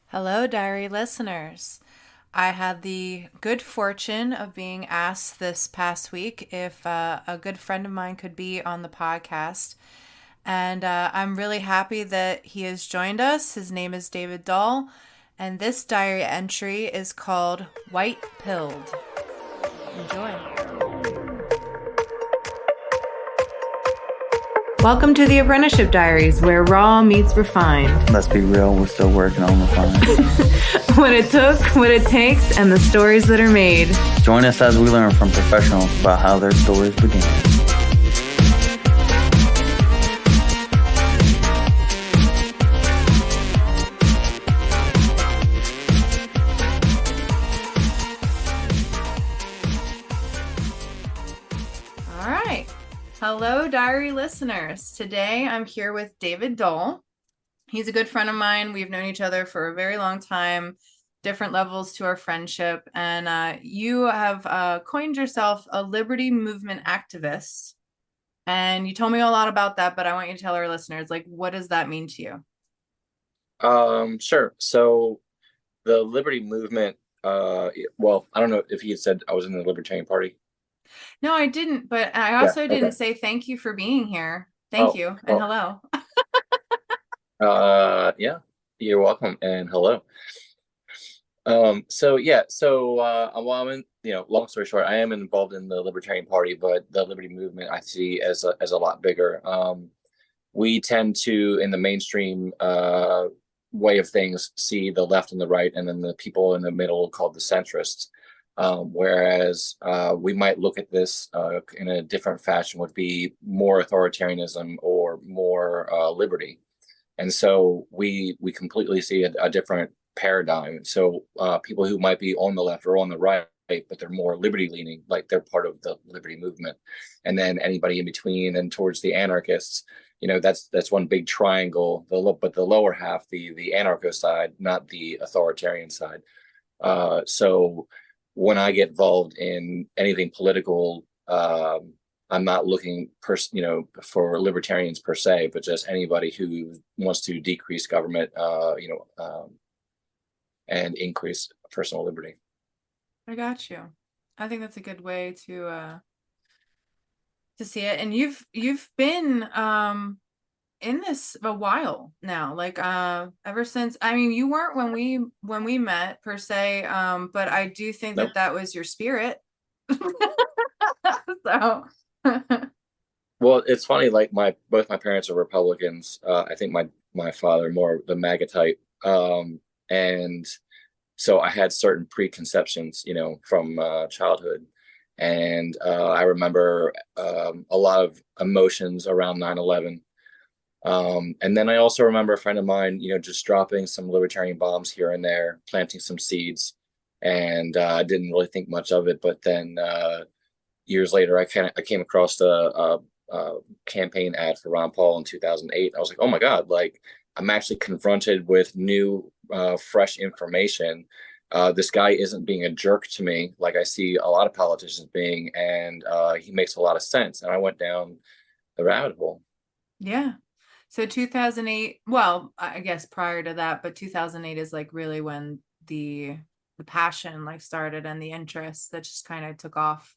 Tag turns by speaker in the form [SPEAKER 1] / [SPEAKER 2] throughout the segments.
[SPEAKER 1] Hello, diary listeners. I had the good fortune of being asked this past week if a good friend of mine could be on the podcast. And I'm really happy that he has joined us. His name is David Dahl. And this diary entry is called White Pilled. Enjoy. Welcome to the Apprenticeship Diaries, where raw meets refined.
[SPEAKER 2] Let's be real, we're still working on refining.
[SPEAKER 1] What it took, what it takes, and the stories that are made.
[SPEAKER 2] Join us as we learn from professionals about how their stories began.
[SPEAKER 1] All right. Hello, diary listeners. Today I'm here with David Dahl. He's a good friend of mine. We've known each other for a very long time, different levels to our friendship. And you have coined yourself a liberty movement activist. And you told me a lot about that, but I want you to tell our listeners, like, what does that mean to you?
[SPEAKER 3] Sure. So the Liberty Movement, well, I don't know if he had said I was in the Libertarian Party.
[SPEAKER 1] No, I didn't, but I also didn't say thank you for being here. Thank you and hello.
[SPEAKER 3] Yeah, you're welcome and hello. Well, I'm in, long story short, I am involved in the Libertarian Party, but the Liberty Movement I see as a lot bigger. We tend to, in the mainstream way of things, see the left and the right, and then the people in the middle called the centrists. Whereas we might look at this in a different fashion, would be more authoritarianism or more liberty. And so we completely see a different paradigm. So people who might be on the left or on the right, but they're more liberty leaning, like they're part of the liberty movement. And then anybody in between and towards the anarchists, that's one big triangle. But the lower half, the anarcho side, not the authoritarian side. So when I get involved in anything political, I'm not looking for libertarians per se, but just anybody who wants to decrease government, and increase personal liberty.
[SPEAKER 1] I got you. I think that's a good way to see it. And you've been in this a while now, like ever since. I mean, you weren't when we met per se, but I do think
[SPEAKER 3] Nope.
[SPEAKER 1] that was your spirit. So
[SPEAKER 3] Well, it's funny, like both my parents are Republicans. I think my father more the MAGA type. And so I had certain preconceptions, from childhood. And I remember a lot of emotions around 9/11. And then I also remember a friend of mine, just dropping some libertarian bombs here and there, planting some seeds. And I didn't really think much of it. But then years later, I came across a campaign ad for Ron Paul in 2008. I was like, oh my God, like I'm actually confronted with new, fresh information. This guy isn't being a jerk to me like I see a lot of politicians being, and he makes a lot of sense. And I went down the rabbit hole.
[SPEAKER 1] yeah. So 2008, well, I guess prior to that, but 2008 is like really when the passion like started and the interest that just kind of took off.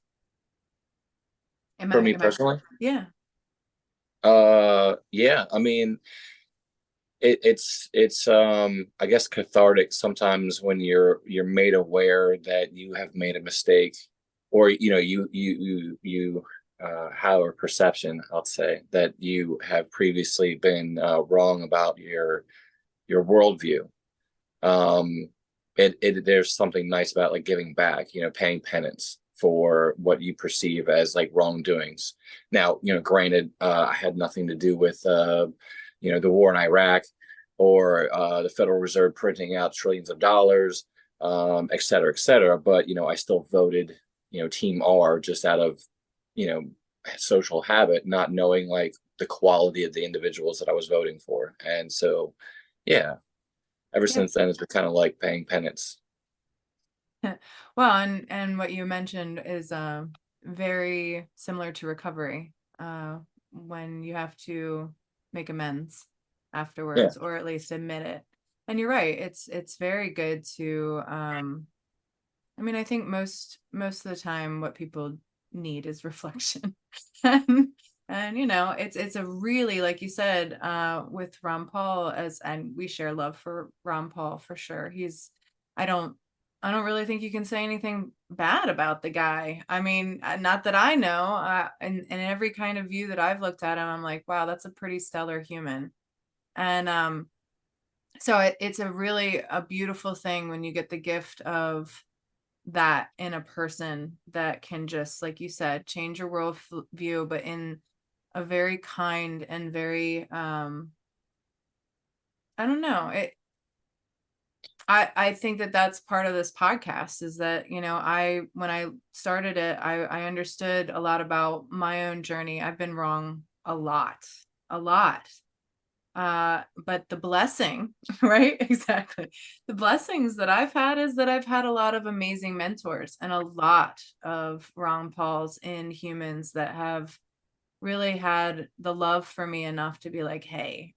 [SPEAKER 3] For me personally?
[SPEAKER 1] Yeah.
[SPEAKER 3] Yeah. I mean, it's I guess cathartic sometimes when you're made aware that you have made a mistake, or you have a perception, I'll say, that you have previously been wrong about your worldview. There's something nice about like giving back, paying penance for what you perceive as like wrongdoings. Now, granted, I had nothing to do with the war in Iraq or the Federal Reserve printing out trillions of dollars, et cetera, et cetera. But I still voted, Team R just out of social habit, not knowing like the quality of the individuals that I was voting for. And so, yeah, ever since then, it's been kind of like paying penance.
[SPEAKER 1] Well, and what you mentioned is very similar to recovery, when you have to make amends afterwards, or at least admit it. And you're right. It's very good to I mean, I think most of the time what people need is reflection. and and it's a really, like you said, with Ron Paul, and we share love for Ron Paul for sure. I don't I don't really think you can say anything bad about the guy. I mean, not that I know. And every kind of view that I've looked at him, I'm like, wow, that's a pretty stellar human. And so it's a really a beautiful thing when you get the gift of that in a person that can just, like you said, change your world view, but in a very kind and very I don't know, I think that that's part of this podcast, is that I when I started it, I understood a lot about my own journey. I've been wrong a lot. But the blessing, right? Exactly. The blessings that I've had is that I've had a lot of amazing mentors and a lot of Ron Pauls in humans that have really had the love for me enough to be like, hey,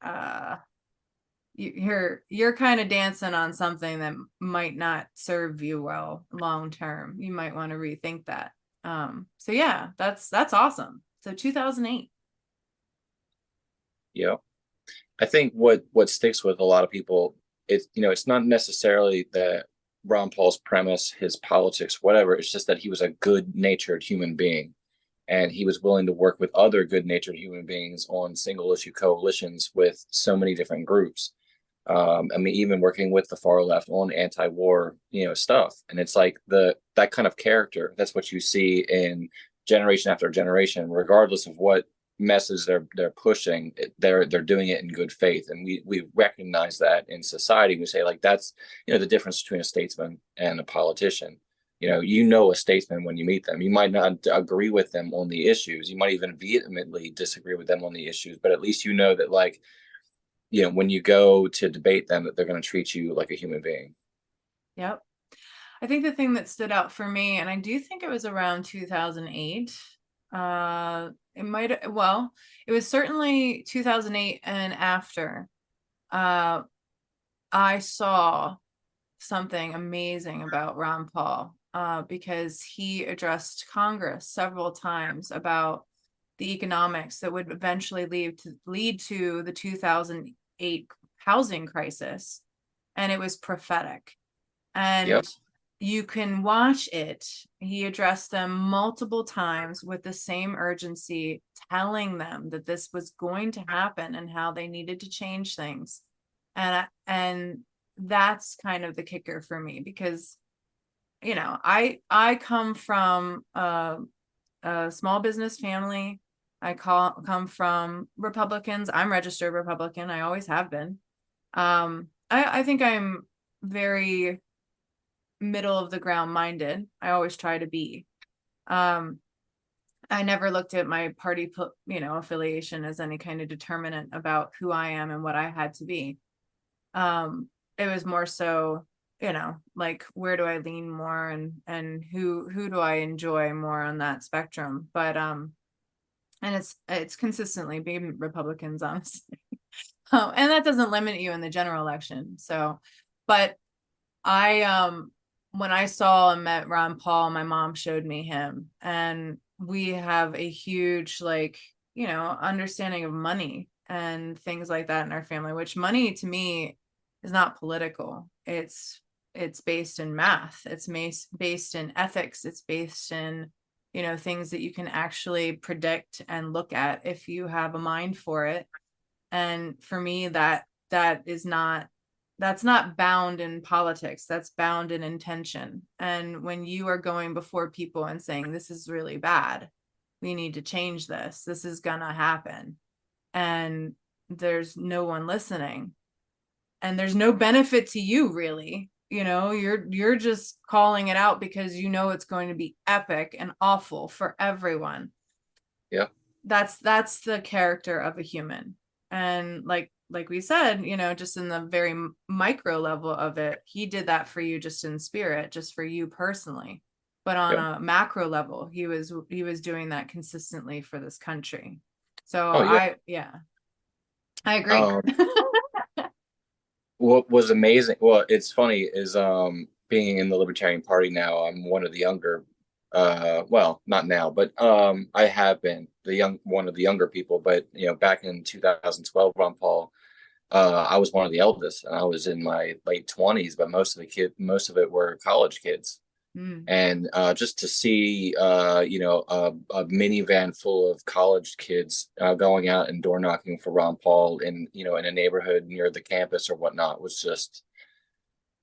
[SPEAKER 1] you're kind of dancing on something that might not serve you well long term. You might want to rethink that. So yeah, that's awesome. So 2008.
[SPEAKER 3] Yeah. I think what sticks with a lot of people, it's not necessarily that Ron Paul's premise, his politics, whatever. It's just that he was a good-natured human being, and he was willing to work with other good-natured human beings on single-issue coalitions with so many different groups. I mean, even working with the far left on anti-war, stuff. And it's like that kind of character. That's what you see in generation after generation, regardless of what message they're pushing. They're doing it in good faith, and we recognize that in society. We say like that's the difference between a statesman and a politician. A statesman when you meet them. You might not agree with them on the issues. You might even vehemently disagree with them on the issues, but at least you know that like when you go to debate them, that they're going to treat you like a human being.
[SPEAKER 1] Yep. I think the thing that stood out for me, and I do think it was around 2008. It was certainly 2008 and after. I saw something amazing about Ron Paul, because he addressed Congress several times about the economics that would eventually lead to the 2008 housing crisis, and it was prophetic.
[SPEAKER 3] Yep.
[SPEAKER 1] And you can watch it. He addressed them multiple times with the same urgency, telling them that this was going to happen and how they needed to change things. And that's kind of the kicker for me, because I come from a small business family. Come from Republicans. I'm registered Republican. I always have been. I think I'm very middle of the ground minded. I always try to be. I never looked at my party, affiliation as any kind of determinant about who I am and what I had to be. It was more so, like, where do I lean more, and who do I enjoy more on that spectrum. But and it's consistently being Republicans, honestly. And that doesn't limit you in the general election. So, but I when I saw and met Ron Paul, my mom showed me him, and we have a huge, like, understanding of money and things like that in our family, which money to me is not political. It's based in math. It's based in ethics. It's based in, things that you can actually predict and look at if you have a mind for it. And for me, that's not bound in politics. That's bound in intention. And when you are going before people and saying, this is really bad, we need to change this, this is gonna happen, and there's no one listening, and there's no benefit to you, really, you're just calling it out because it's going to be epic and awful for everyone.
[SPEAKER 3] Yeah.
[SPEAKER 1] That's the character of a human. And like we said, just in the very micro level of it, he did that for you, just in spirit, just for you personally. But on
[SPEAKER 3] Yep.
[SPEAKER 1] a macro level, he was doing that consistently for this country. So
[SPEAKER 3] Oh yeah.
[SPEAKER 1] I agree.
[SPEAKER 3] Um, what was amazing, well, it's funny, is being in the Libertarian Party now, I'm one of the younger, well, not now, but I have been one of the younger people. But back in 2012, Ron Paul, I was one of the eldest, and I was in my late 20s, but most of it were college kids.
[SPEAKER 1] Mm.
[SPEAKER 3] And just to see a minivan full of college kids going out and door knocking for Ron Paul in a neighborhood near the campus or whatnot was just,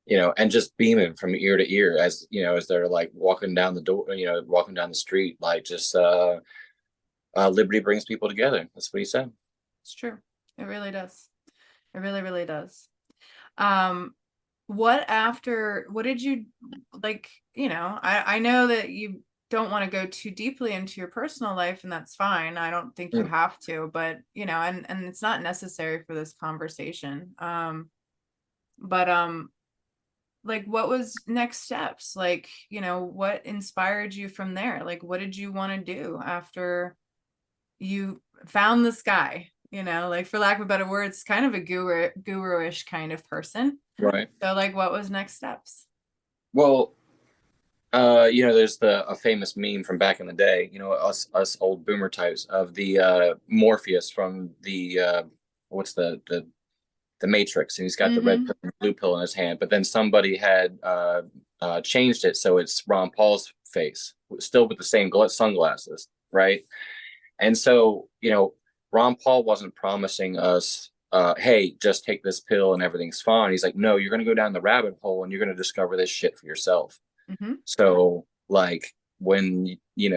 [SPEAKER 3] and just beaming from ear to ear as they're like walking down the door, walking down the street, like just liberty brings people together. That's what he said.
[SPEAKER 1] It's true. It really does. It really, really does. What did you like, I know that you don't want to go too deeply into your personal life, and that's fine. I don't think you have to, but and it's not necessary for this conversation. But like, what was next steps? Like, what inspired you from there? Like, what did you want to do after you found this guy? Like, for lack of a better words, kind of a guru-ish kind of person.
[SPEAKER 3] Right.
[SPEAKER 1] So, like, what was next steps?
[SPEAKER 3] Well, there's a famous meme from back in the day, us old boomer types, of the Morpheus from the what's the Matrix, and he's got the red pill and blue pill in his hand. But then somebody had changed it so it's Ron Paul's face, still with the same sunglasses, right? And so, Ron Paul wasn't promising us, hey, just take this pill and everything's fine. He's like, no, you're going to go down the rabbit hole and you're going to discover this shit for yourself.
[SPEAKER 1] Mm-hmm.
[SPEAKER 3] So, like, when you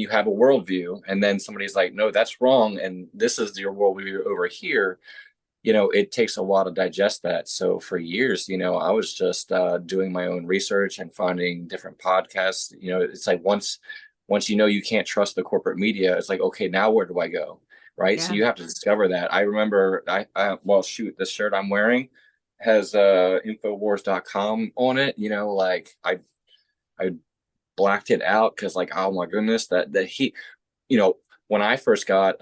[SPEAKER 3] have a worldview and then somebody's like, no, that's wrong, and this is your worldview over here, it takes a while to digest that. So for years, I was just doing my own research and finding different podcasts. It's like once you can't trust the corporate media, it's like, okay, now where do I go? Right. Yeah. So you have to discover that. I remember well, shoot, this shirt I'm wearing has infowars.com on it. Like I blacked it out because, like, oh my goodness, that he, when I first got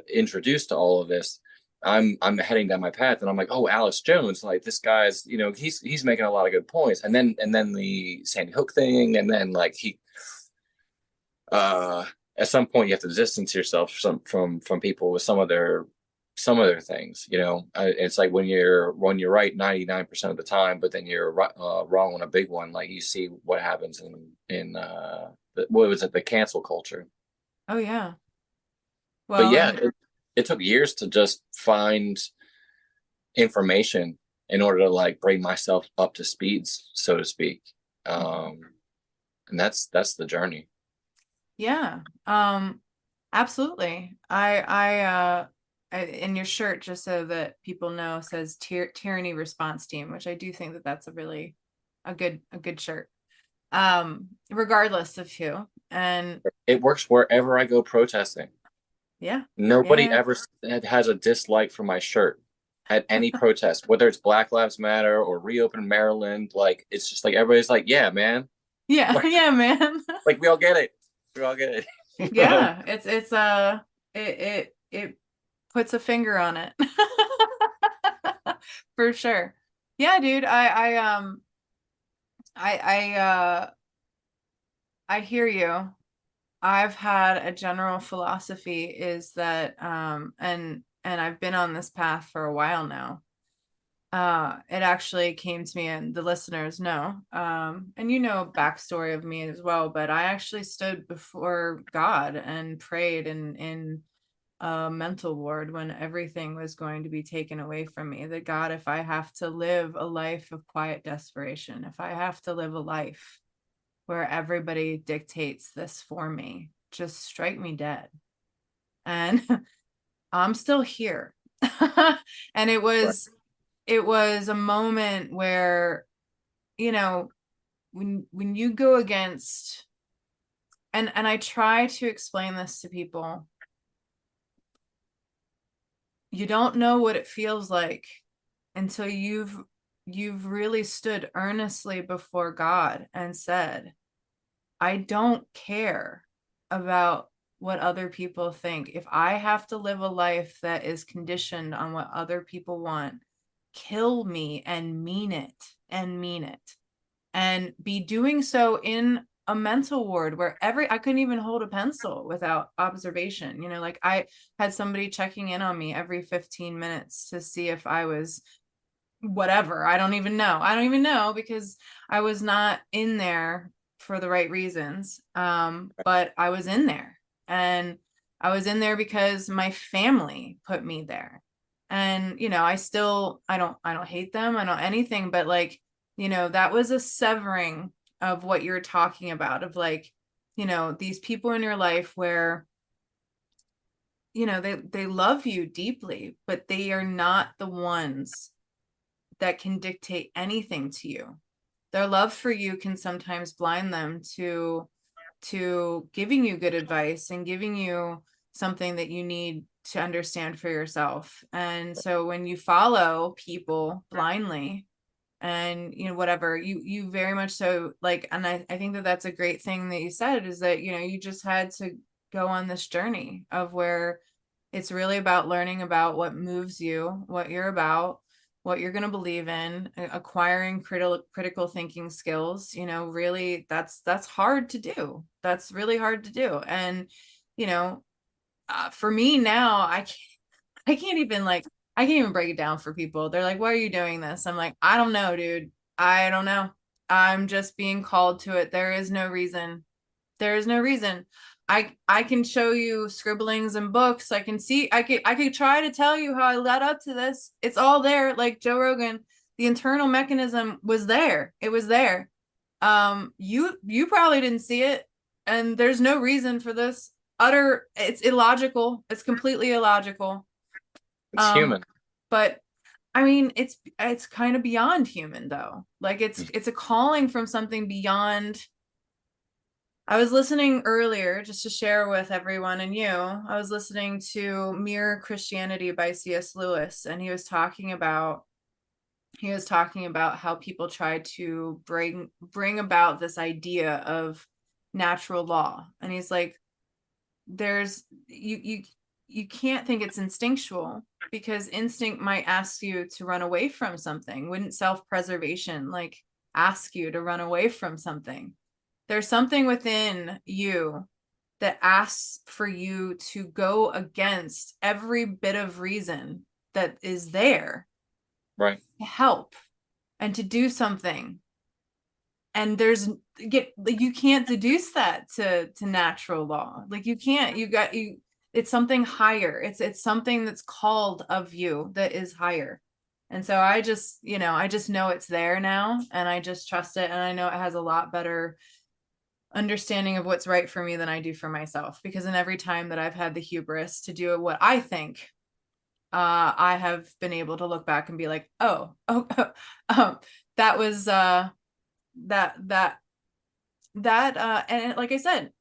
[SPEAKER 3] introduced to all of this, I'm heading down my path and I'm like, oh, Alex Jones, like, this guy's, he's making a lot of good points. And then the Sandy Hook thing, and then like he at some point you have to distance yourself from people with some of their things. It's like when you're right 99% of the time, but then you're wrong on a big one. Like, you see what happens in what was it, the cancel culture.
[SPEAKER 1] Oh yeah. Well,
[SPEAKER 3] but yeah, it took years to just find information in order to, like, bring myself up to speed, so to speak. And that's the journey.
[SPEAKER 1] Yeah. Absolutely. I in your shirt, just so that people know, says tyranny response team, which I do think that that's a good shirt. Regardless of who. And
[SPEAKER 3] it works wherever I go protesting.
[SPEAKER 1] Yeah.
[SPEAKER 3] Nobody ever has a dislike for my shirt at any protest, whether it's Black Lives Matter or Reopen Maryland. Like, it's just like everybody's like, yeah, man.
[SPEAKER 1] Yeah, like, yeah, man.
[SPEAKER 3] Like, we all get it. We all get it.
[SPEAKER 1] Yeah, it puts a finger on it. For sure. Yeah, dude. I hear you. I've had a general philosophy is that and I've been on this path for a while now. It actually came to me, and the listeners know, and backstory of me as well, but I actually stood before God and prayed in a mental ward when everything was going to be taken away from me, that God, if I have to live a life of quiet desperation, if I have to live a life where everybody dictates this for me, just strike me dead. And I'm still here. And it was a moment where, when you go against, and I try to explain this to people, you don't know what it feels like until you've really stood earnestly before God and said, I don't care about what other people think. If I have to live a life that is conditioned on what other people want, kill me and mean it and be doing so in a mental ward where I couldn't even hold a pencil without observation. You know, like I had somebody checking in on me every 15 minutes to see if I was whatever. I don't even know because I was not in there for the right reasons. But I was in there, and I was in there because my family put me there. And, you know, I don't hate them. I don't anything, but like, you know, that was a severing of what you're talking about, of like, you know, these people in your life where, you know, they love you deeply, but they are not the ones that can dictate anything to you. Their love for you can sometimes blind them to giving you good advice and giving you something that you need to understand for yourself. And so when you follow people blindly, and you know, whatever, you very much so like, and I think that that's a great thing that you said, is that, you know, you just had to go on this journey of where it's really about learning about what moves you, what you're about, what you're going to believe in, acquiring critical thinking skills. You know, really, that's hard to do. That's really hard to do. And, you know, for me now, I can't even like, I can't even break it down for people. They're like, why are you doing this? I'm like, I don't know, dude. I don't know. I'm just being called to it. There is no reason. There is no reason. I can show you scribblings and books. I could try to tell you how I led up to this. It's all there. Like Joe Rogan, the internal mechanism was there. It was there. You probably didn't see it. And there's no reason for this. It's illogical. It's completely illogical.
[SPEAKER 3] It's human.
[SPEAKER 1] But I mean, it's kind of beyond human though. Like it's a calling from something beyond. I was listening earlier, just to share with everyone and you, I was listening to Mere Christianity by C.S. Lewis, and he was talking about how people try to bring about this idea of natural law. And he's like, there's you can't think it's instinctual, because instinct might ask you to run away from something. Wouldn't self-preservation like ask you to run away from something? There's something within you that asks for you to go against every bit of reason that is there,
[SPEAKER 3] right,
[SPEAKER 1] to help and to do something. And you can't deduce that to natural law. Like you can't. It's something higher. It's something that's called of you, that is higher. And so I just know it's there now, and I just trust it, and I know it has a lot better understanding of what's right for me than I do for myself. Because in every time that I've had the hubris to do what I think, I have been able to look back and be like, that was that and like I said,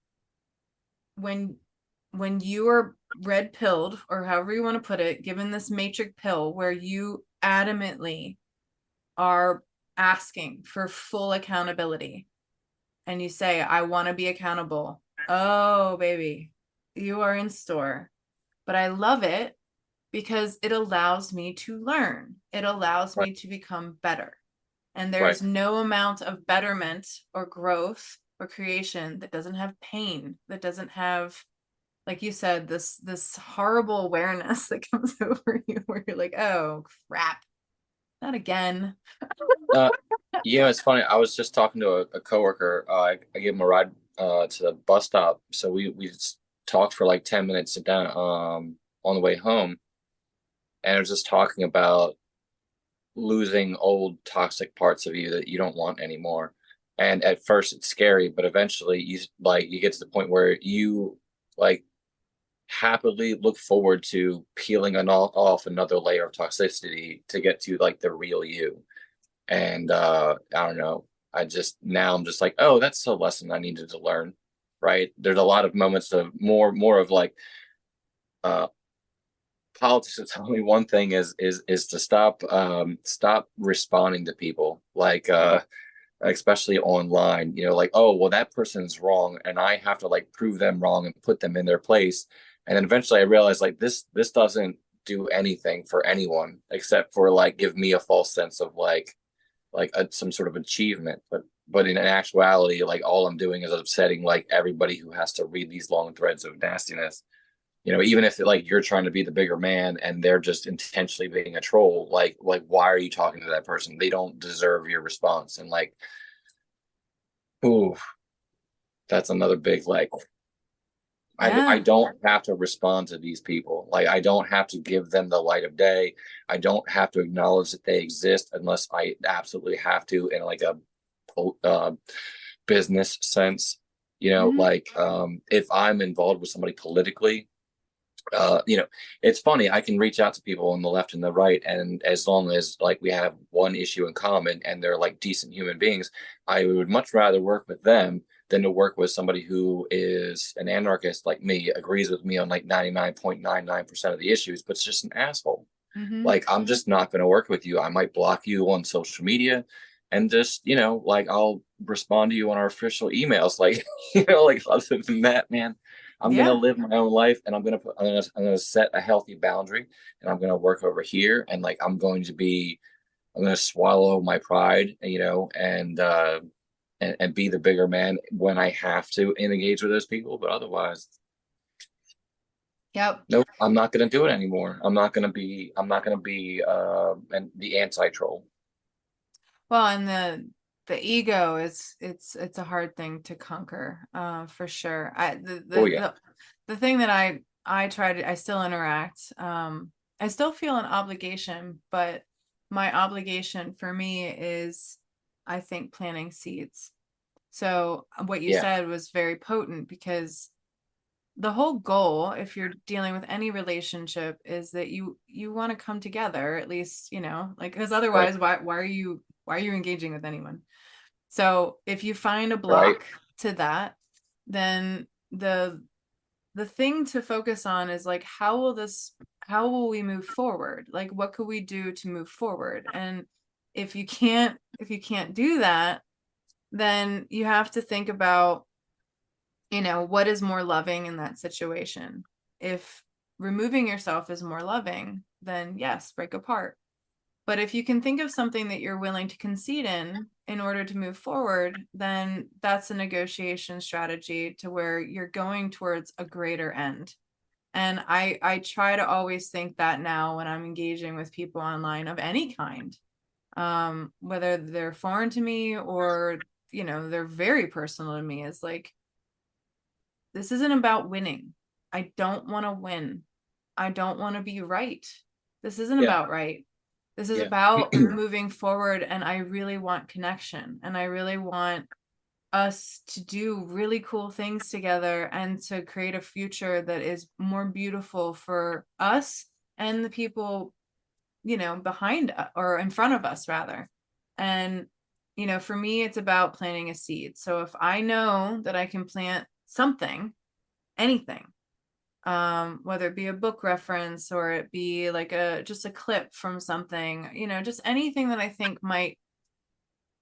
[SPEAKER 1] when you are red pilled, or however you want to put it, given this matrix pill where you adamantly are asking for full accountability, and you say, I want to be accountable. Oh, baby, you are in store. But I love it because it allows me to learn. It allows
[SPEAKER 3] right,
[SPEAKER 1] me to become better. And
[SPEAKER 3] right.
[SPEAKER 1] there's no amount of betterment or growth or creation that doesn't have pain, that doesn't have, like you said, this horrible awareness that comes over you where you're like, oh crap, not again.
[SPEAKER 3] Yeah, it's funny. I was just talking to a coworker. I gave him a ride to the bus stop, so we just talked for like 10 minutes down on the way home, and I was just talking about losing old toxic parts of you that you don't want anymore. And at first it's scary, but eventually you get to the point where you like happily look forward to peeling off another layer of toxicity to get to like the real you. And I don't know, I'm just like, oh, that's a lesson I needed to learn. Right, there's a lot of moments of more of like uh politics is only one thing is to stop responding to people like especially online, like, oh well, that person's wrong and I have to like prove them wrong and put them in their place. And then eventually I realized like this doesn't do anything for anyone except for like give me a false sense of some sort of achievement. But in actuality, like all I'm doing is upsetting like everybody who has to read these long threads of nastiness. Even if like you're trying to be the bigger man and they're just intentionally being a troll, like why are you talking to that person? They don't deserve your response. And like, ooh, that's another big like. I
[SPEAKER 1] Yeah.
[SPEAKER 3] don't have to respond to these people. Like I don't have to give them the light of day. I don't have to acknowledge that they exist unless I absolutely have to in like a uh, business sense.
[SPEAKER 1] Mhm.
[SPEAKER 3] Like if I'm involved with somebody politically, it's funny. I can reach out to people on the left and the right, and as long as like we have one issue in common and they're like decent human beings, I would much rather work with them than to work with somebody who is an anarchist like me, agrees with me on like 99.99% of the issues, but it's just an asshole.
[SPEAKER 1] Mhm.
[SPEAKER 3] Like I'm just not going to work with you. I might block you on social media, and just like I'll respond to you on our official emails. Like like other than that, man, I'm gonna
[SPEAKER 1] Yeah.
[SPEAKER 3] live my own life, and I'm gonna set a healthy boundary, and I'm gonna work over here, and like I'm gonna swallow my pride, and be the bigger man when I have to engage with those people, but otherwise.
[SPEAKER 1] Yep.
[SPEAKER 3] Nope, I'm not gonna do it anymore. I'm not gonna be and the anti-troll.
[SPEAKER 1] Well, and the ego is it's a hard thing to conquer, for sure.
[SPEAKER 3] Oh yeah.
[SPEAKER 1] The thing that I still interact. I still feel an obligation, but my obligation for me is, I think, planting seeds. So what you
[SPEAKER 3] Yeah.
[SPEAKER 1] said was very potent, because the whole goal, if you're dealing with any relationship, is that you want to come together, at least, like, because
[SPEAKER 3] Right.
[SPEAKER 1] otherwise, why are you engaging with anyone? So if you find a
[SPEAKER 3] Right.
[SPEAKER 1] block to that, then the thing to focus on is like, how will we move forward? Like, what could we do to move forward? And if you can't do that, then you have to think about, what is more loving in that situation. If removing yourself is more loving, then yes, break apart. But if you can think of something that you're willing to concede in order to move forward, then that's a negotiation strategy to where you're going towards a greater end. And I try to always think that now when I'm engaging with people online of any kind, whether they're foreign to me or they're very personal to me, is like, this isn't about winning. I don't want to win. I don't want to be right. This isn't
[SPEAKER 3] Yeah.
[SPEAKER 1] about right. This is
[SPEAKER 3] Yeah.
[SPEAKER 1] about moving forward. And I really want connection. And I really want us to do really cool things together and to create a future that is more beautiful for us and the people, behind or in front of us, rather. And, for me, it's about planting a seed. So if I know that I can plant something, anything, whether it be a book reference or it be like just a clip from something, just anything that I think might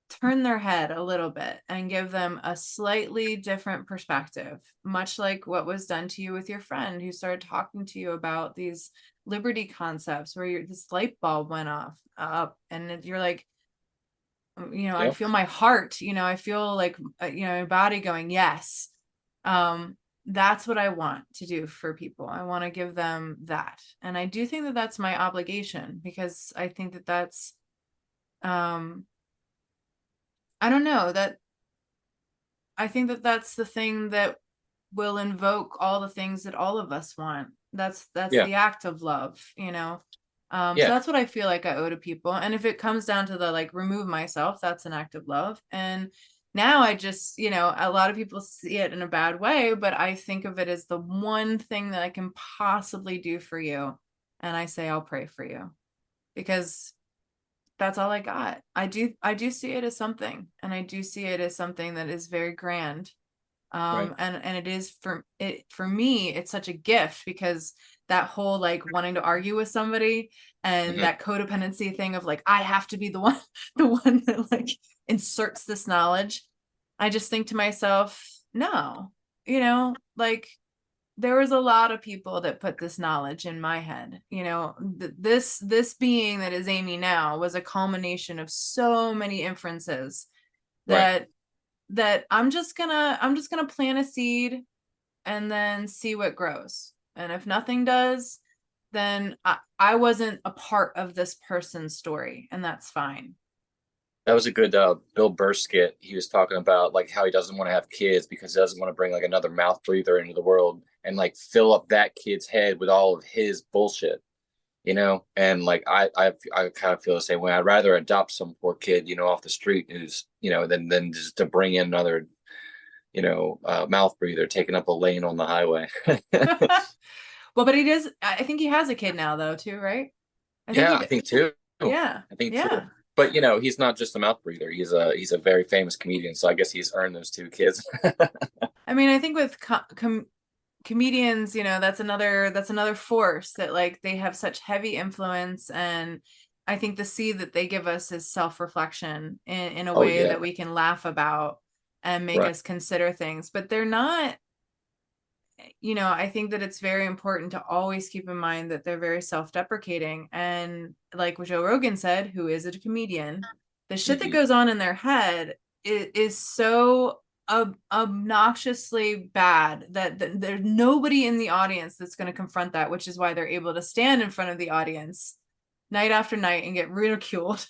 [SPEAKER 1] turn their head a little bit and give them a slightly different perspective, much like what was done to you with your friend who started talking to you about these liberty concepts, where this light bulb went off up, and you're like, I
[SPEAKER 3] Yep.
[SPEAKER 1] feel my heart, I feel like, my body going, yes. That's what I want to do for people. I want to give them that. And I do think that that's my obligation, because I think that that's, I don't know, that I think that that's the thing that will invoke all the things that all of us want. That's
[SPEAKER 3] Yeah.
[SPEAKER 1] the act of love. So
[SPEAKER 3] Yeah.
[SPEAKER 1] that's what I feel like I owe to people. And if it comes down to the like remove myself, that's an act of love. And now I just, a lot of people see it in a bad way, but I think of it as the one thing that I can possibly do for you. And I say, I'll pray for you, because that's all I got. I do see it as something, and I do see it as something that is very grand.
[SPEAKER 3] Right.
[SPEAKER 1] And it is for me, it's such a gift, because that whole like wanting to argue with somebody and
[SPEAKER 3] Hmm.
[SPEAKER 1] that codependency thing of like, I have to be the one the one that like inserts this knowledge. I just think to myself, no, like, there was a lot of people that put this knowledge in my head. This being that is Amy now was a culmination of so many inferences
[SPEAKER 3] Right.
[SPEAKER 1] that I'm just gonna plant a seed and then see what grows. And if nothing does, then I wasn't a part of this person's story, and that's fine.
[SPEAKER 3] That was a good Bill Burr skit. He was talking about like how he doesn't want to have kids because he doesn't want to bring like another mouth breather into the world and like fill up that kid's head with all of his bullshit, And like I kind of feel the same way. I'd rather adopt some poor kid, off the street who's, than just to bring in another, mouth breather taking up a lane on the highway.
[SPEAKER 1] Well, but he does. I think he has a kid now, though, too, right? I think
[SPEAKER 3] Yeah,
[SPEAKER 1] he.
[SPEAKER 3] I think too.
[SPEAKER 1] Yeah,
[SPEAKER 3] I think too.
[SPEAKER 1] yeah.
[SPEAKER 3] But he's not just a mouth breather. He's a very famous comedian, so I guess he's earned those two kids.
[SPEAKER 1] I mean, I think with comedians, that's another force that like they have such heavy influence, and I think the seed that they give us is self-reflection in a
[SPEAKER 3] Oh
[SPEAKER 1] way
[SPEAKER 3] yeah,
[SPEAKER 1] that we can laugh about and make
[SPEAKER 3] right.
[SPEAKER 1] us consider things. But they're not. I think that it's very important to always keep in mind that they're very self-deprecating. And like what Joe Rogan said, who is a comedian, the shit that
[SPEAKER 3] Mhm.
[SPEAKER 1] goes on in their head is so obnoxiously bad that there's nobody in the audience that's going to confront that, which is why they're able to stand in front of the audience night after night and get ridiculed.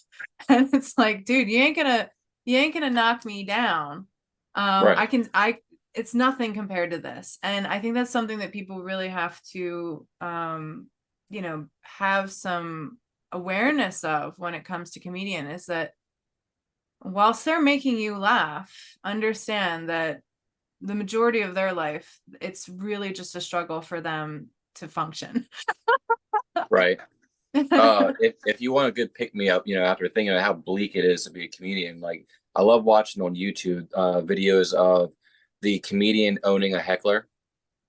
[SPEAKER 1] And it's like, dude, you ain't gonna knock me down.
[SPEAKER 3] Right.
[SPEAKER 1] It's nothing compared to this. And I think that's something that people really have to, have some awareness of when it comes to comedian, is that whilst they're making you laugh, understand that the majority of their life, it's really just a struggle for them to function.
[SPEAKER 3] Right. If you want a good pick me up, after thinking of how bleak it is to be a comedian, like I love watching on YouTube videos of the comedian owning a heckler.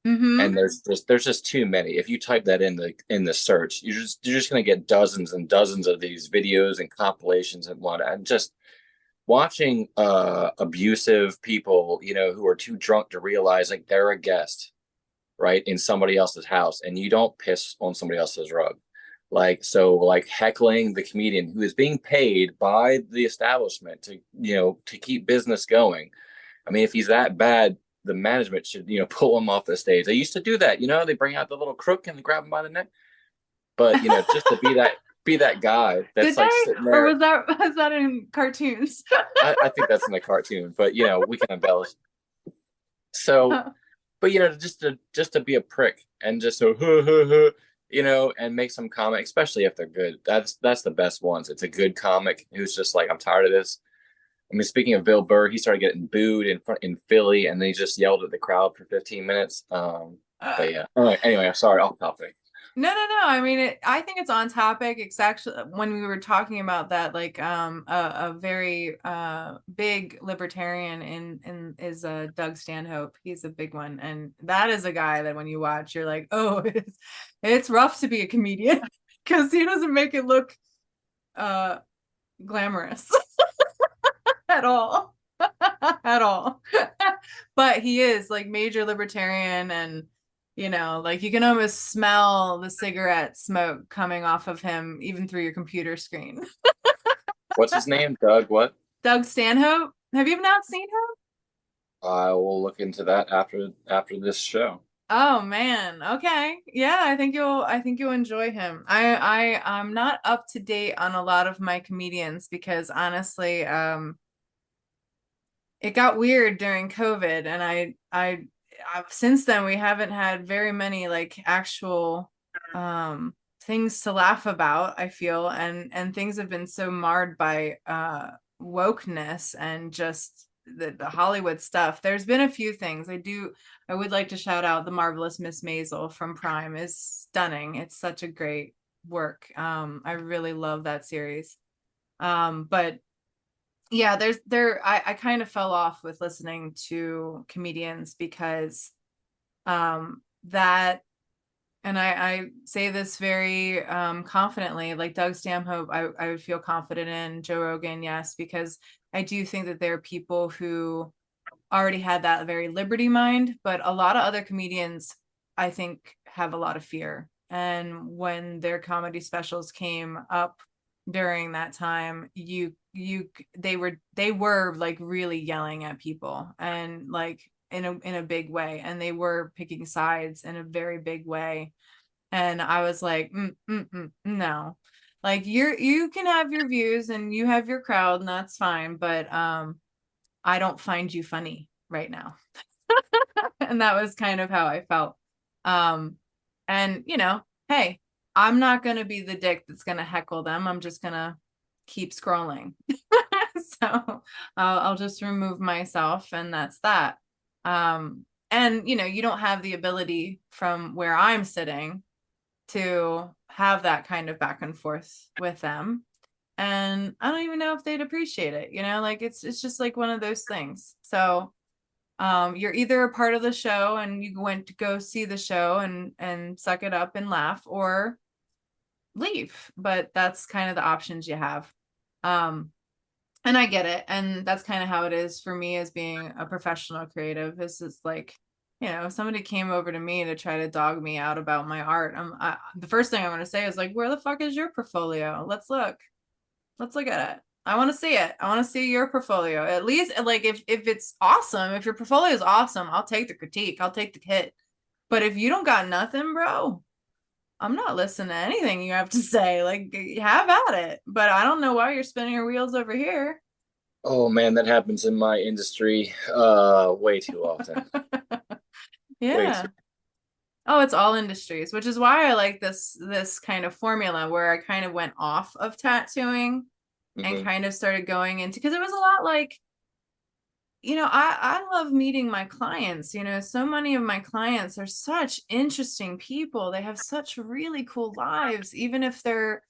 [SPEAKER 1] Mm-hmm.
[SPEAKER 3] And there's just too many. If you type that in the search, you're just gonna get dozens and dozens of these videos and compilations and whatnot. And just watching abusive people, who are too drunk to realize like they're a guest, right, in somebody else's house, and you don't piss on somebody else's rug. Like heckling the comedian who is being paid by the establishment to keep business going. I mean, if he's that bad, the management should, pull him off the stage. They used to do that, they bring out the little crook and grab him by the neck. But just to be that guy
[SPEAKER 1] Did
[SPEAKER 3] that's like
[SPEAKER 1] they?
[SPEAKER 3] sitting
[SPEAKER 1] Or
[SPEAKER 3] there.
[SPEAKER 1] was that in cartoons?
[SPEAKER 3] I think that's in the cartoon, but we can embellish. So, but just to be a prick and just so and make some comment, especially if they're good. That's the best ones. It's a good comic who's just like, I'm tired of this. I mean, speaking of Bill Burr, he started getting booed in Philly, and then he just yelled at the crowd for 15 minutes. But yeah. All right. Anyway, I'm sorry, off topic.
[SPEAKER 1] No. I mean, I think it's on topic. It's actually when we were talking about that, like a very big libertarian in is Doug Stanhope. He's a big one, and that is a guy that when you watch, you're like, oh, it's rough to be a comedian because he doesn't make it look glamorous at all. At all. But he is like major libertarian, and like you can almost smell the cigarette smoke coming off of him even through your computer screen.
[SPEAKER 3] What's his name? Doug what?
[SPEAKER 1] Doug Stanhope, have you not seen him?
[SPEAKER 3] I will look into that after this show.
[SPEAKER 1] Oh man. Okay. Yeah, I think you'll enjoy him. I'm not up to date on a lot of my comedians because honestly, it got weird during COVID, and I've since then we haven't had very many like actual things to laugh about, I feel, and things have been so marred by wokeness and just the Hollywood stuff. There's been a few things. I would like to shout out The Marvelous Miss Maisel from Prime is stunning. It's such a great work. I really love that series. But yeah, I kind of fell off with listening to comedians because that, and I say this very confidently, like Doug Stanhope, I would feel confident in. Joe Rogan, yes, because I do think that there are people who already had that very liberty mind, but a lot of other comedians I think, have a lot of fear. And when their comedy specials came up during that time, they were like really yelling at people, and like in a big way, and they were picking sides in a very big way. And I was like, no, like you can have your views and you have your crowd, and that's fine, but I don't find you funny right now. And that was kind of how I felt. Um, and hey, I'm not going to be the dick that's going to heckle them. I'm just going to keep scrolling. So I'll just remove myself, and that's that. And you don't have the ability from where I'm sitting to have that kind of back and forth with them. And I don't even know if they'd appreciate it, like it's just like one of those things. So you're either a part of the show and you went to go see the show and suck it up and laugh, or leave. But that's kind of the options you have. And I get it, and that's kind of how it is for me as being a professional creative. This is like, if somebody came over to me to try to dog me out about my art, the first thing I'm going to say is like, where the fuck is your portfolio? Let's look at it. I want to see it. I want to see your portfolio. At least, like, if it's awesome, if your portfolio is awesome, I'll take the critique. I'll take the hit. But if you don't got nothing, bro, I'm not listening to anything you have to say. Like, have at it. But I don't know why you're spinning your wheels over here.
[SPEAKER 3] Oh man, that happens in my industry way too often.
[SPEAKER 1] Yeah.
[SPEAKER 3] Way too.
[SPEAKER 1] Oh, it's all industries, which is why I like this kind of formula where I kind of went off of tattooing and kind of started going into, because it was a lot like, I love meeting my clients. So many of my clients are such interesting people. They have such really cool lives, even if they're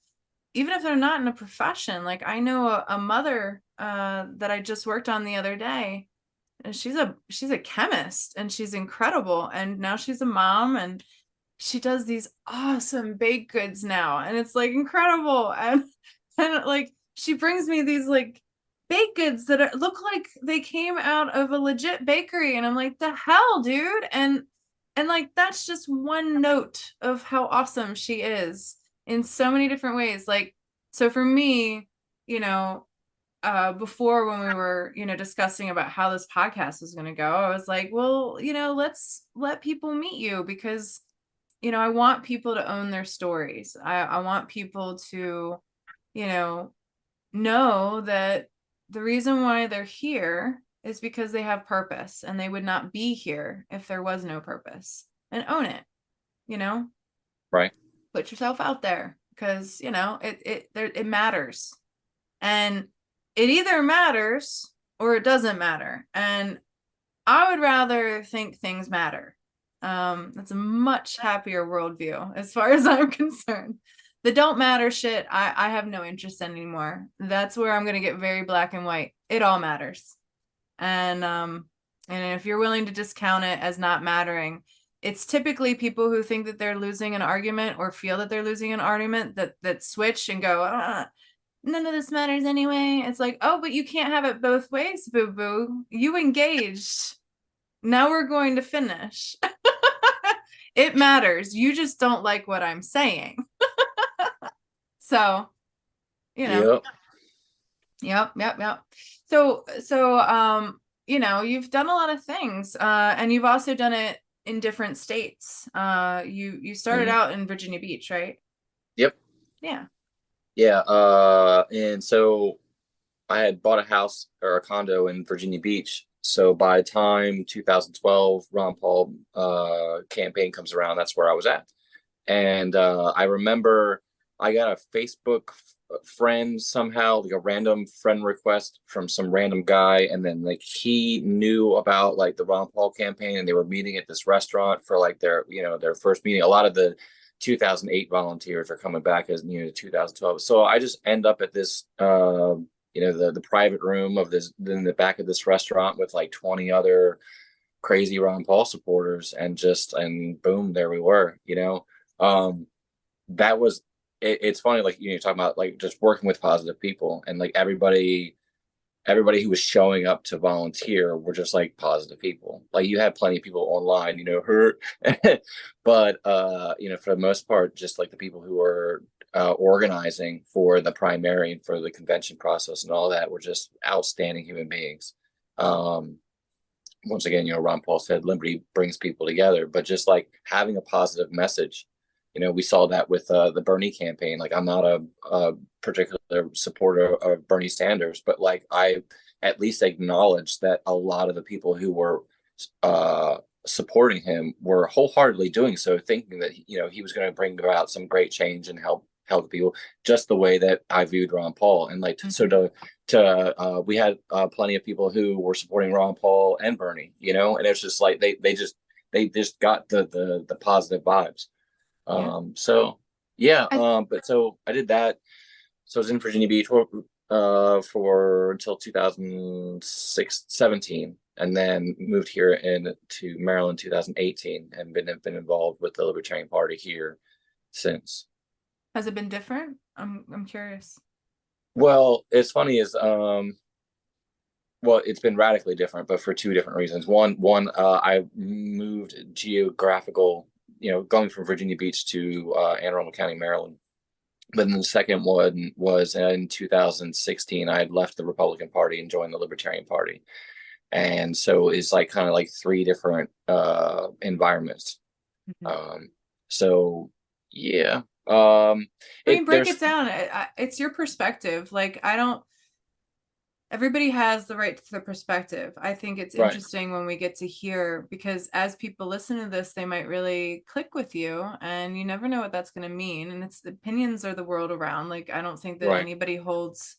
[SPEAKER 1] not in a profession. Like, I know a mother that I just worked on the other day, and she's a chemist, and she's incredible, and now she's a mom, and she does these awesome baked goods now, and it's like incredible. And like, she brings me these like baked goods that look like they came out of a legit bakery, and I'm like, the hell, dude. And like, that's just one note of how awesome she is in so many different ways. Like, so for me, before, when we were discussing about how this podcast was going to go, I was like, well, let's let people meet you, because I want people to own their stories. I want people to know that the reason why they're here is because they have purpose, and they would not be here if there was no purpose. And own it.
[SPEAKER 3] Right.
[SPEAKER 1] Put yourself out there, because it matters. And it either matters or it doesn't matter. And I would rather think things matter. That's a much happier worldview as far as I'm concerned. The don't matter shit, I have no interest in anymore. That's where I'm going to get very black and white. It all matters. And if you're willing to discount it as not mattering, it's typically people who think that they're losing an argument, or feel that they're losing an argument, that switch and go, none of this matters anyway. It's like, oh, but you can't have it both ways, boo-boo. You engaged. Now we're going to finish. It matters. You just don't like what I'm saying. So,
[SPEAKER 3] Yep.
[SPEAKER 1] Yep. So, you've done a lot of things, and you've also done it in different states. You started out in Virginia Beach, right?
[SPEAKER 3] Yep.
[SPEAKER 1] Yeah.
[SPEAKER 3] Yeah. And so I had bought a house or a condo in Virginia Beach. So by the time 2012 Ron Paul campaign comes around, that's where I was at. And I remember I got a Facebook friend somehow, like a random friend request from some random guy, and then like he knew about like the Ron Paul campaign, and they were meeting at this restaurant for like their first meeting. A lot of the 2008 volunteers are coming back as 2012. So I just end up at this the private room of this, in the back of this restaurant, with like 20 other crazy Ron Paul supporters, and boom, there we were. That was it's funny, like you're talking about like just working with positive people, and like everybody everybody who was showing up to volunteer were just like positive people. Like you had plenty of people online, hurt, but for the most part, just like the people who were organizing for the primary and for the convention process and all that were just outstanding human beings. Once again, Ron Paul said liberty brings people together, but just like having a positive message. We saw that with the Bernie campaign. Like, I'm not a particular supporter of Bernie Sanders, but like I at least acknowledged that a lot of the people who were supporting him were wholeheartedly doing so, thinking that he was going to bring about some great change and help the people, just the way that I viewed Ron Paul. And like so we had plenty of people who were supporting Ron Paul and Bernie, and it's just like they just got the positive vibes. But so I did that. So I was in Virginia Beach for until 2017, and then moved here to Maryland 2018, and been involved with the Libertarian Party here since.
[SPEAKER 1] Has it been different? I'm curious.
[SPEAKER 3] Well, it's funny is it's been radically different, but for two different reasons. One, I moved geographical, going from Virginia Beach to Anne Arundel County, Maryland. But then the second one was in 2016, I had left the Republican Party and joined the Libertarian Party. And so it's like kind of like three different environments. So yeah.
[SPEAKER 1] Break it down. It's your perspective. Like, everybody has the right to their perspective. I think it's interesting when we get to hear, because as people listen to this, they might really click with you, and you never know what that's going to mean. And it's opinions are the world around. Like, I don't think that anybody holds,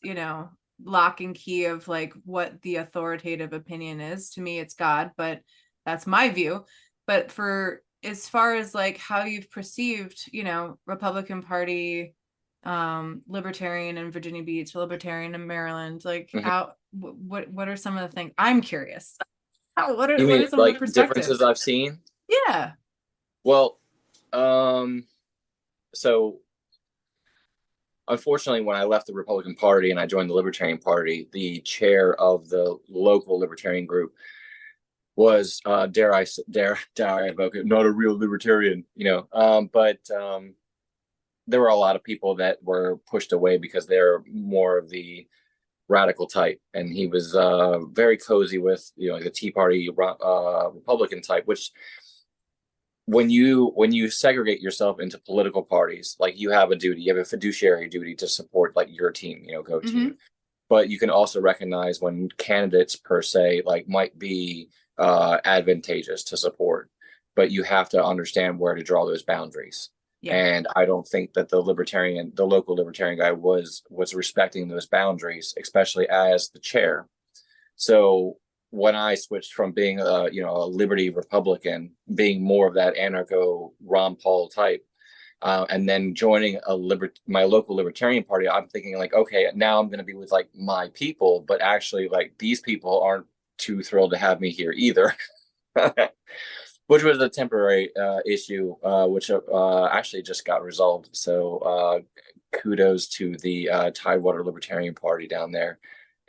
[SPEAKER 1] lock and key of like what the authoritative opinion is. To me, it's God, but that's my view. But for as far as like how you've perceived, Republican Party, Libertarian in Virginia Beach, Libertarian in Maryland, like how what are some of the things? I'm curious. What are some of the perspectives?
[SPEAKER 3] Differences I've seen?
[SPEAKER 1] Yeah.
[SPEAKER 3] Well, so unfortunately, when I left the Republican Party and I joined the Libertarian Party, the chair of the local Libertarian group was dare I evoke it, not a real libertarian, but there were a lot of people that were pushed away because they're more of the radical type, and he was very cozy with the Tea Party Republican type, which when you segregate yourself into political parties, like you have a fiduciary duty to support like your team, go team. But you can also recognize when candidates per se like might be advantageous to support, but you have to understand where to draw those boundaries. And I don't think that the local libertarian guy was respecting those boundaries, especially as the chair. So when I switched from being a Liberty Republican, being more of that anarcho Ron Paul type, and then joining my local Libertarian Party, I'm thinking like, okay, now I'm going to be with like my people, but actually like these people aren't too thrilled to have me here either. Which was a temporary issue, which actually just got resolved. So kudos to the Tidewater Libertarian Party down there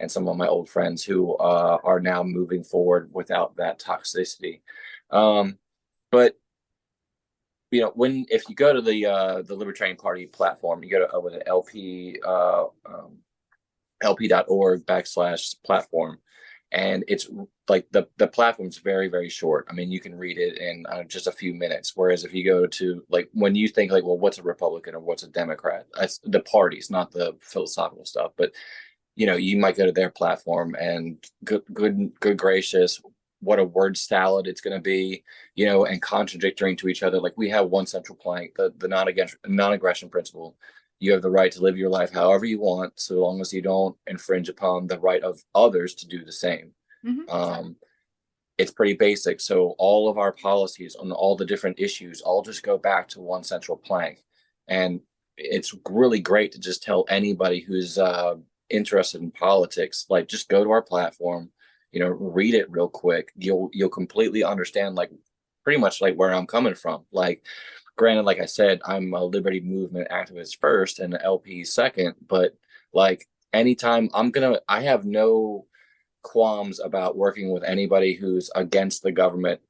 [SPEAKER 3] and some of my old friends who are now moving forward without that toxicity. But if you go to the Libertarian Party platform, you go to with lp.org/platform. And it's like the platform's very, very short. I mean, you can read it in just a few minutes. Whereas if you go to like when you think like, well, what's a Republican or what's a Democrat? That's the parties, not the philosophical stuff. But you might go to their platform and good gracious, what a word salad it's going to be, and contradictory to each other. Like we have one central plank, the non-aggression principle. You have the right to live your life however you want, so long as you don't infringe upon the right of others to do the same. It's pretty basic. So all of our policies on all the different issues all just go back to one central plank. And it's really great to just tell anybody who's interested in politics, like just go to our platform, read it real quick. You'll completely understand like pretty much like where I'm coming from. Like, granted, like I said, I'm a liberty movement activist first and the LP second, but like anytime I have no qualms about working with anybody who's against the government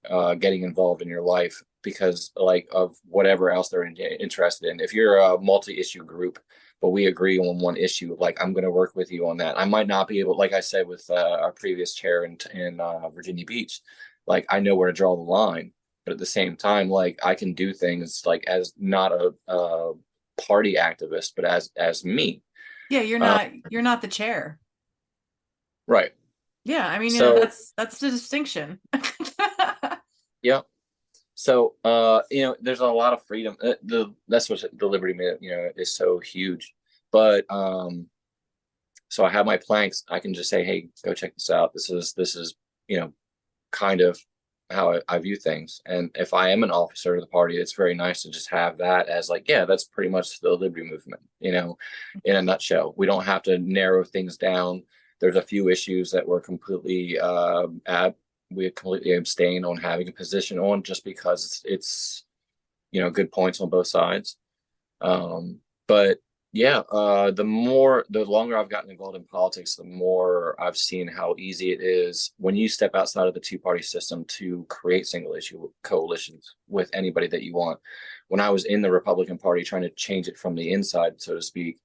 [SPEAKER 3] getting involved in your life because like of whatever else they're interested in. If you're a multi-issue group, but we agree on one issue, like I'm going to work with you on that. I might not be able, like I said with our previous chair in Virginia Beach, like I know where to draw the line, but at the same time, like I can do things like as not a party activist, but as me.
[SPEAKER 1] Yeah, you're not the chair.
[SPEAKER 3] Right.
[SPEAKER 1] Yeah, I mean,
[SPEAKER 3] So
[SPEAKER 1] that's the distinction.
[SPEAKER 3] yeah. So there's a lot of freedom. That's what the Liberty Minute, is so huge. But so I have my planks. I can just say, hey, go check this out. This is kind of how I view things. And if I am an officer of the party, it's very nice to just have that as like, yeah, that's pretty much the Liberty movement, in a nutshell. We don't have to narrow things down. There's a few issues that we're completely we completely abstain on having a position on just because it's good points on both sides. But yeah, the longer I've gotten involved in politics, the more I've seen how easy it is when you step outside of the two-party system to create single issue coalitions with anybody that you want. When I was in the Republican Party trying to change it from the inside, so to speak,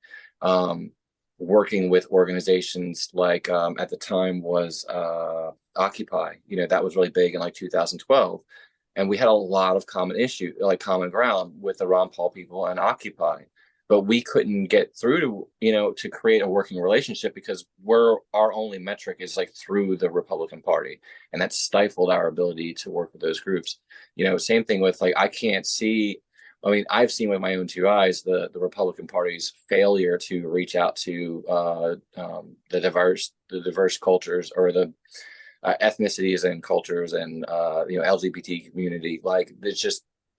[SPEAKER 3] working with organizations like at the time was Occupy, that was really big in like 2012. And we had a lot of common ground with the Ron Paul people and Occupy. But we couldn't get through to create a working relationship because our only metric is like through the Republican Party. And that stifled our ability to work with those groups. Same thing with like, I've seen with my own two eyes the Republican Party's failure to reach out to the diverse cultures or the ethnicities and cultures and LGBT community. Like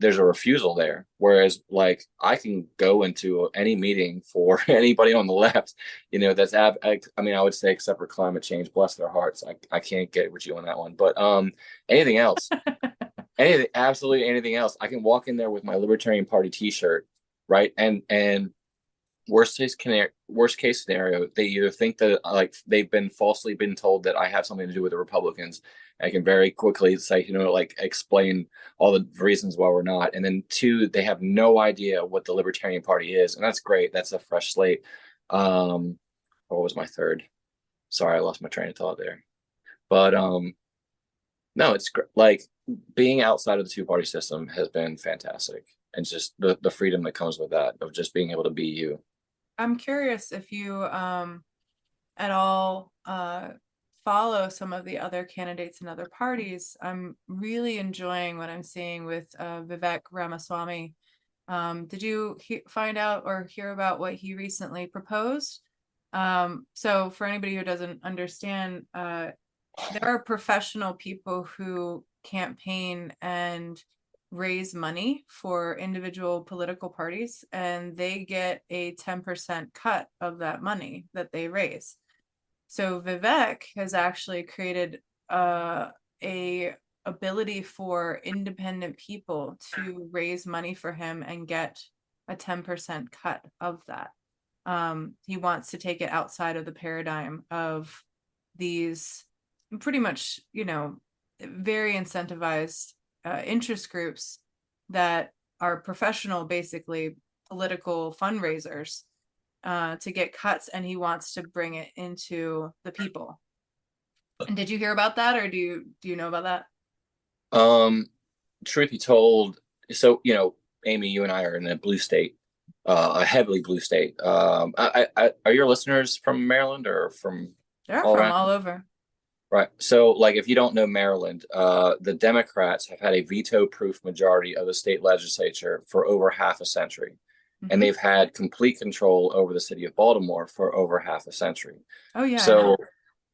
[SPEAKER 3] there's a refusal there. Whereas like I can go into any meeting for anybody on the left, I would say except for climate change, bless their hearts. I can't get with you on that one. But anything else. Absolutely anything else. I can walk in there with my Libertarian Party T-shirt, right? And worst case scenario, they either think that like they've been falsely been told that I have something to do with the Republicans. I can very quickly say, like explain all the reasons why we're not. And then two, they have no idea what the Libertarian Party is, and that's great. That's a fresh slate. What was my third? Sorry, I lost my train of thought there. But no, it's like being outside of the two-party system has been fantastic, and just the freedom that comes with that of just being able to be you.
[SPEAKER 1] I'm curious if you at all follow some of the other candidates in other parties. I'm really enjoying what I'm seeing with Vivek Ramaswamy. Did you find out or hear about what he recently proposed? So for anybody who doesn't understand, there are professional people who campaign and raise money for individual political parties, and they get a 10% cut of that money that they raise. So Vivek has actually created a ability for independent people to raise money for him and get a 10% cut of that. He wants to take it outside of the paradigm of these pretty much, very incentivized interest groups that are professional, basically political fundraisers to get cuts, and he wants to bring it into the people. And did you hear about that, or do you know about that?
[SPEAKER 3] Truth be told, so Amy, you and I are in a blue state, a heavily blue state. Are your listeners from Maryland or from?
[SPEAKER 1] They're from all over.
[SPEAKER 3] Right. So, like, if you don't know Maryland, the Democrats have had a veto-proof majority of the state legislature for over half a century. Mm-hmm. And they've had complete control over the city of Baltimore for over half a century.
[SPEAKER 1] Oh, yeah.
[SPEAKER 3] So,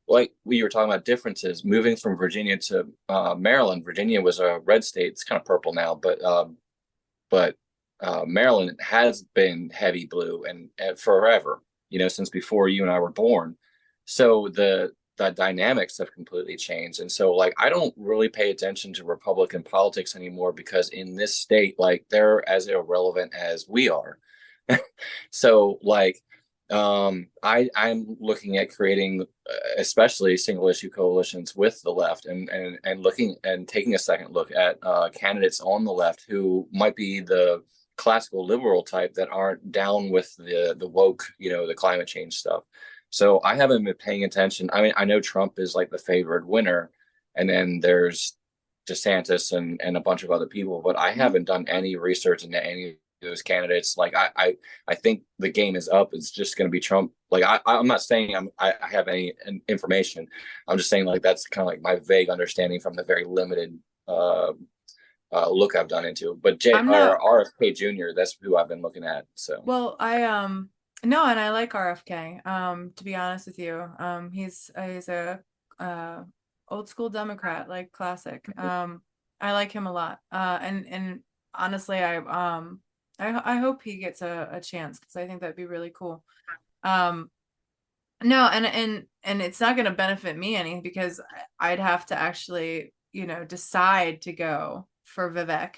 [SPEAKER 3] like we were talking about differences, moving from Virginia to Maryland. Virginia was a red state. It's kind of purple now, but Maryland has been heavy blue and forever, since before you and I were born. So the dynamics have completely changed. And so like I don't really pay attention to Republican politics anymore because in this state, like they're as irrelevant as we are. So like I'm looking at creating, especially single issue coalitions with the left, and looking and taking a second look at candidates on the left who might be the classical liberal type that aren't down with the woke, the climate change stuff. So I haven't been paying attention. I mean, I know Trump is like the favored winner, and then there's DeSantis and a bunch of other people, but I haven't done any research into any of those candidates. Like I think the game is up. It's just going to be Trump. Like I'm not saying I have any information. I'm just saying like that's kind of like my vague understanding from the very limited look I've done into. But
[SPEAKER 1] I'm not.
[SPEAKER 3] RFK Jr. That's who I've been looking at. So
[SPEAKER 1] Well, I no, and I like RFK. To be honest with you, he's a old school Democrat, like classic. I like him a lot. And honestly, I hope he gets a chance because I think that'd be really cool. Um, no, and it's not going to benefit me any because I'd have to actually, decide to go for Vivek.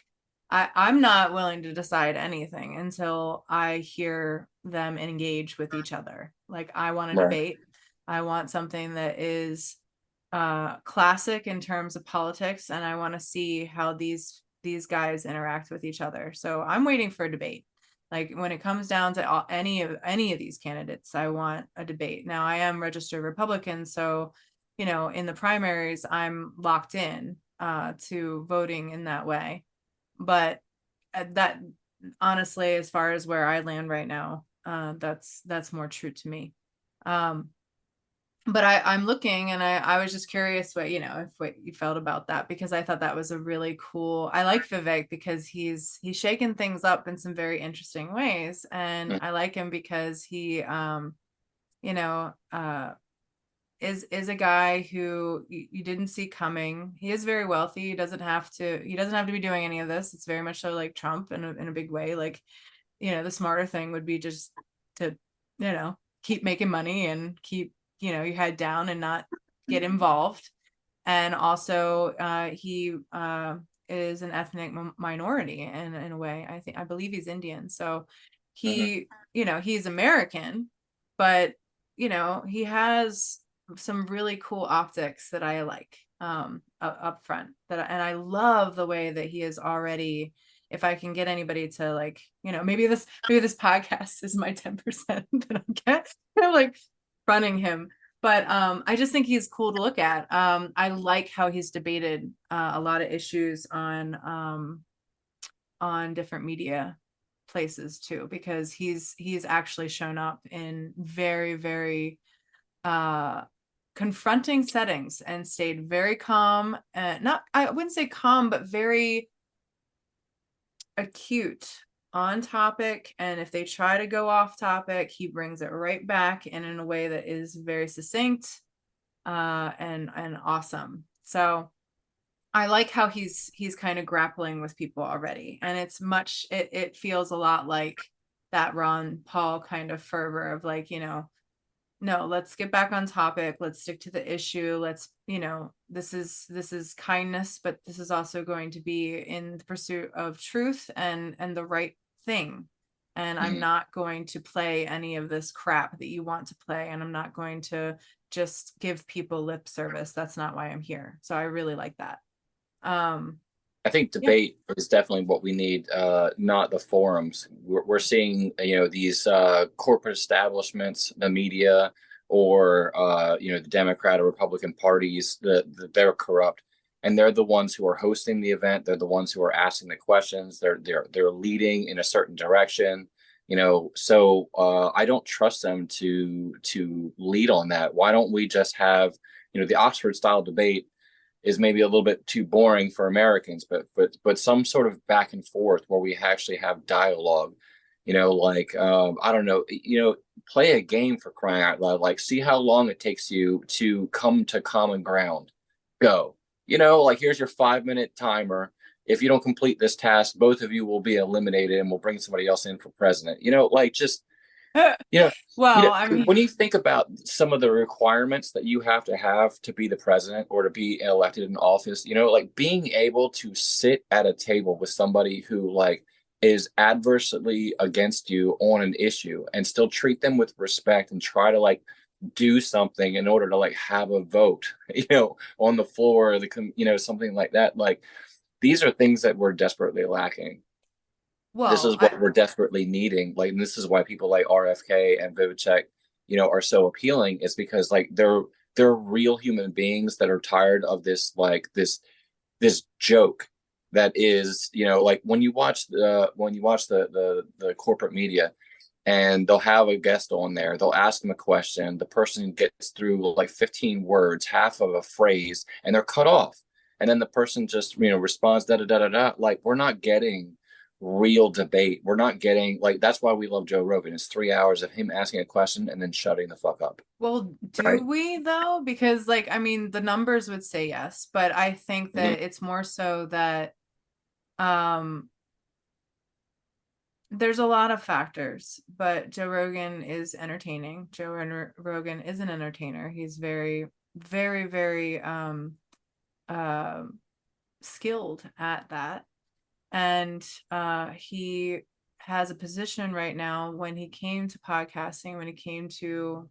[SPEAKER 1] I'm not willing to decide anything until I hear them engage with each other. Like I want a
[SPEAKER 3] right.
[SPEAKER 1] debate. I want something that is classic in terms of politics, and I want to see how these guys interact with each other. So I'm waiting for a debate. Like when it comes down to any of these candidates, I want a debate. Now I am registered Republican, so in the primaries I'm locked in to voting in that way. But that honestly, as far as where I land right now, that's more true to me. But I'm looking, and I was just curious what you felt about that, because I thought that was a really cool. I like Vivek because he's shaken things up in some very interesting ways, and I like him because he you know is a guy who you didn't see coming. He is very wealthy. He doesn't have to be doing any of this. It's very much so like Trump in a big way. Like, the smarter thing would be just to, keep making money and keep, your head down and not get involved. And also he is an ethnic minority in a way. I believe he's Indian. So he, he's American, but he has some really cool optics that I like up front, and I love the way that he is already. If I can get anybody to like, maybe this podcast is my 10% that I'm like fronting him. But I just think he's cool to look at. I like how he's debated a lot of issues on different media places too, because he's actually shown up in very, very confronting settings and stayed very calm. Not, I wouldn't say calm, but very acute on topic. And if they try to go off topic, he brings it right back and in a way that is very succinct and awesome. So I like how he's kind of grappling with people already, and it feels a lot like that Ron Paul kind of fervor of like, no, let's get back on topic. Let's stick to the issue. Let's, this is kindness, but this is also going to be in the pursuit of truth and the right thing. And I'm not going to play any of this crap that you want to play. And I'm not going to just give people lip service. That's not why I'm here. So I really like that.
[SPEAKER 3] I think debate is definitely what we need, not the forums. We're seeing, these corporate establishments, the media, or the Democrat or Republican parties, they're corrupt, and they're the ones who are hosting the event. They're the ones who are asking the questions. They're leading in a certain direction. So I don't trust them to lead on that. Why don't we just have, the Oxford style debate is maybe a little bit too boring for Americans, but some sort of back and forth where we actually have dialogue, like, I don't know, play a game, for crying out loud, like see how long it takes you to come to common ground. Go, like here's your 5-minute timer. If you don't complete this task, both of you will be eliminated and we'll bring somebody else in for president, like just,
[SPEAKER 1] well, I mean,
[SPEAKER 3] when you think about some of the requirements that you have to be the president or to be elected in office, like being able to sit at a table with somebody who like is adversely against you on an issue and still treat them with respect and try to like do something in order to like have a vote, on the floor, something like that. Like these are things that we're desperately lacking. This
[SPEAKER 1] Well,
[SPEAKER 3] is what we're desperately needing. Like, and this is why people like RFK and Vivek, are so appealing. Is because like they're real human beings that are tired of this like this joke that is, like when you watch the corporate media and they'll have a guest on there, they'll ask them a question, the person gets through like 15 words, half of a phrase, and they're cut off, and then the person just responds da da da da da. Like we're not getting real debate. We're not getting like, that's why we love Joe Rogan. It's 3 hours of him asking a question and then shutting the fuck up.
[SPEAKER 1] well, do
[SPEAKER 3] Right.
[SPEAKER 1] we though? Because like, I mean, the numbers would say yes, but I think that it's more so that there's a lot of factors, but Joe Rogan is entertaining. Rogan is an entertainer. He's very, very, very uh, skilled at that. And he has a position right now. When he came to podcasting, when he came to,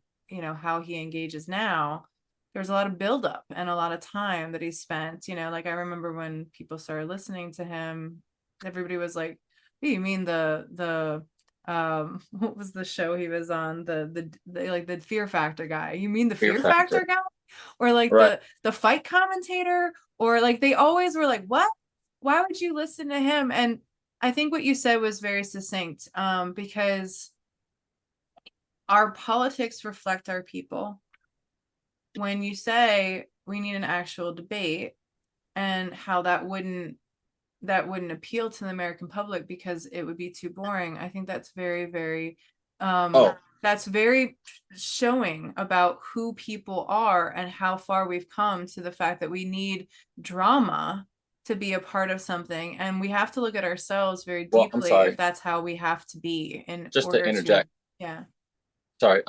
[SPEAKER 1] how he engages now, there's a lot of buildup and a lot of time that he spent. Like I remember when people started listening to him, everybody was like, hey, you mean the what was the show he was on, the like the Fear Factor guy, you mean the
[SPEAKER 3] Fear
[SPEAKER 1] Fear Factor
[SPEAKER 3] factor.
[SPEAKER 1] guy, or like
[SPEAKER 3] Right.
[SPEAKER 1] the fight commentator, or like they always were like, what, why would you listen to him? And I think what you said was very succinct, because our politics reflect our people. When you say we need an actual debate, and how that wouldn't appeal to the American public because it would be too boring, I think that's very, very that's very showing about who people are and how far we've come to the fact that we need drama to be a part of something, and we have to look at ourselves very
[SPEAKER 3] Well, I'm
[SPEAKER 1] deeply if
[SPEAKER 3] sorry,
[SPEAKER 1] that's how we have to be in
[SPEAKER 3] just to
[SPEAKER 1] order to.
[SPEAKER 3] interject.
[SPEAKER 1] Yeah.
[SPEAKER 3] Sorry.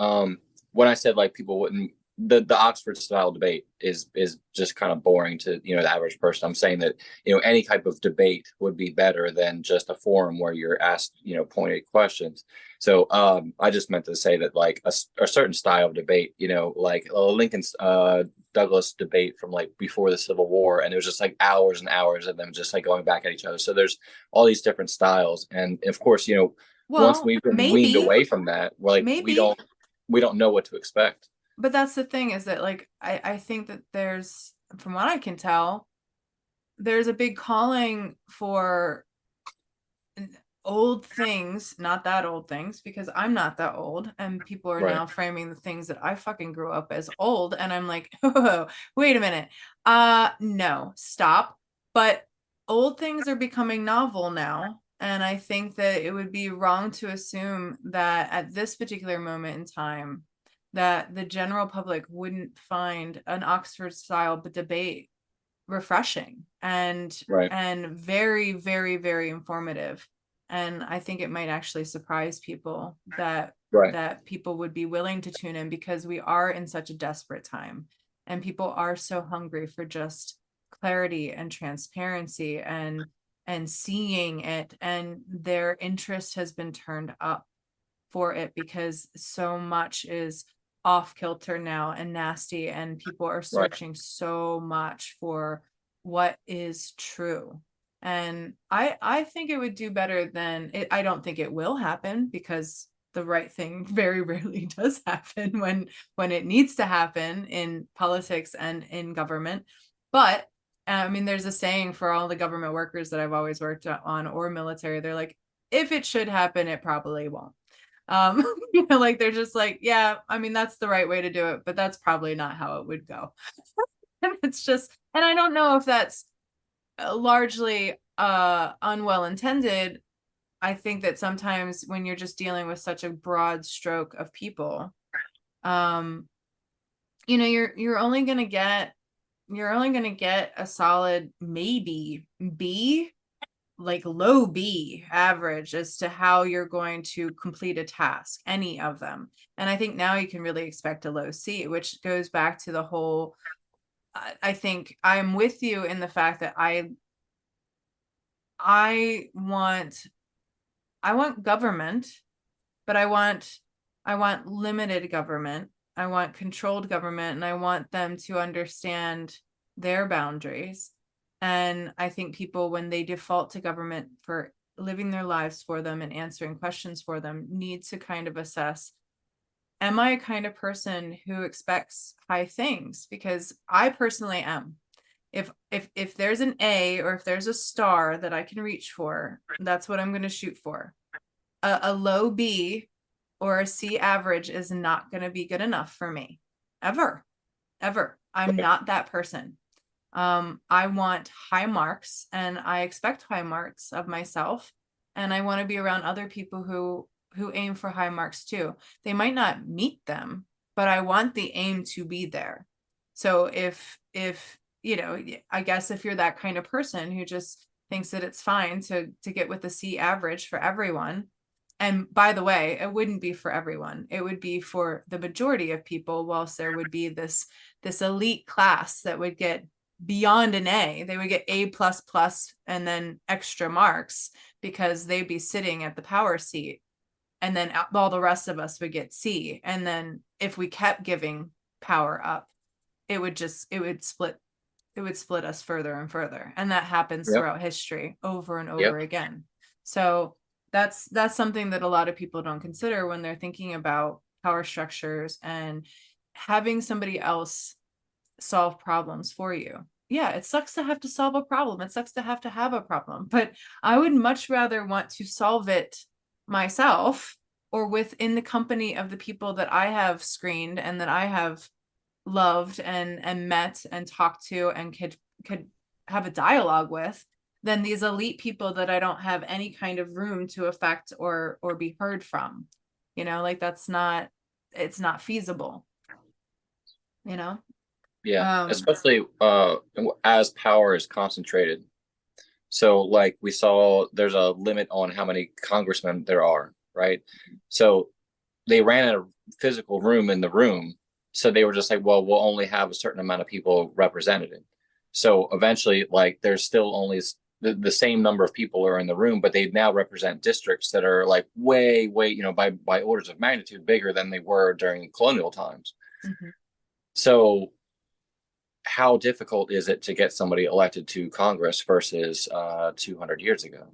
[SPEAKER 3] When I said like people wouldn't, the Oxford style debate is just kind of boring to the average person. I'm saying that any type of debate would be better than just a forum where you're asked pointed questions. So I just meant to say that like a certain style of debate, like Lincoln's Douglas debate from like before the Civil War, and it was just like hours and hours of them just like going back at each other. So there's all these different styles, and of course once
[SPEAKER 1] Well,
[SPEAKER 3] we've been weaned
[SPEAKER 1] maybe,
[SPEAKER 3] away from that, we're like
[SPEAKER 1] maybe,
[SPEAKER 3] we don't know what to expect.
[SPEAKER 1] but that's the thing, is that like I think that there's, from what I can tell, there's a big calling for old things, not that old things, because I'm not that old, and people are
[SPEAKER 3] Right.
[SPEAKER 1] now framing the things that I fucking grew up as old, and I'm like, oh, wait a minute, no, stop. But old things are becoming novel now, and I think that it would be wrong to assume that at this particular moment in time that the general public wouldn't find an Oxford style debate refreshing
[SPEAKER 3] Right.
[SPEAKER 1] and very, very, very informative. And I think it might actually surprise people that
[SPEAKER 3] Right.
[SPEAKER 1] people would be willing to tune in, because we are in such a desperate time, and people are so hungry for just clarity and transparency and seeing it, and their interest has been turned up for it because so much is off kilter now and nasty, and people are
[SPEAKER 3] Right.
[SPEAKER 1] searching so much for what is true. And I think it would do better than it. I don't think it will happen, because the right thing very rarely does happen when it needs to happen in politics and in government. But I mean, there's a saying for all the government workers that I've always worked on, or military, they're like, if it should happen, it probably won't. um like they're just like, yeah, I mean, that's the right way to do it, but that's probably not how it would go. And it's just, and I don't know if that's largely unwell intended. I think that sometimes when you're just dealing with such a broad stroke of people, um you're only going to get a solid maybe B, like low B average, as to how you're going to complete a task, any of them. And I think now you can really expect a low C, which goes back to the whole, I think I'm with you in the fact that I want government, but I want limited government. I want controlled government, and I want them to understand their boundaries. And I think people, when they default to government for living their lives for them and answering questions for them, need to kind of assess, am I a kind of person who expects high things? Because I personally am. If there's an A or if there's a star that I can reach for, that's what I'm going to shoot for. A low B or a C average is not going to be good enough for me, ever. I'm not that person. I want high marks, and I expect high marks of myself, and I want to be around other people who aim for high marks too. They might not meet them, but I want the aim to be there. So if I guess if you're that kind of person who just thinks that it's fine to get with the C average for everyone, and by the way, it wouldn't be for everyone. It would be for the majority of people, whilst there would be this elite class that would get beyond an A. They would get A++ and then extra marks because they'd be sitting at the power seat. And then all the rest of us would get C. And then if we kept giving power up, it would split us further and further. And that happens throughout history over and over again. So that's something that a lot of people don't consider when they're thinking about power structures and having somebody else solve problems for you. Yeah, it sucks to have to solve a problem. It sucks to have a problem, but I would much rather want to solve it myself or within the company of the people that I have screened and that I have loved and met and talked to and could have a dialogue with, than these elite people that I don't have any kind of room to affect or be heard from. Like it's not feasible,
[SPEAKER 3] especially as power is concentrated. So like we saw, there's a limit on how many congressmen there are, right? So they ran a physical room in the room. So they were just like, well, we'll only have a certain amount of people represented. So eventually, like, there's still only the same number of people are in the room, but they now represent districts that are like way, by orders of magnitude bigger than they were during colonial times.
[SPEAKER 1] Mm-hmm.
[SPEAKER 3] So how difficult is it to get somebody elected to Congress versus 200 years ago?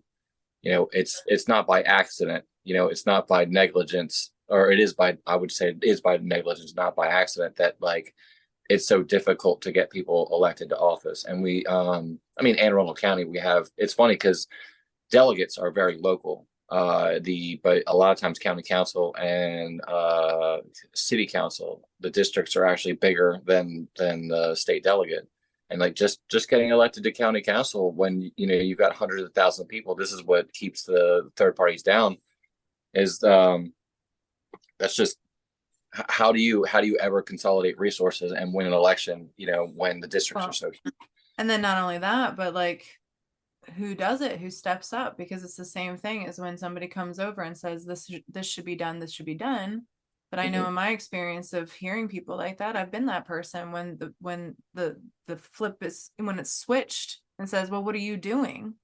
[SPEAKER 3] It's not by accident. It's not by negligence, or I would say it is by negligence, not by accident, that like it's so difficult to get people elected to office. And we, Anne Arundel County, it's funny because delegates are very local. But a lot of times county council and city council, the districts are actually bigger than the state delegate. And like just getting elected to county council when you've got hundreds of thousands of people, this is what keeps the third parties down. Is that's just how do you ever consolidate resources and win an election? When the districts are so huge.
[SPEAKER 1] And then not only that, but like, who does it? Who steps up? Because it's the same thing as when somebody comes over and says this should be done, this should be done. But I know in my experience of hearing people like that, I've been that person when the flip is, when it's switched and says, well, what are you doing?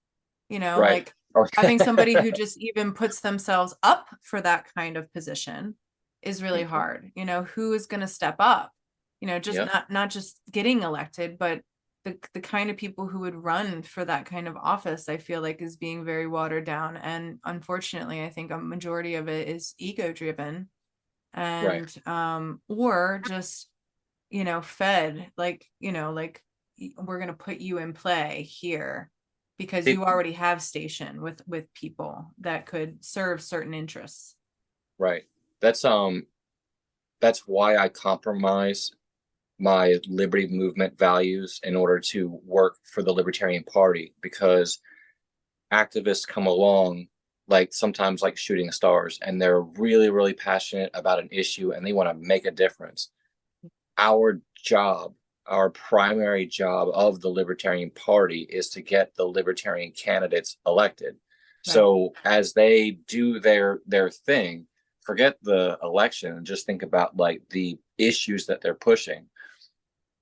[SPEAKER 3] Right.
[SPEAKER 1] Like having somebody who just even puts themselves up for that kind of position is really hard. Who is going to step up? Just not just getting elected, but the kind of people who would run for that kind of office, I feel like is being very watered down. And unfortunately, I think a majority of it is ego driven and, or just, fed like, like we're going to put you in play here because you already have station with people that could serve certain interests.
[SPEAKER 3] Right. That's why I compromise my liberty movement values in order to work for the Libertarian Party, because activists come along like sometimes like shooting stars and they're really, really passionate about an issue and they want to make a difference. Our primary job of the Libertarian Party is to get the Libertarian candidates elected. Right. So as they do their thing, forget the election and just think about like the issues that they're pushing.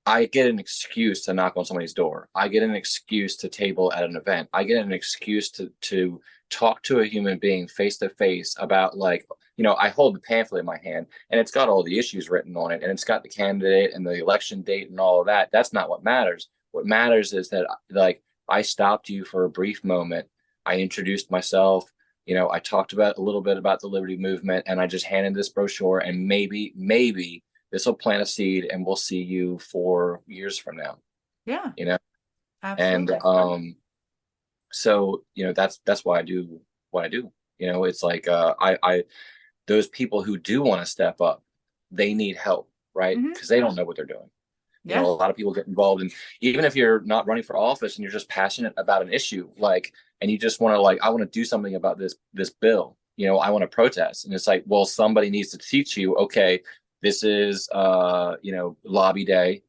[SPEAKER 3] I get an excuse to knock on somebody's door. I get an excuse to table at an event. I get an excuse to talk to a human being face to face about, like, I hold the pamphlet in my hand and it's got all the issues written on it and it's got the candidate and the election date and all of that. That's not what matters. What matters is that, like, I stopped you for a brief moment. I introduced myself. I talked about a little bit about the Liberty Movement, and I just handed this brochure, and maybe this will plant a seed and we'll see you 4 years from now.
[SPEAKER 1] Yeah,
[SPEAKER 3] you know and
[SPEAKER 1] absolutely.
[SPEAKER 3] so that's why I do what I do. It's like, I those people who do want to step up, they need help, right?
[SPEAKER 1] Hmm.
[SPEAKER 3] Because they don't know what they're doing. A
[SPEAKER 1] Yeah.
[SPEAKER 3] lot of people get involved, and even if you're not running for office and you're just passionate about an issue, like, and you just want to, like, I want to do something about this bill, I want to protest. And it's like, well, somebody needs to teach you, okay, this is lobby day.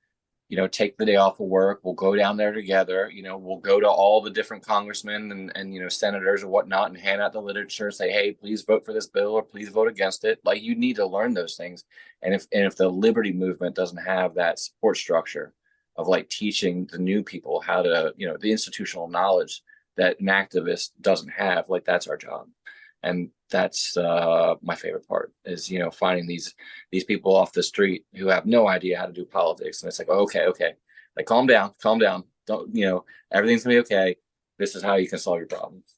[SPEAKER 3] Take the day off of work. We'll go down there together. We'll go to all the different congressmen and senators or whatnot and hand out the literature, say, hey, please vote for this bill or please vote against it. Like, you need to learn those things. And if the Liberty Movement doesn't have that support structure of, like, teaching the new people how to, the institutional knowledge that an activist doesn't have, like, that's our job. And that's my favorite part is, finding these people off the street who have no idea how to do politics. And it's like, oh, okay. Like, calm down. Don't, everything's gonna be okay. This is how you can solve your problems.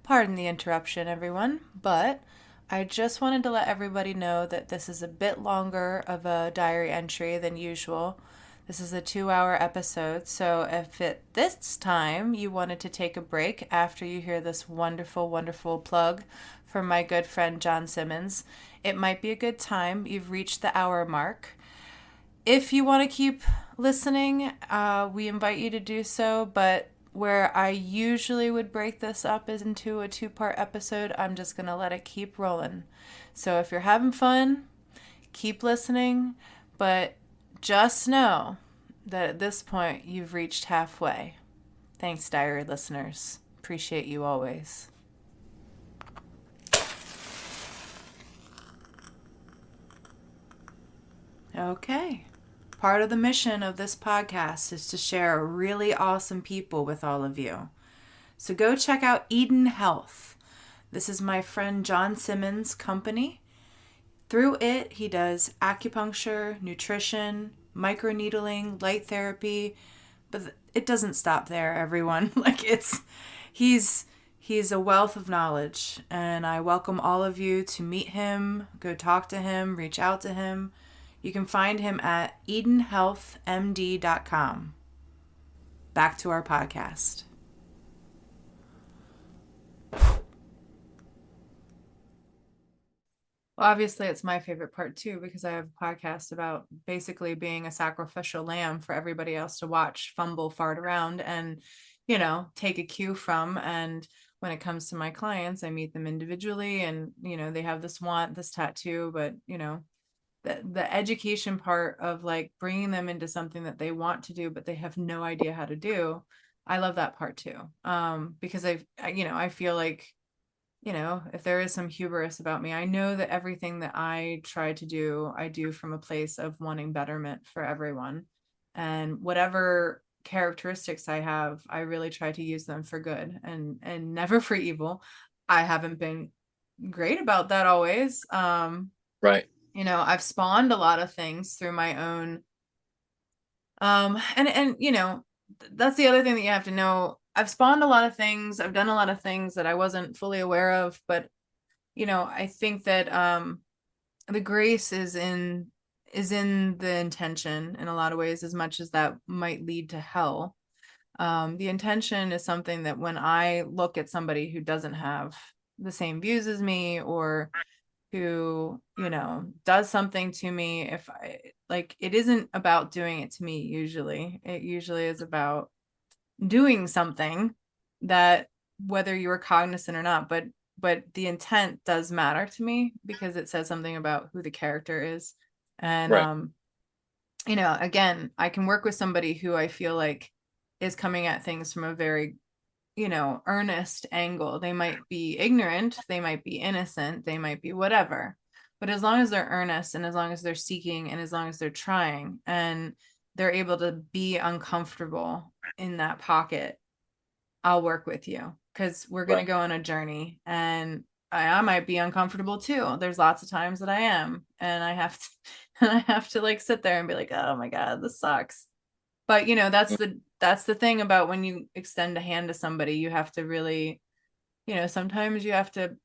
[SPEAKER 1] Pardon the interruption, everyone, but I just wanted to let everybody know that this is a bit longer of a diary entry than usual. This is a 2-hour episode, so if at this time you wanted to take a break after you hear this wonderful, wonderful plug from my good friend John Simmons, it might be a good time. You've reached the hour mark. If you want to keep listening, we invite you to do so, but where I usually would break this up into a 2-part episode, I'm just going to let it keep rolling. So if you're having fun, keep listening, but just know that at this point you've reached halfway. Thanks, diary listeners. Appreciate you always. Okay. Part of the mission of this podcast is to share really awesome people with all of you. So go check out Eden Health. This is my friend John Simmons' company. Through it, he does acupuncture, nutrition, microneedling, light therapy, but it doesn't stop there, everyone. He's a wealth of knowledge, and I welcome all of you to meet him, go talk to him, reach out to him. You can find him at edenhealthmd.com. Back to our podcast. Well, obviously, it's my favorite part too, because I have a podcast about basically being a sacrificial lamb for everybody else to watch, fumble, fart around, and, take a cue from. And when it comes to my clients, I meet them individually, and, they have this tattoo, but, the education part of, like, bringing them into something that they want to do, but they have no idea how to do. I love that part too. Because I feel like, if there is some hubris about me, I know that everything that I try to do, I do from a place of wanting betterment for everyone. And whatever characteristics I have, I really try to use them for good and never for evil. I haven't been great about that always.
[SPEAKER 3] Right.
[SPEAKER 1] I've spawned a lot of things through my own and that's the other thing that you have to know. I've spawned a lot of things. I've done a lot of things that I wasn't fully aware of, but I think that the grace is in the intention in a lot of ways, as much as that might lead to hell. The intention is something that when I look at somebody who doesn't have the same views as me, or who does something to me, if I like, it isn't about doing it to me. It usually is about doing something that, whether you were cognizant or not, but the intent does matter to me, because it says something about who the character is. And
[SPEAKER 3] Right.
[SPEAKER 1] Again, I can work with somebody who I feel like is coming at things from a very earnest angle. They might be ignorant, they might be innocent, they might be whatever, but as long as they're earnest, and as long as they're seeking, and as long as they're trying, and they're able to be uncomfortable in that pocket, I'll work with you because we're going to
[SPEAKER 3] Right.
[SPEAKER 1] go on a journey, and I might be uncomfortable too. There's lots of times that I am, and I have to, and I have to like sit there and be like, oh my God, this sucks. But you know, that's the thing about when you extend a hand to somebody, you have to really, you know, sometimes you have to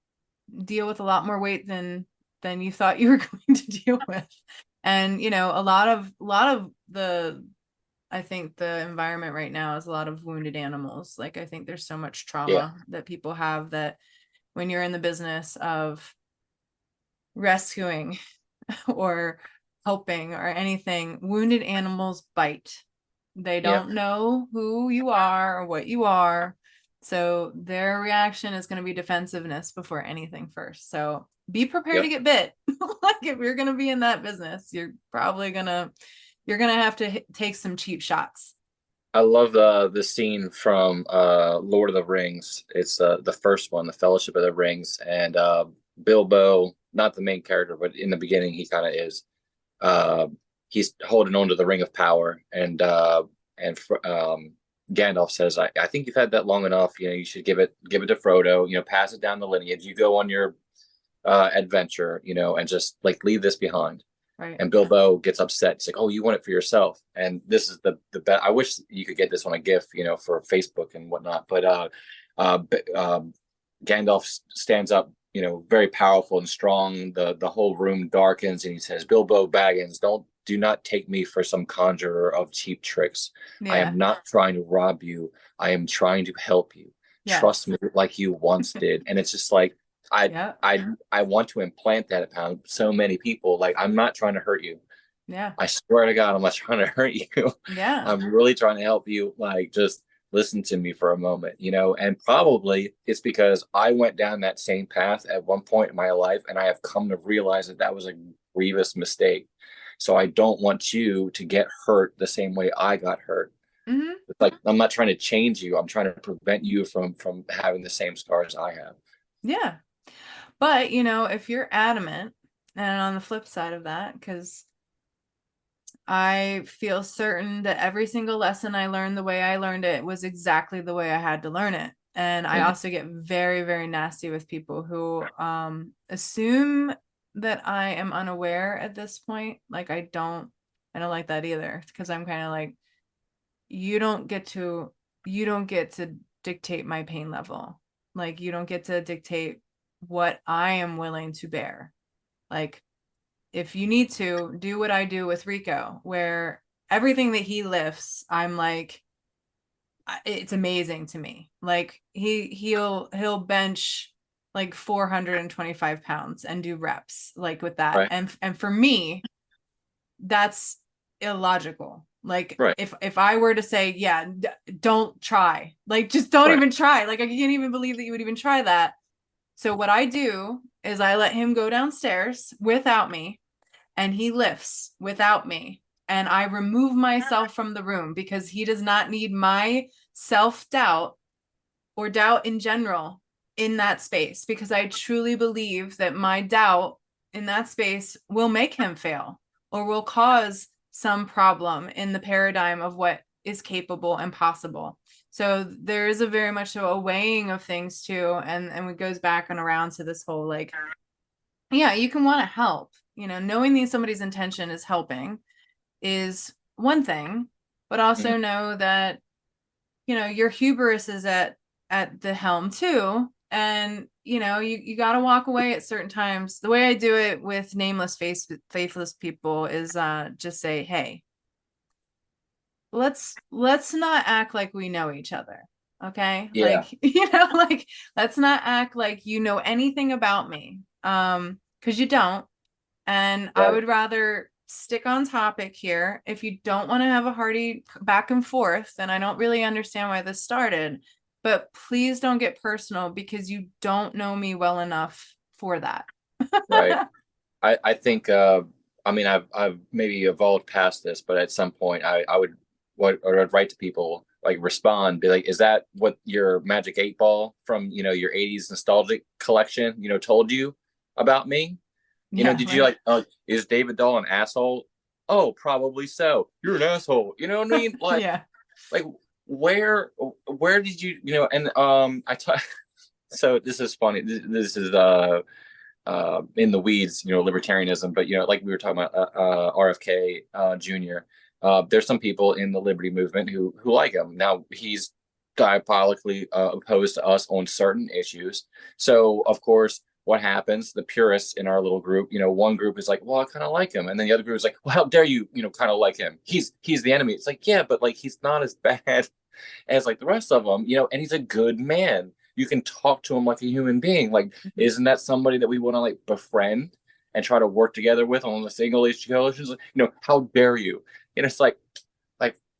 [SPEAKER 1] deal with a lot more weight than you thought you were going to deal with. And you know, a lot of the I think the environment right now is a lot of wounded animals. Like I think there's so much
[SPEAKER 3] Yeah.
[SPEAKER 1] trauma that people have that when you're in the business of rescuing or helping or anything, wounded animals bite. They
[SPEAKER 3] Yep.
[SPEAKER 1] don't know who you are or what you are. So their reaction is going to be defensiveness before anything first. So be prepared to
[SPEAKER 3] Yep.
[SPEAKER 1] get bit. Like if you're going to be in that business, you're going to have to take some cheap shots.
[SPEAKER 3] I love the scene from Lord of the Rings. It's the first one, the Fellowship of the Rings, and Bilbo, not the main character, but in the beginning he kind of is. Uh, he's holding on to the Ring of Power, and Gandalf says, I think you've had that long enough. You know, you should give it to Frodo. You know, pass it down the lineage. You go on your adventure. You know, and just like leave this behind."
[SPEAKER 1] Right.
[SPEAKER 3] And Bilbo gets upset. It's like, "Oh, you want it for yourself." And this is the best. I wish you could get this on a GIF, you know, for Facebook and whatnot. But uh, Gandalf stands up, you know, very powerful and strong. The whole room darkens, and he says, "Bilbo Baggins, do not take me for some conjurer of cheap tricks. I
[SPEAKER 1] Yeah.
[SPEAKER 3] am not trying to rob you. I am trying to help you. Trust
[SPEAKER 1] Yes.
[SPEAKER 3] me, like you once did." And it's just like, I
[SPEAKER 1] Yeah.
[SPEAKER 3] I want to implant that upon so many people. Like, I'm not trying to hurt you.
[SPEAKER 1] Yeah.
[SPEAKER 3] I swear to God, I'm not trying to hurt you.
[SPEAKER 1] Yeah.
[SPEAKER 3] I'm really trying to help you. Like, just listen to me for a moment, you know? And probably it's because I went down that same path at one point in my life, and I have come to realize that that was a grievous mistake. So I don't want you to get hurt the same way I got hurt.
[SPEAKER 1] Hmm.
[SPEAKER 3] It's like, I'm not trying to change you. I'm trying to prevent you from having the same scars I have.
[SPEAKER 1] Yeah. But, you know, if you're adamant, and on the flip side of that, because I feel certain that every single lesson I learned the way I learned it was exactly the way I had to learn it. And I
[SPEAKER 3] Mhm.
[SPEAKER 1] also get very, very nasty with people who assume that I am unaware at this point. Like I don't like that either because I'm kind of like, you don't get to, you don't get to dictate my pain level. Like you don't get to dictate what I am willing to bear. Like if you need to do what I do with Rico, where everything that he lifts, I'm like, it's amazing to me. Like he'll bench like 425 pounds and do reps like with that.
[SPEAKER 3] Right.
[SPEAKER 1] And for me, that's illogical. Like
[SPEAKER 3] Right.
[SPEAKER 1] if I were to say, yeah, don't try, like just don't
[SPEAKER 3] Right.
[SPEAKER 1] even try. Like I can't even believe that you would even try that. So what I do is I let him go downstairs without me and he lifts without me. And I remove myself from the room because he does not need my self doubt or doubt in general in that space because I truly believe that my doubt in that space will make him fail or will cause some problem in the paradigm of what is capable and possible. So there is a very much so a weighing of things too. And it goes back and around to this whole like, yeah, you can want to help. You know, knowing that somebody's intention is helping is one thing, but
[SPEAKER 3] Mhm.
[SPEAKER 1] also know that, you know, your hubris is at the helm too. And, you know, you got to walk away at certain times. The way I do it with nameless faithless people is just say, hey, let's not act like we know each other. Okay?
[SPEAKER 3] Yeah.
[SPEAKER 1] Like, you know, like let's not act like you know anything about me. Because you don't. And I
[SPEAKER 3] Right.
[SPEAKER 1] would rather stick on topic here. If you don't want to have a hearty back and forth, then I don't really understand why this started. But please don't get personal because you don't know me well enough for that.
[SPEAKER 3] Right. I think I mean I've maybe evolved past this, but at some point I would what or I'd write to people, like respond, be like, is that what your Magic 8 Ball from, you know, your 80s nostalgic collection, you know, told you about me? You know,
[SPEAKER 1] Yeah,
[SPEAKER 3] did you
[SPEAKER 1] right.
[SPEAKER 3] like, is David Dahl an asshole? oh, probably so. You're an asshole. You know what I mean?
[SPEAKER 1] Yeah.
[SPEAKER 3] Like where did you, and so this is funny. This is in the weeds, libertarianism, but like we were talking about RFK Jr. There's some people in the liberty movement who like him. Now he's diabolically opposed to us on certain issues. So of course, what happens? The purists in our little group, one group is like, well, I kind of like him, and then the other group is like, well, how dare you, kind of like him? He's the enemy. It's like, yeah, but like he's not as bad as like the rest of them, and he's a good man. You can talk to him like a human being. Like, isn't that somebody that we want to like befriend and try to work together with on the single issue coalitions? How dare you? And it's like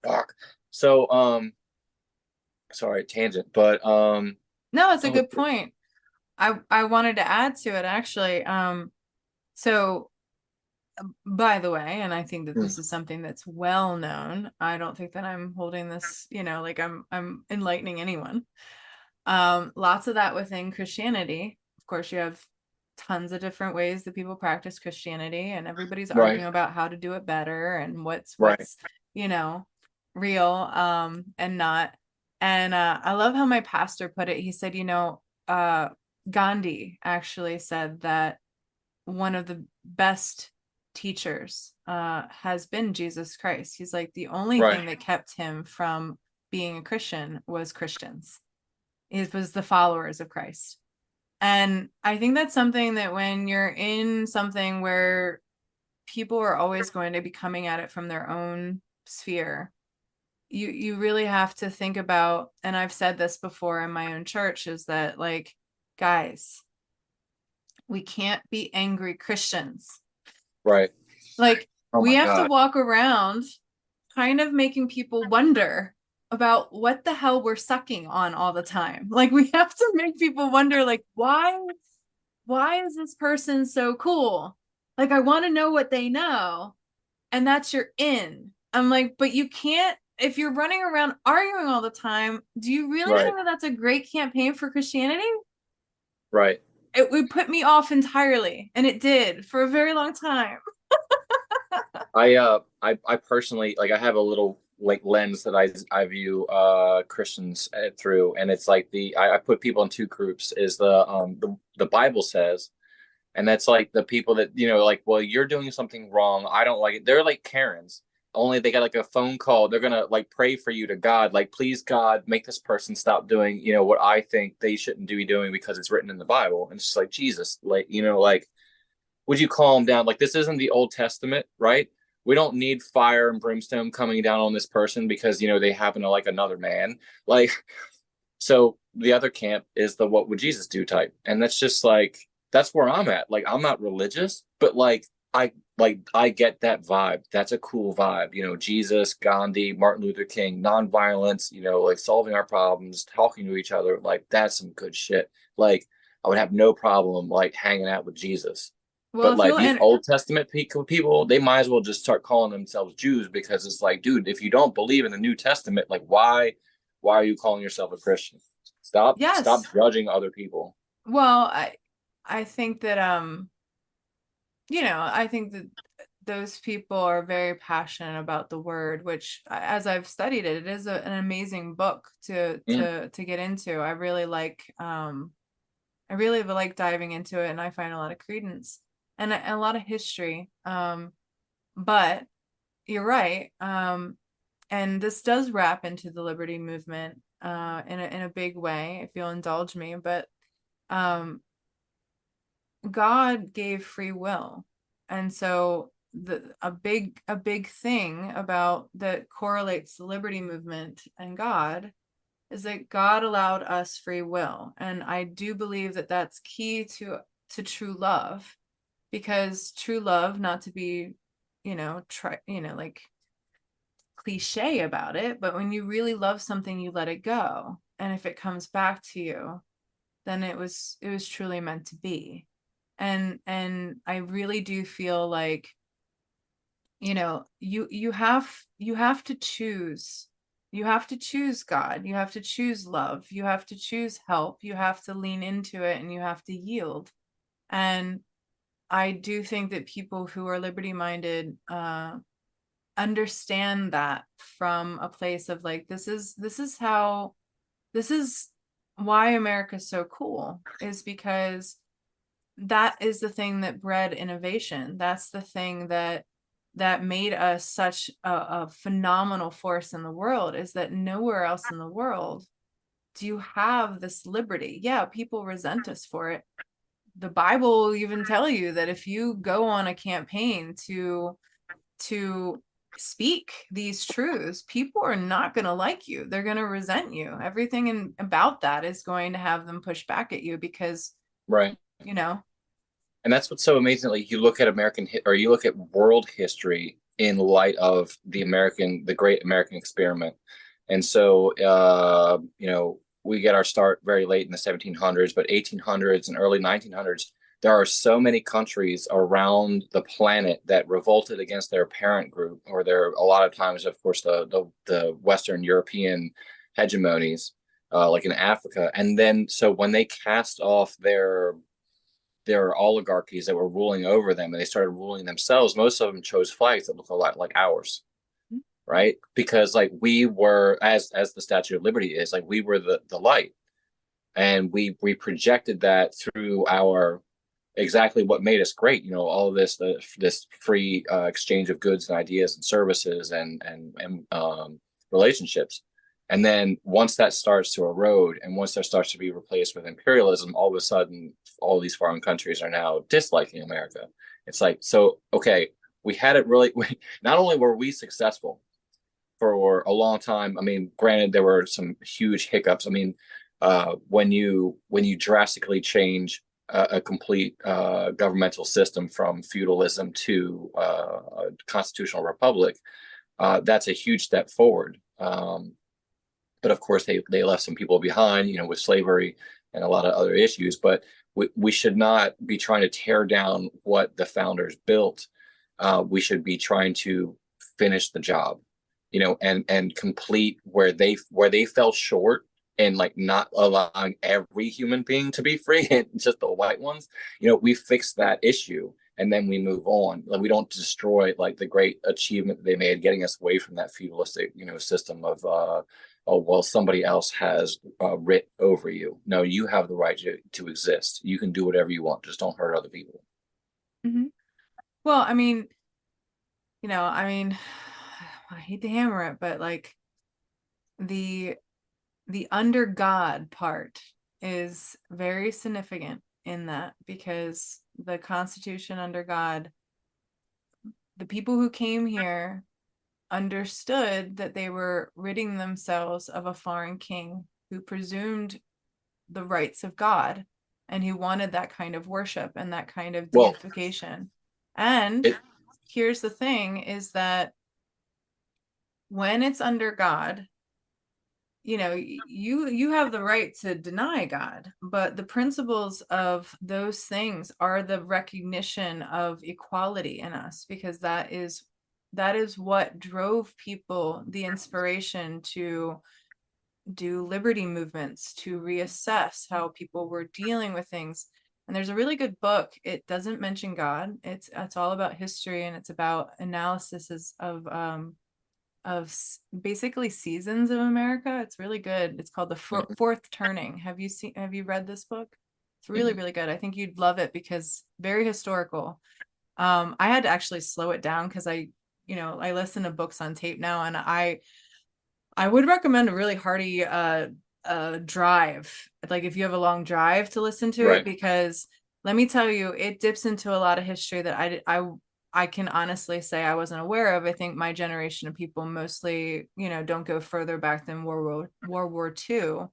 [SPEAKER 3] fuck. So sorry, tangent, but
[SPEAKER 1] No, it's a
[SPEAKER 3] oh,
[SPEAKER 1] good point. I wanted to add to it actually. So by the way, and I think that this is something that's well known. I don't think that I'm holding this, like I'm enlightening anyone. Lots of that within Christianity. Of course, you have tons of different ways that people practice Christianity, and everybody's
[SPEAKER 3] right,
[SPEAKER 1] arguing about how to do it better and what's
[SPEAKER 3] right,
[SPEAKER 1] you know real and not. And I love how my pastor put it. He said, Gandhi actually said that one of the best teachers has been Jesus Christ. He's like, the only
[SPEAKER 3] right,
[SPEAKER 1] thing that kept him from being a Christian was Christians. It was the followers of Christ. And I think that's something that when you're in something where people are always going to be coming at it from their own sphere, you really have to think about, and I've said this before in my own church, is that like, guys, we can't be angry Christians.
[SPEAKER 3] right.
[SPEAKER 1] Like,
[SPEAKER 3] Oh
[SPEAKER 1] we
[SPEAKER 3] my
[SPEAKER 1] have to
[SPEAKER 3] god.
[SPEAKER 1] walk around kind of making people wonder about what the hell we're sucking on all the time. Like, we have to make people wonder, like, why is this person so cool? Like, I want to know what they know. And that's your in. I'm like, but you can't, if you're running around arguing all the time, do you really
[SPEAKER 3] Right,
[SPEAKER 1] think that that's a great campaign for Christianity?
[SPEAKER 3] right.
[SPEAKER 1] It would put me off entirely. And it did for a very long time.
[SPEAKER 3] I personally, like, I have a little like lens that I view Christians through, and it's like I put people in two groups. Is the Bible says, and that's like the people that like, well, you're doing something wrong, I don't like it. They're like Karens, only they got like a phone call. They're gonna like pray for you to God, like, please God, make this person stop doing what I think they shouldn't be doing because it's written in the Bible. And it's just like, Jesus, like, like, would you calm down? Like, this isn't the Old Testament, right? We don't need fire and brimstone coming down on this person because they happen to like another man. Like, so the other camp is the what would Jesus do type. And that's just like, that's where I'm at. Like, I'm not religious, but I get that vibe. That's a cool vibe. Jesus, Gandhi, Martin Luther King, nonviolence, like solving our problems, talking to each other. Like, that's some good shit. Like, I would have no problem like hanging out with Jesus.
[SPEAKER 1] Well,
[SPEAKER 3] But
[SPEAKER 1] if
[SPEAKER 3] like
[SPEAKER 1] you'll,
[SPEAKER 3] these
[SPEAKER 1] and
[SPEAKER 3] Old Testament people, they might as well just start calling themselves Jews, because it's like, dude, if you don't believe in the New Testament, like, why are you calling yourself a Christian? Stop
[SPEAKER 1] yes.
[SPEAKER 3] judging other people.
[SPEAKER 1] Well, I think that I think that those people are very passionate about the word, which as I've studied it, it is an amazing book to
[SPEAKER 3] Mm,
[SPEAKER 1] to get into. I really like diving into it, and I find a lot of credence and a lot of history. But you're right. And this does wrap into the liberty movement in a big way, if you'll indulge me. But um God gave free will. And so a big thing about that correlates the liberty movement and God is that God allowed us free will. And I do believe that that's key to true love, because true love, not to be, like cliche about it, but when you really love something, you let it go. And if it comes back to you, then it was truly meant to be. And I really do feel like, you have to choose. You have to choose God. You have to choose love. You have to choose help. You have to lean into it, and you have to yield. And I do think that people who are liberty minded understand that from a place of like, this is why America's so cool, is because that is the thing that bred innovation. That's the thing that made us such a phenomenal force in the world, is that nowhere else in the world do you have this liberty. Yeah, people resent us for it. The Bible will even tell you that if you go on a campaign to speak these truths, people are not going to like you. They're going to resent you. Everything about that is going to have them push back at you because,
[SPEAKER 3] Right.
[SPEAKER 1] you know.
[SPEAKER 3] And that's what's so amazing. Like you look at or you look at world history in light of the great American experiment. And so, we get our start very late in the 1700s, but 1800s and early 1900s, there are so many countries around the planet that revolted against their parent group, or a lot of times, of course, the Western European hegemonies, like in Africa. And then, so when they cast off their oligarchies that were ruling over them and they started ruling themselves, most of them chose flags that look a lot like ours, right? Because like we were, as the Statue of Liberty is, like we were the light, and we projected that through our exactly what made us great, all of this free exchange of goods and ideas and services and relationships. And then once that starts to erode, and once that starts to be replaced with imperialism, all of a sudden, all these foreign countries are now disliking America. It's like, so, okay, we had it really, not only were we successful for a long time, I mean, granted, there were some huge hiccups. I mean, when you drastically change a complete governmental system from feudalism to a constitutional republic, that's a huge step forward. But of course, they left some people behind, with slavery and a lot of other issues. But we should not be trying to tear down what the founders built. We should be trying to finish the job, and complete where they fell short, and like not allowing every human being to be free and just the white ones. We fix that issue and then we move on. Like we don't destroy like the great achievement that they made, getting us away from that feudalistic, system of oh, well, somebody else has writ over you. No, you have the right to exist. You can do whatever you want. Just don't hurt other people.
[SPEAKER 1] Mm-hmm. Well, I mean, I hate to hammer it, but like the under God part is very significant in that, because the Constitution under God, the people who came here understood that they were ridding themselves of a foreign king who presumed the rights of God and who wanted that kind of worship and that kind of deification. And here's the thing, is that when it's under God, you have the right to deny God, but the principles of those things are the recognition of equality in us, because that is what drove people the inspiration to do liberty movements, to reassess how people were dealing with things. And there's a really good book. It doesn't mention God. It's all about history, and it's about analysis of basically seasons of America. It's really good. It's called The Fourth Turning. Have you read this book? It's really, really good. I think you'd love it because very historical. I had to actually slow it down because I listen to books on tape now, and I would recommend a really hearty drive. Like if you have a long drive to listen to it, because let me tell you, it dips into a lot of history that I can honestly say I wasn't aware of. I think my generation of people mostly, don't go further back than World War II,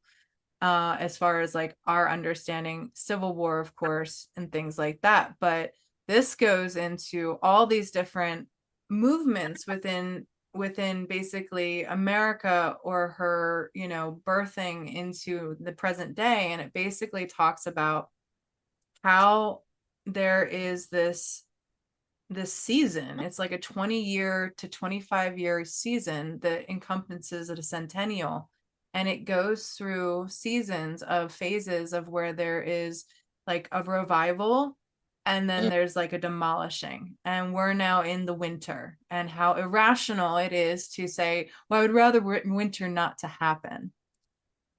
[SPEAKER 1] as far as like our understanding, Civil War, of course, and things like that. But this goes into all these different movements within basically America, or her, birthing into the present day. And it basically talks about how there is this season. It's like a 20-year to 25-year season that encompasses a centennial, and it goes through seasons of phases of where there is like a revival, and then
[SPEAKER 3] Mhm.
[SPEAKER 1] there's like a demolishing, and we're now in the winter, and how irrational it is to say, well, I would rather winter not to happen,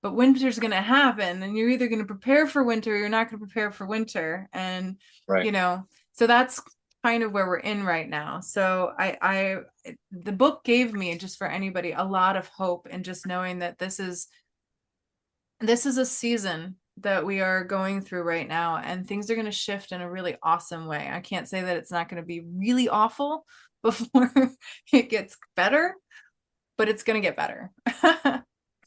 [SPEAKER 1] but winter's going to happen, and you're either going to prepare for winter or you're not going to prepare for winter. And
[SPEAKER 3] Right.
[SPEAKER 1] you know, so that's kind of where we're in right now. So the book gave me, just for anybody, a lot of hope, and just knowing that this is a season that we are going through right now, and things are going to shift in a really awesome way. I can't say that it's not going to be really awful before it gets better, but it's going to get better.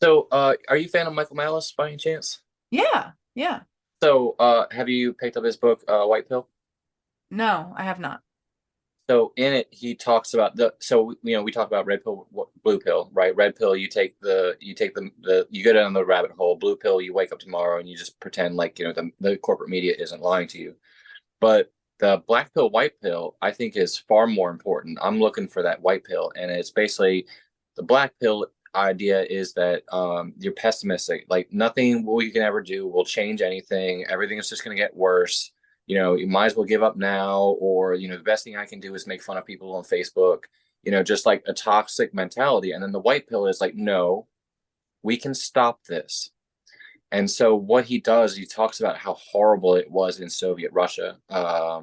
[SPEAKER 3] So, are you a fan of Michael Malice by any chance?
[SPEAKER 1] Yeah, yeah.
[SPEAKER 3] So, have you picked up his book, White Pill?
[SPEAKER 1] No, I have not.
[SPEAKER 3] So in it, he talks about we talk about red pill, blue pill, right? Red pill, you go down the rabbit hole. Blue pill, you wake up tomorrow and you just pretend like, the corporate media isn't lying to you. But the black pill, white pill, I think is far more important. I'm looking for that white pill, and it's basically the black pill idea is that you're pessimistic, like nothing we can ever do will change anything. Everything is just going to get worse. You might as well give up now, or the best thing I can do is make fun of people on Facebook. Just like a toxic mentality. And then the white pill is like, no, we can stop this. And so what he does, he talks about how horrible it was in Soviet Russia. I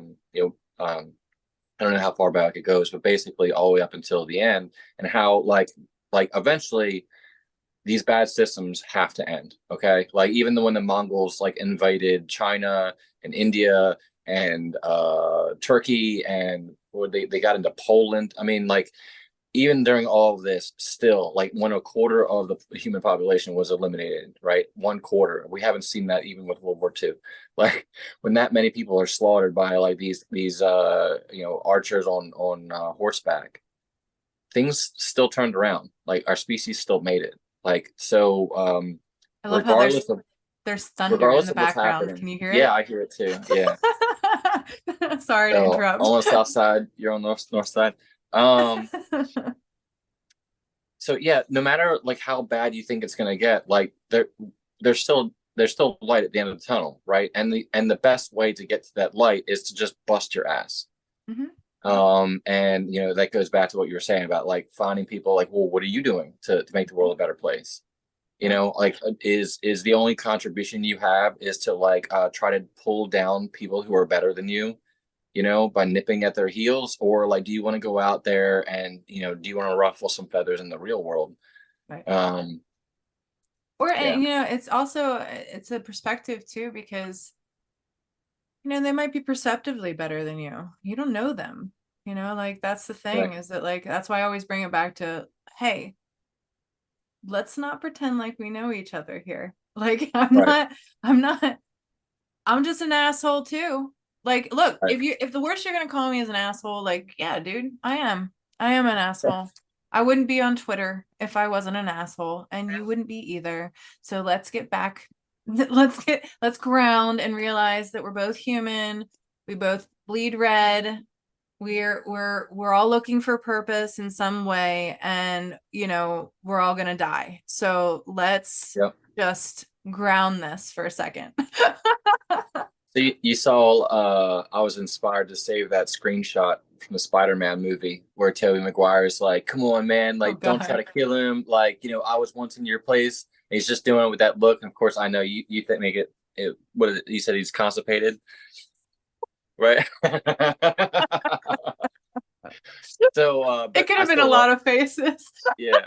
[SPEAKER 3] don't know how far back it goes, but basically all the way up until the end, and how like eventually these bad systems have to end. Okay, like even when the Mongols like invaded China and India and Turkey, and they got into Poland. I mean, like even during all of this, still, like when a quarter of the human population was eliminated, right? One quarter. We haven't seen that even with World War II. Like when that many people are slaughtered by like these archers on horseback, things still turned around. Like our species still made it. Like so,
[SPEAKER 1] I love how
[SPEAKER 3] regardless of
[SPEAKER 1] there's thunder in
[SPEAKER 3] regardless
[SPEAKER 1] the
[SPEAKER 3] of what's
[SPEAKER 1] background. Can
[SPEAKER 3] happening,
[SPEAKER 1] you hear
[SPEAKER 3] yeah,
[SPEAKER 1] it?
[SPEAKER 3] I hear it too. Yeah.
[SPEAKER 1] Sorry to
[SPEAKER 3] So
[SPEAKER 1] interrupt.
[SPEAKER 3] I'm on the south side. You're on the north side. Um, so yeah, no matter like how bad you think it's gonna get, like there's still light at the end of the tunnel, right? And the best way to get to that light is to just bust your ass.
[SPEAKER 1] Mhm.
[SPEAKER 3] And that goes back to what you were saying about like finding people like, well, what are you doing to make the world a better place?
[SPEAKER 1] Yeah.
[SPEAKER 3] Like is the only contribution you have is to like try to pull down people who are better than you, by nipping at their heels, or like, do you want to go out there and, do you want to ruffle some feathers in the real world?
[SPEAKER 1] Right.
[SPEAKER 3] Um,
[SPEAKER 1] Or
[SPEAKER 3] yeah,
[SPEAKER 1] it's also, it's a perspective too, because they might be perceptively better than you. You don't know them. Like that's the
[SPEAKER 3] right,
[SPEAKER 1] thing, is that like that's why I always bring it back to, hey, let's not pretend like we know each other here. Like
[SPEAKER 3] right,
[SPEAKER 1] I'm not, I'm just an asshole too. Like, look,
[SPEAKER 3] right.
[SPEAKER 1] if the worst you're gonna call me is an asshole, like, yeah, dude, I am. I am an asshole. I wouldn't be on Twitter if I wasn't an asshole, and you wouldn't be either. So let's get back. Let's ground and realize that we're both human. We both bleed red. We're all looking for purpose in some way, and we're all gonna die. So let's
[SPEAKER 3] Yep.
[SPEAKER 1] just ground this for a second.
[SPEAKER 3] So you saw, I was inspired to save that screenshot from the Spider-Man movie where Tobey Maguire's like, "Come on, man!
[SPEAKER 1] Oh
[SPEAKER 3] Like, don't try
[SPEAKER 1] God.
[SPEAKER 3] to kill him. Like, I was once in your place." And he's just doing it with that look. And of course, I know you think make it. What is it? You said he's constipated, right? So,
[SPEAKER 1] It
[SPEAKER 3] but
[SPEAKER 1] could
[SPEAKER 3] I
[SPEAKER 1] have been a
[SPEAKER 3] still love.
[SPEAKER 1] lot of faces.
[SPEAKER 3] Yeah.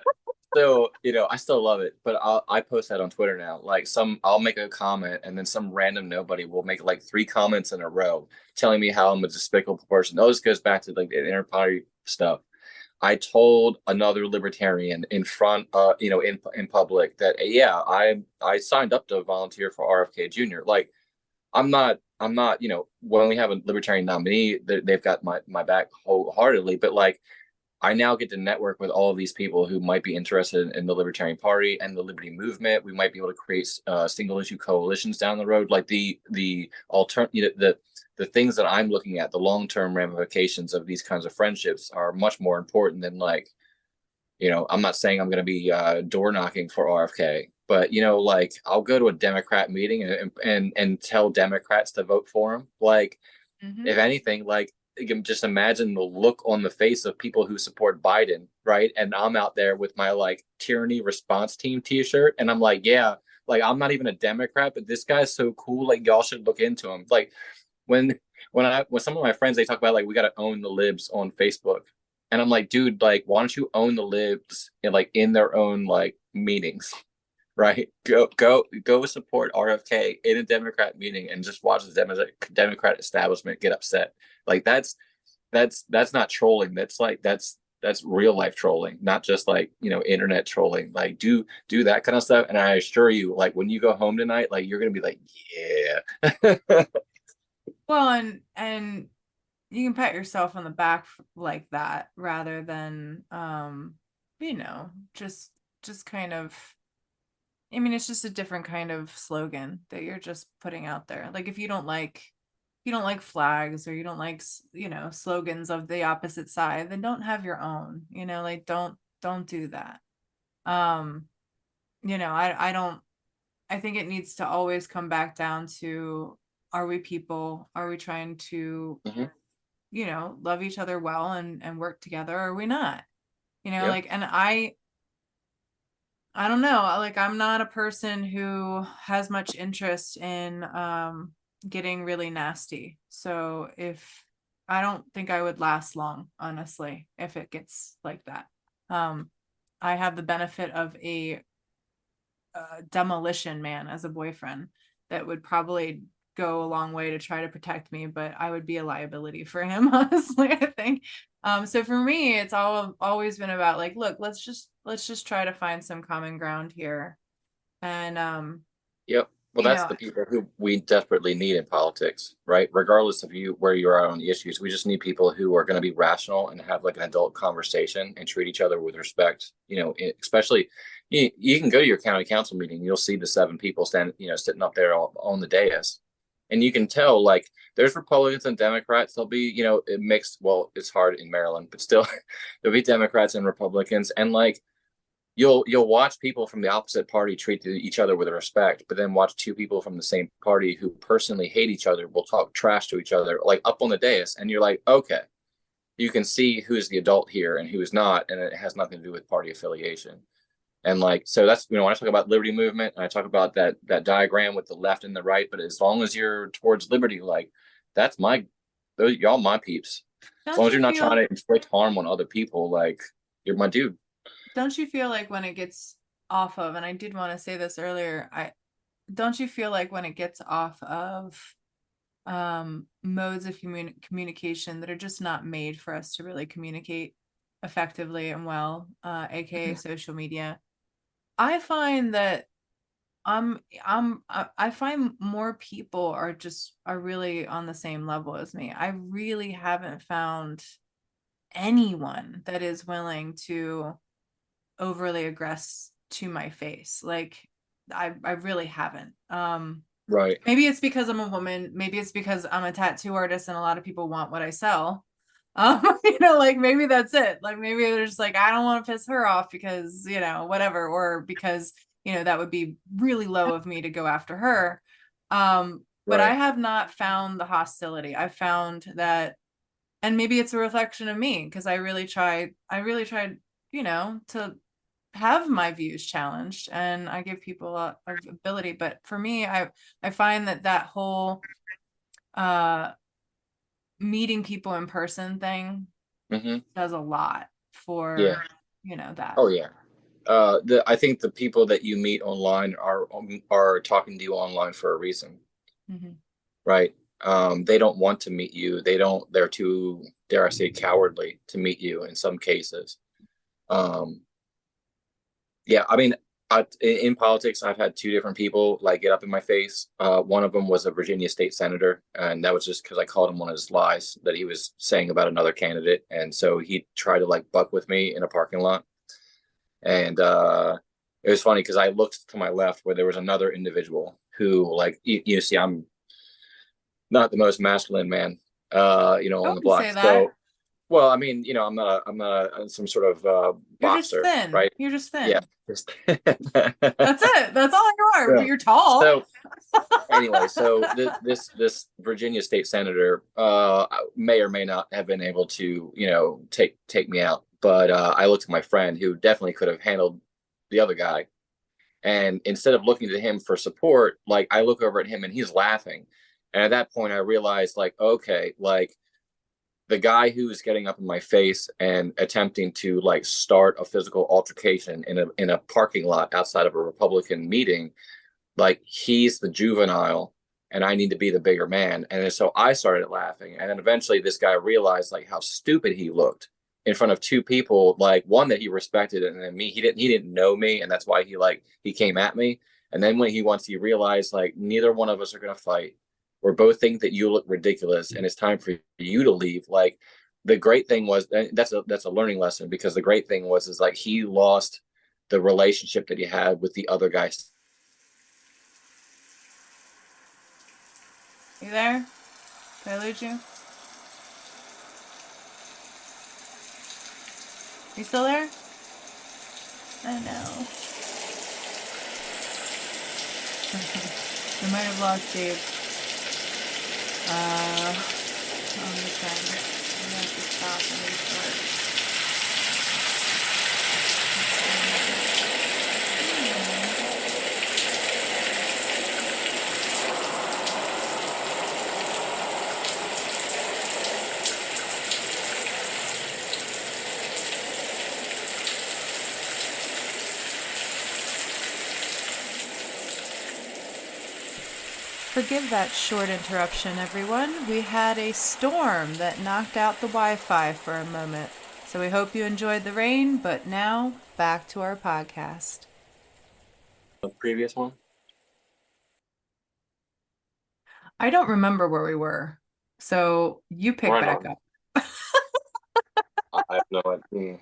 [SPEAKER 3] So, I still love it, but I post that on Twitter now. Like I'll make a comment and then some random nobody will make like three comments in a row telling me how I'm a despicable person. Oh, this goes back to like the inter-party stuff. I told another libertarian in front, in public that, yeah, I signed up to volunteer for RFK Jr. Like I'm not, when we have a libertarian nominee, they've got my back wholeheartedly, but like I now get to network with all of these people who might be interested in the Libertarian Party and the Liberty Movement. We might be able to create single issue coalitions down the road, like the alternative, the things that I'm looking at, the long term ramifications of these kinds of friendships are much more important than like, I'm not saying I'm going to be door knocking for RFK, but like I'll go to a Democrat meeting and tell Democrats to vote for him, like.
[SPEAKER 1] Mhm.
[SPEAKER 3] If anything, like, you can just imagine the look on the face of people who support Biden, right? And I'm out there with my like tyranny response team t-shirt, and I'm like, yeah, like I'm not even a Democrat, but this guy's so cool. Like y'all should look into him. Like when when some of my friends, they talk about like we got to own the libs on Facebook, and I'm like, dude, like why don't you own the libs in like in their own like meetings, right? Go support RFK in a Democrat meeting and just watch the Democrat establishment get upset. Like that's not trolling. That's like that's real life trolling, not just like, you know, internet trolling. Like do that kind of stuff. And I assure you, like when you go home tonight, like you're gonna be like, yeah.
[SPEAKER 1] Well, and you can pat yourself on the back like that rather than you know, just kind of, I mean, it's just a different kind of slogan that you're just putting out there. Like if you don't like flags, or you don't like, you know, slogans of the opposite side, then don't have your own, you know, like don't do that. Um, you know, I don't, I think it needs to always come back down to, are we people? Are we trying to,
[SPEAKER 3] Mhm.
[SPEAKER 1] you know, love each other well and work together? Or are we not? You know,
[SPEAKER 3] Yeah.
[SPEAKER 1] like, and I don't know, like I'm not a person who has much interest in getting really nasty. So if, I don't think I would last long, honestly, if it gets like that. Um I have the benefit of a demolition man as a boyfriend that would probably go a long way to try to protect me, but I would be a liability for him, honestly, I think. So for me, it's always been about like, look, let's just try to find some common ground here. And
[SPEAKER 3] Yep. Well,
[SPEAKER 1] you
[SPEAKER 3] that's
[SPEAKER 1] know,
[SPEAKER 3] the people who we desperately need in politics, right? Regardless of you where you are on the issues, we just need people who are going to be rational and have like an adult conversation and treat each other with respect. You know, especially you can go to your county council meeting, you'll see the seven people standing, you know, sitting up there on the dais, and you can tell like there's Republicans and Democrats. There'll be, you know, it mixed. Well, it's hard in Maryland, but still, there'll be Democrats and Republicans, and like you'll watch people from the opposite party treat each other with respect, but then watch two people from the same party who personally hate each other will talk trash to each other like up on the dais, and you're like, okay, you can see who's the adult here and who's not, and it has nothing to do with party affiliation. And like, so that's, you know, when I talk about liberty movement, and I talk about that diagram with the left and the right, but as long as you're towards liberty, like that's my, those y'all my peeps. As long
[SPEAKER 1] don't
[SPEAKER 3] as
[SPEAKER 1] you
[SPEAKER 3] you're not trying
[SPEAKER 1] feel
[SPEAKER 3] to inflict harm on other people, like you're my dude.
[SPEAKER 1] don't you feel like when it gets off of, and I did want to say this earlier, I don't you feel like when it gets off of modes of communication that are just not made for us to really communicate effectively and well, aka social media, I find that I find more people are really on the same level as me. I really haven't found anyone that is willing to overly aggress to my face. Like I really haven't.
[SPEAKER 3] Right.
[SPEAKER 1] Maybe it's because I'm a woman. Maybe it's because I'm a tattoo artist and a lot of people want what I sell. You know, like maybe that's it. Like maybe they're just like, I don't want to piss her off because, you know, whatever, or because, you know, that would be really low of me to go after her. But I
[SPEAKER 3] Right.
[SPEAKER 1] have not found the hostility. I've found that, and maybe it's a reflection of me because I really tried, you know, to have my views challenged, and I give people a lot of ability. But for me, I find that that whole uh meeting people in person thing
[SPEAKER 3] Mm-hmm.
[SPEAKER 1] does a lot
[SPEAKER 3] Yeah.
[SPEAKER 1] for, you know, that.
[SPEAKER 3] Oh yeah. I think the people that you meet online are talking to you online for a reason,
[SPEAKER 1] Mhm.
[SPEAKER 3] right? They don't want to meet you. They don't. They're too, dare I say, cowardly to meet you in some cases. Um, yeah, I mean, in politics, I've had two different people like get up in my face. One of them was a Virginia state senator, and that was just because I called him on his lies that he was saying about another candidate, and so he tried to like buck with me in a parking lot. And it was funny because I looked to my left where there was another individual who, like, you see, I'm not the most masculine man, you know,
[SPEAKER 1] I
[SPEAKER 3] on the
[SPEAKER 1] wouldn't
[SPEAKER 3] block.
[SPEAKER 1] say that.
[SPEAKER 3] So, well, I mean, you know, I'm not some sort of
[SPEAKER 1] You're just
[SPEAKER 3] boxer,
[SPEAKER 1] thin.
[SPEAKER 3] right?
[SPEAKER 1] You're just
[SPEAKER 3] Yeah.
[SPEAKER 1] thin.
[SPEAKER 3] Just
[SPEAKER 1] That's it. That's all you are. But
[SPEAKER 3] yeah.
[SPEAKER 1] you're tall.
[SPEAKER 3] So, Anyway, so this Virginia state senator may or may not have been able to, take me out. But I looked at my friend who definitely could have handled the other guy. And instead of looking to him for support, like I look over at him and he's laughing. And at that point I realized, like, okay, like the guy who's getting up in my face and attempting to like start a physical altercation in a parking lot outside of a Republican meeting, like he's the juvenile and I need to be the bigger man. And so I started laughing. And then eventually this guy realized like how stupid he looked in front of two people, like one that he respected and then me. He didn't know me, and that's why he came at me. And then once he realized like neither one of us are gonna fight. We're both think that you look ridiculous and it's time for you to leave. Like the great thing was that's a learning lesson, because the great thing was is like he lost the relationship that he had with the other guys.
[SPEAKER 1] You there? Did I lose you? You still there? I know. We might have lost Dave. On this end. I'm gonna have to stop and restart. Forgive that short interruption, everyone. We had a storm that knocked out the Wi-Fi for a moment. So we hope you enjoyed the rain, but now back to our podcast.
[SPEAKER 3] The previous one?
[SPEAKER 1] I don't remember where we were. So you pick
[SPEAKER 3] Right
[SPEAKER 1] back
[SPEAKER 3] on.
[SPEAKER 1] up.
[SPEAKER 3] I have no idea.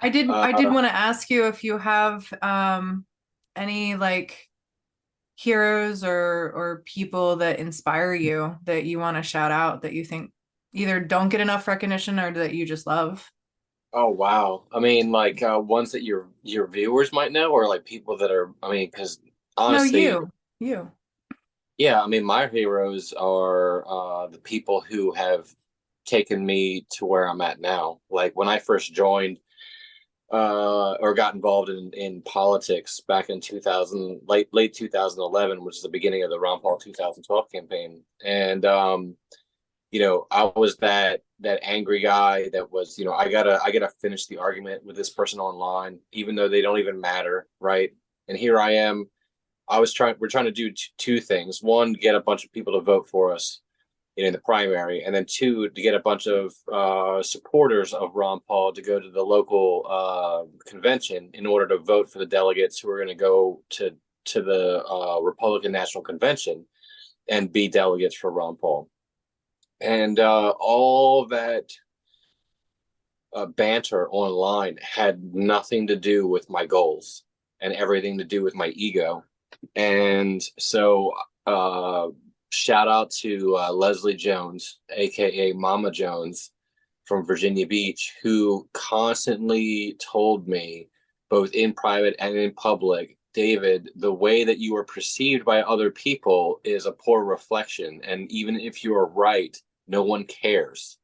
[SPEAKER 1] I did want to ask you if you have any like heroes or people that inspire you that you want to shout out that you think either don't get enough recognition or that you just love.
[SPEAKER 3] Oh wow. I mean, like ones that your viewers might know, or like people that are. I mean, because
[SPEAKER 1] No,
[SPEAKER 3] honestly,
[SPEAKER 1] you.
[SPEAKER 3] yeah. I mean, my heroes are the people who have taken me to where I'm at now. Like when I first joined or got involved in politics back in 2000, late 2011, which is the beginning of the Ron Paul 2012 campaign, and I was that angry guy that was, I gotta finish the argument with this person online, even though they don't even matter, right? And here I am. We're trying to do two things. One, get a bunch of people to vote for us, in the primary, and then two, to get a bunch of supporters of Ron Paul to go to the local convention in order to vote for the delegates who are going to go to the Republican National Convention and be delegates for Ron Paul. And all that banter online had nothing to do with my goals and everything to do with my ego. And so shout out to Leslie Jones, aka Mama Jones from Virginia Beach, who constantly told me, both in private and in public, David, the way that you are perceived by other people is a poor reflection. And even if you are right, no one cares.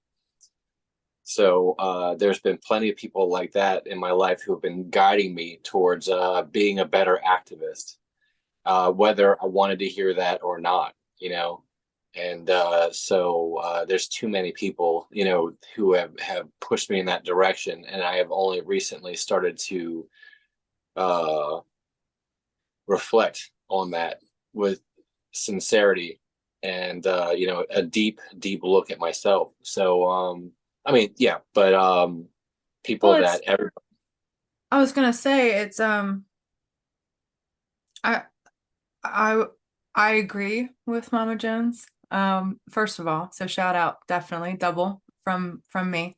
[SPEAKER 3] So there's been plenty of people like that in my life who have been guiding me towards being a better activist, whether I wanted to hear that or not, And so there's too many people, who have pushed me in that direction. And I have only recently started to reflect on that with sincerity and, a deep, deep look at myself. So, I mean, yeah, but people
[SPEAKER 1] Well,
[SPEAKER 3] that everybody.
[SPEAKER 1] I was gonna say it's I I I agree with Mama Jones. First of all, so shout out, definitely double from me.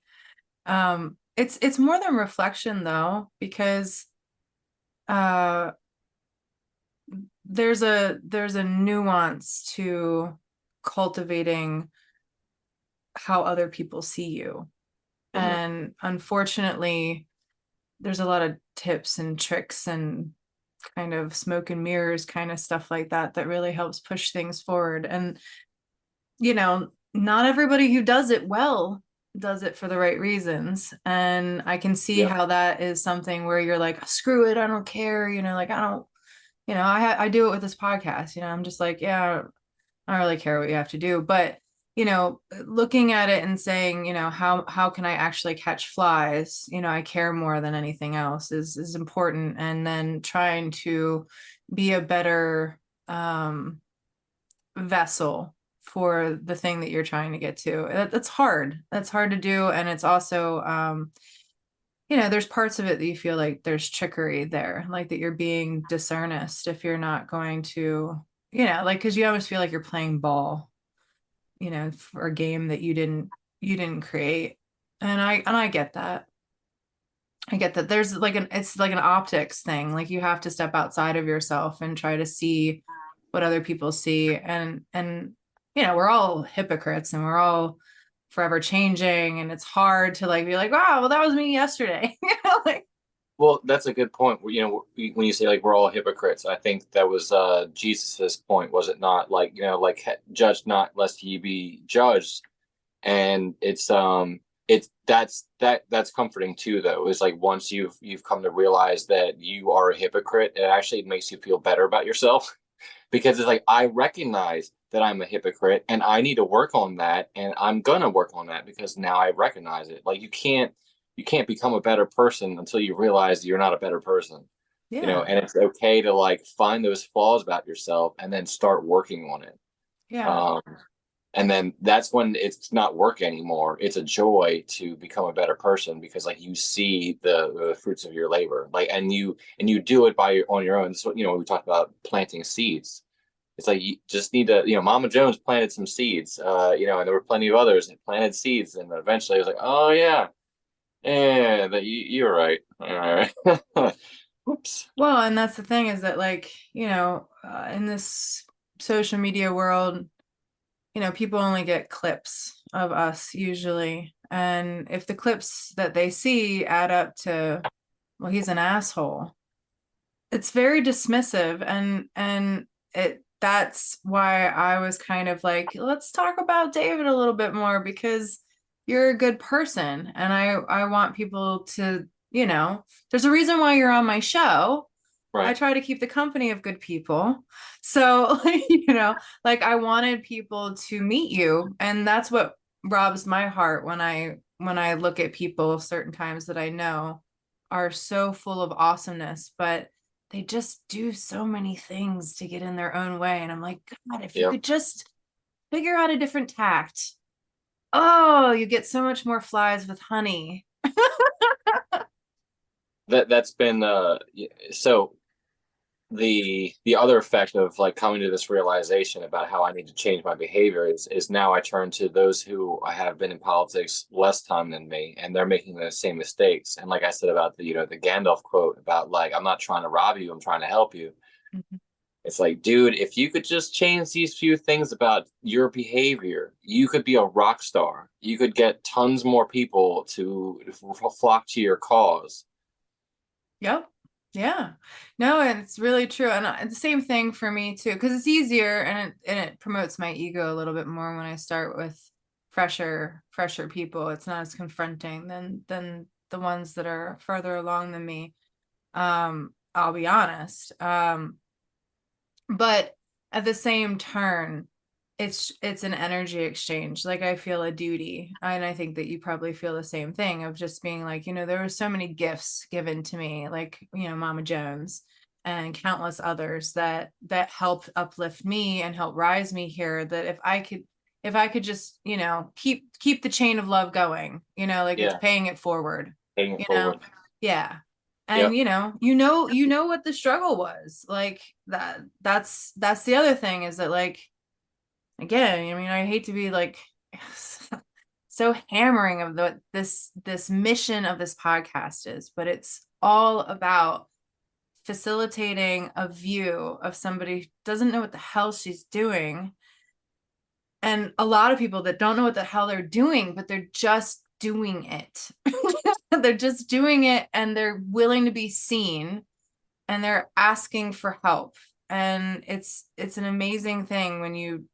[SPEAKER 1] It's more than reflection though, because uh there's a nuance to cultivating how other people see you.
[SPEAKER 3] Mhm.
[SPEAKER 1] And unfortunately, there's a lot of tips and tricks and kind of smoke and mirrors kind of stuff like that that really helps push things forward. And not everybody who does it well does it for the right reasons. And I can see
[SPEAKER 3] Yep.
[SPEAKER 1] how that is something where you're like, screw it, I don't care, like I don't, I do it with this podcast, I'm just like, yeah, I don't really care what you have to do. But looking at it and saying, how can I actually catch flies? I care more than anything else is important. And then trying to be a better vessel for the thing that you're trying to get to. That's hard. That's hard to do. And it's also there's parts of it that you feel like there's trickery there, like that you're being dishonest if you're not going to, like, because you almost feel like you're playing ball, for a game that you didn't create. And I get that. I get that. There's like it's like an optics thing. Like you have to step outside of yourself and try to see what other people see. And we're all hypocrites and we're all forever changing. And it's hard to like be like, wow, well, that was me yesterday. Like,
[SPEAKER 3] Well, that's a good point. When you say like we're all hypocrites, I think that was Jesus's point, was it not? Like, like judge not lest ye be judged. And that's comforting too, though. Is like once you've come to realize that you are a hypocrite, it actually makes you feel better about yourself because it's like I recognize that I'm a hypocrite and I need to work on that, and I'm gonna work on that because now I recognize it. Like you can't become a better person until you realize you're not a better person.
[SPEAKER 1] yeah,
[SPEAKER 3] And it's okay to like find those flaws about yourself and then start working on it.
[SPEAKER 1] yeah,
[SPEAKER 3] Um, and then that's when it's not work anymore. It's a joy to become a better person because like you see the fruits of your labor, like and you do it on your own. So we talked about planting seeds. It's like you just need to, Mama Jones planted some seeds, and there were plenty of others that planted seeds, and eventually I was like, oh yeah, yeah, that you're right. All right. Whoops.
[SPEAKER 1] well, and that's the thing is that like in this social media world, people only get clips of us usually. And if the clips that they see add up to, well, he's an asshole, it's very dismissive. And that's why I was kind of like, let's talk about David a little bit more because you're a good person. And I want people to, there's a reason why you're on my show. I
[SPEAKER 3] Right.
[SPEAKER 1] try to keep the company of good people. So, like I wanted people to meet you. And that's what robs my heart when I look at people certain times that I know are so full of awesomeness, but they just do so many things to get in their own way. And I'm like, God, if you
[SPEAKER 3] Yep.
[SPEAKER 1] could just figure out a different tact, oh, you get so much more flies with honey.
[SPEAKER 3] That's been so the other effect of like coming to this realization about how I need to change my behavior is now I turn to those who have been in politics less time than me, and they're making the same mistakes. And like I said about the Gandalf quote about like I'm not trying to rob you, I'm trying to help you.
[SPEAKER 1] Mhm.
[SPEAKER 3] It's like, dude, if you could just change these few things about your behavior, you could be a rock star. You could get tons more people to flock to your cause.
[SPEAKER 1] Yep. Yeah. No, and it's really true. And the same thing for me too, because it's easier and it promotes my ego a little bit more when I start with fresher people. It's not as confronting than the ones that are further along than me. I'll be honest. But at the same turn, it's an energy exchange. Like I feel a duty, and I think that you probably feel the same thing of just being like, there were so many gifts given to me, like Mama Jones and countless others that helped uplift me and help rise me here, that if I could just keep the chain of love going, like it's
[SPEAKER 3] Yeah,
[SPEAKER 1] paying it forward,
[SPEAKER 3] paying it
[SPEAKER 1] you know
[SPEAKER 3] forward.
[SPEAKER 1] yeah. And
[SPEAKER 3] Yep.
[SPEAKER 1] what the struggle was like. That's the other thing, is that like, again, I mean, I hate to be like so hammering of this mission of this podcast is, but it's all about facilitating a view of somebody who doesn't know what the hell she's doing, and a lot of people that don't know what the hell they're doing, but they're just doing it. They're just doing it, and they're willing to be seen, and they're asking for help. And it's an amazing thing when you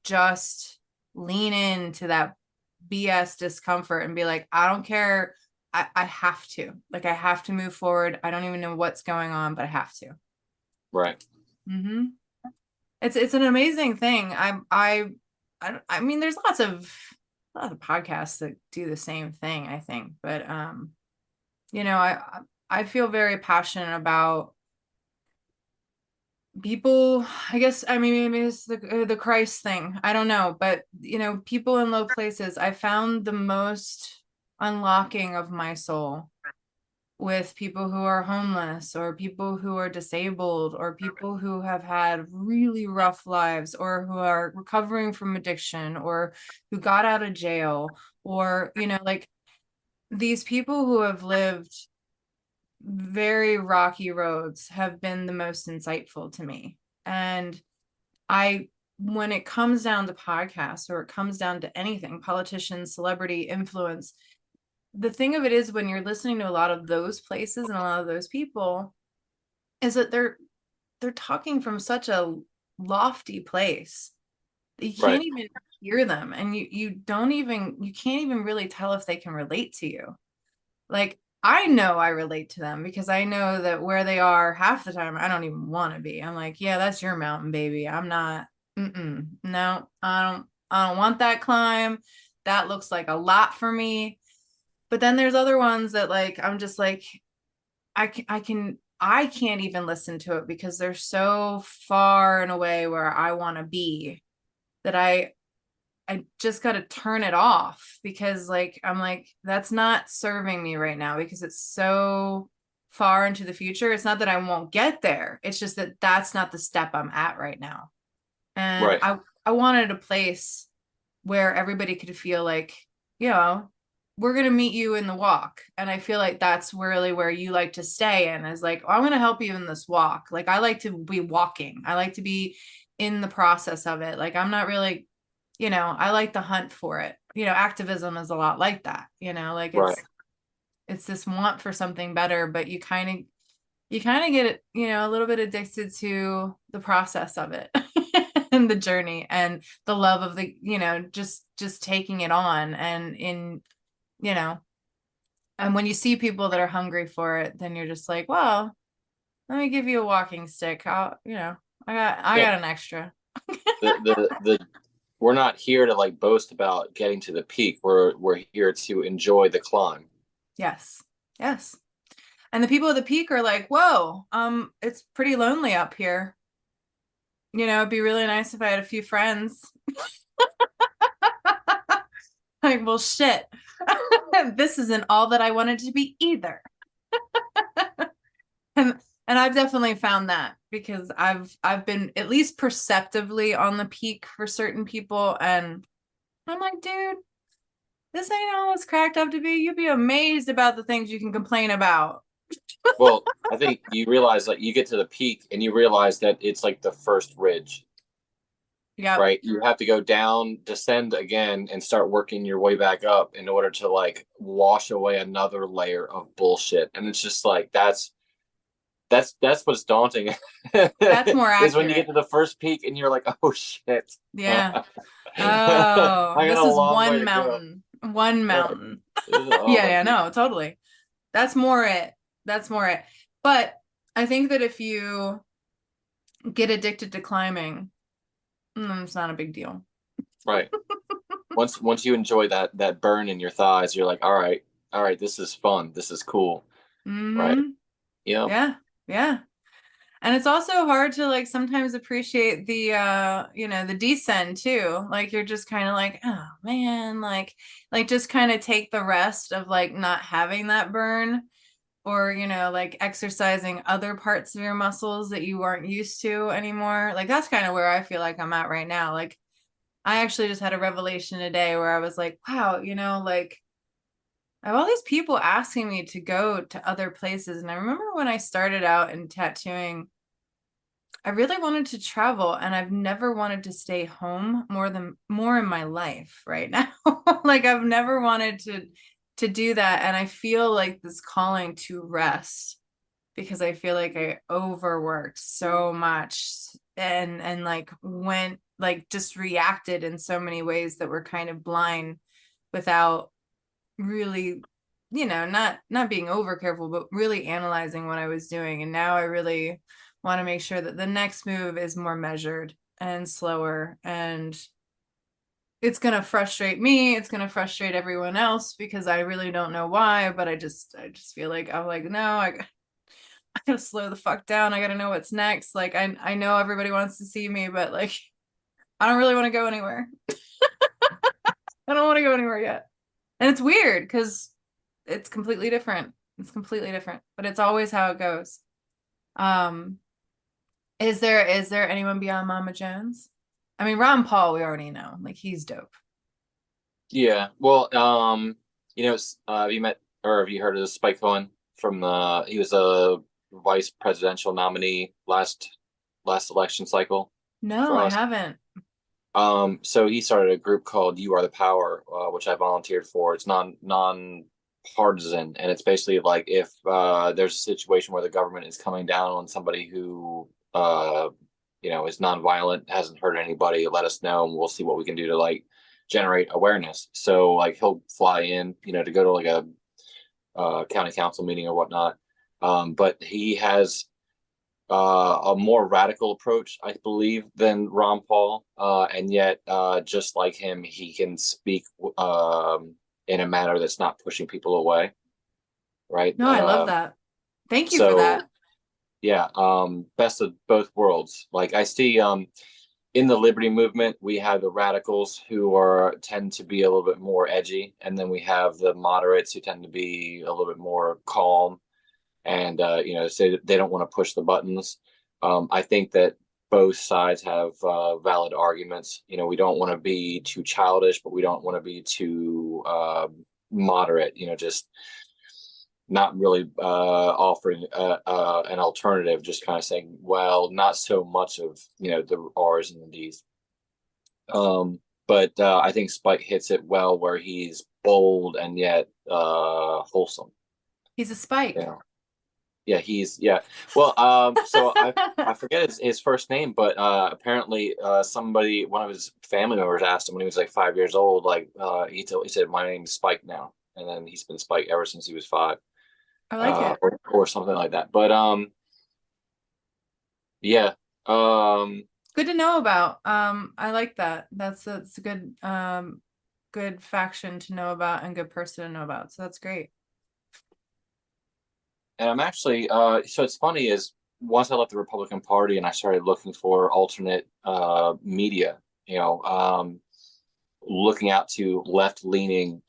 [SPEAKER 1] just lean into that BS discomfort and be like, I don't care. I have to. Like, I have to move forward. I don't even know what's going on, but I have to.
[SPEAKER 3] Right.
[SPEAKER 1] Mm-hmm. It's an amazing thing. I mean, there's lots of podcasts that do the same thing, I think. But you know, I feel very passionate about people. I guess, I mean, maybe it's the Christ thing. I don't know, but you know, people in low places, I found the most unlocking of my soul with people who are homeless, or people who are disabled, or people who have had really rough lives, or who are recovering from addiction, or who got out of jail, or, you know, like these people who have lived very rocky roads have been the most insightful to me. And when it comes down to podcasts, or it comes down to anything, politicians, celebrity, influence, the thing of it is, when you're listening to a lot of those places and a lot of those people, is that they're talking from such a lofty place that you can't
[SPEAKER 3] Right.
[SPEAKER 1] even hear them, and you can't even really tell if they can relate to you. Like, I know I relate to them because I know that where they are half the time, I don't even want to be. I'm like, yeah, that's your mountain, baby. I'm not. No, I don't want that climb. That looks like a lot for me. But then there's other ones that, like, I'm just like, I can't even listen to it because they're so far and away where I want to be, that I just got to turn it off, because like, I'm like, that's not serving me right now, because it's so far into the future. It's not that I won't get there. It's just that that's not the step I'm at right now. And
[SPEAKER 3] Right.
[SPEAKER 1] I wanted a place where everybody could feel like, you know, we're going to meet you in the walk. And I feel like that's really where you like to stay in, is like, oh, I'm going to help you in this walk. Like, I like to be walking. I like to be in the process of it. Like, I'm not really, you know, I like the hunt for it. You know, activism is a lot like that, you know, like
[SPEAKER 3] Right.
[SPEAKER 1] it's this want for something better, but you kind of get, you know, a little bit addicted to the process of it. And the journey, and the love of the, you know, just taking it on. And in, you know, and when you see people that are hungry for it, then you're just like, well, let me give you a walking stick. I'll, you know, I
[SPEAKER 3] Yeah.
[SPEAKER 1] got an extra.
[SPEAKER 3] The we're not here to like boast about getting to the peak. We're here to enjoy the climb.
[SPEAKER 1] Yes. Yes. And the people at the peak are like, whoa, it's pretty lonely up here. You know, it'd be really nice if I had a few friends. Like, well, shit. This isn't all that I wanted to be either. and and I've definitely found that, because I've been at least perceptively on the peak for certain people, and I'm like, dude, this ain't all it's cracked up to be. You'd be amazed about the things you can complain about.
[SPEAKER 3] Well, I think you realize, like, you get to the peak and you realize that it's like the first ridge,
[SPEAKER 1] Yep.
[SPEAKER 3] right? You have to go down, descend again, and start working your way back up in order to like wash away another layer of bullshit. And it's just like that's what's daunting.
[SPEAKER 1] That's more
[SPEAKER 3] Is when you get
[SPEAKER 1] accurate.
[SPEAKER 3] to the first peak and you're like, oh shit.
[SPEAKER 1] Yeah.
[SPEAKER 3] I
[SPEAKER 1] Oh,
[SPEAKER 3] got
[SPEAKER 1] this
[SPEAKER 3] a
[SPEAKER 1] is
[SPEAKER 3] long way
[SPEAKER 1] one
[SPEAKER 3] to go.
[SPEAKER 1] mountain. One
[SPEAKER 3] Right.
[SPEAKER 1] mountain.
[SPEAKER 3] Oh
[SPEAKER 1] Yeah,
[SPEAKER 3] my
[SPEAKER 1] yeah,
[SPEAKER 3] God.
[SPEAKER 1] no, totally. That's more it. That's more it. But I think that if you get addicted to climbing, it's not a big deal.
[SPEAKER 3] Right. Once you enjoy that burn in your thighs, you're like, all right, this is fun. This is cool. Right.
[SPEAKER 1] Mm-hmm.
[SPEAKER 3] Yep.
[SPEAKER 1] Yeah, yeah. And it's also hard to like sometimes appreciate the you know, the descent too. Like, you're just kind of like, oh man, like just kind of take the rest of like not having that burn, or, you know, like exercising other parts of your muscles that you aren't used to anymore. Like, that's kind of where I feel like I'm at right now. Like, I actually just had a revelation today where I was like, wow, you know, like, I have all these people asking me to go to other places. And I remember when I started out in tattooing, I really wanted to travel, and I've never wanted to stay home more in my life right now. Like, I've never wanted to do that. And I feel like this calling to rest because I feel like I overworked so much and like went like just reacted in so many ways that were kind of blind without really, not being over careful, but really analyzing what I was doing. And now I really want to make sure that the next move is more measured and slower, and it's going to frustrate me, it's going to frustrate everyone else because I really don't know why, but I just feel like I'm like, no, I gotta slow the fuck down. I gotta know what's next. Like I know everybody wants to see me, but like I don't really want to go anywhere. I don't want to go anywhere yet. And it's weird because it's completely different. It's completely different, but it's always how it goes. Um, is there anyone beyond Mama Jones? I mean, Ron Paul, we already know. Like he's dope.
[SPEAKER 3] Yeah. Well, have you met or have you heard of Spike Cohen from he was a vice presidential nominee last election cycle
[SPEAKER 1] No,
[SPEAKER 3] for
[SPEAKER 1] I
[SPEAKER 3] us.
[SPEAKER 1] haven't.
[SPEAKER 3] So he started a group called You Are the Power, which I volunteered for. It's non-partisan, and it's basically like if there's a situation where the government is coming down on somebody who is nonviolent, hasn't hurt anybody, let us know, and we'll see what we can do to like generate awareness. So like he'll fly in, to go to like a county council meeting or whatnot. But he has a more radical approach, I believe, than Ron Paul. And yet, just like him, he can speak in a manner that's not pushing people away. Right.
[SPEAKER 1] No, I love that. Thank you for
[SPEAKER 3] So,
[SPEAKER 1] that.
[SPEAKER 3] yeah, best of both worlds. Like I see in the liberty movement, we have the radicals who tend to be a little bit more edgy. And then we have the moderates who tend to be a little bit more calm and say that they don't want to push the buttons. I think that both sides have valid arguments. We don't want to be too childish, but we don't want to be too moderate. Just not really offering an alternative. Just kind of saying, well, not so much of the R's and the D's. But I think Spike hits it well, where he's bold and yet wholesome.
[SPEAKER 1] He's a Spike.
[SPEAKER 3] Yeah. Yeah. Well, so I forget his first name, but apparently one of his family members asked him when he was like 5 years old, like he said, "My name is Spike now," and then he's been Spike ever since he was 5,
[SPEAKER 1] I like it.
[SPEAKER 3] or something like that. But yeah,
[SPEAKER 1] Good to know about. I like that. That's a good faction to know about and good person to know about. So that's great.
[SPEAKER 3] and I'm actually so it's funny is once I left the Republican Party and I started looking for alternate media, looking out to left-leaning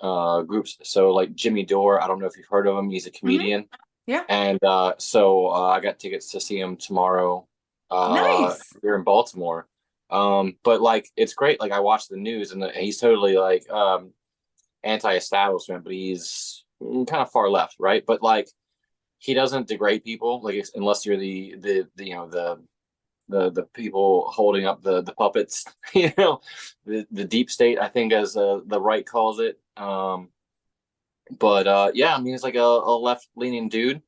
[SPEAKER 3] groups. So like Jimmy Dore, I don't know if you've heard of him. He's a comedian.
[SPEAKER 1] Mm-hmm. Yeah.
[SPEAKER 3] And so I got tickets to see him tomorrow
[SPEAKER 1] Nice.
[SPEAKER 3] here in Baltimore. But like it's great. Like I watch the news and he's totally like anti-establishment, but he's kind of far left, right? But like he doesn't degrade people, like unless you're the people holding up the puppets, the deep state, I think, as the right calls it. But yeah, I mean, it's like a left leaning dude,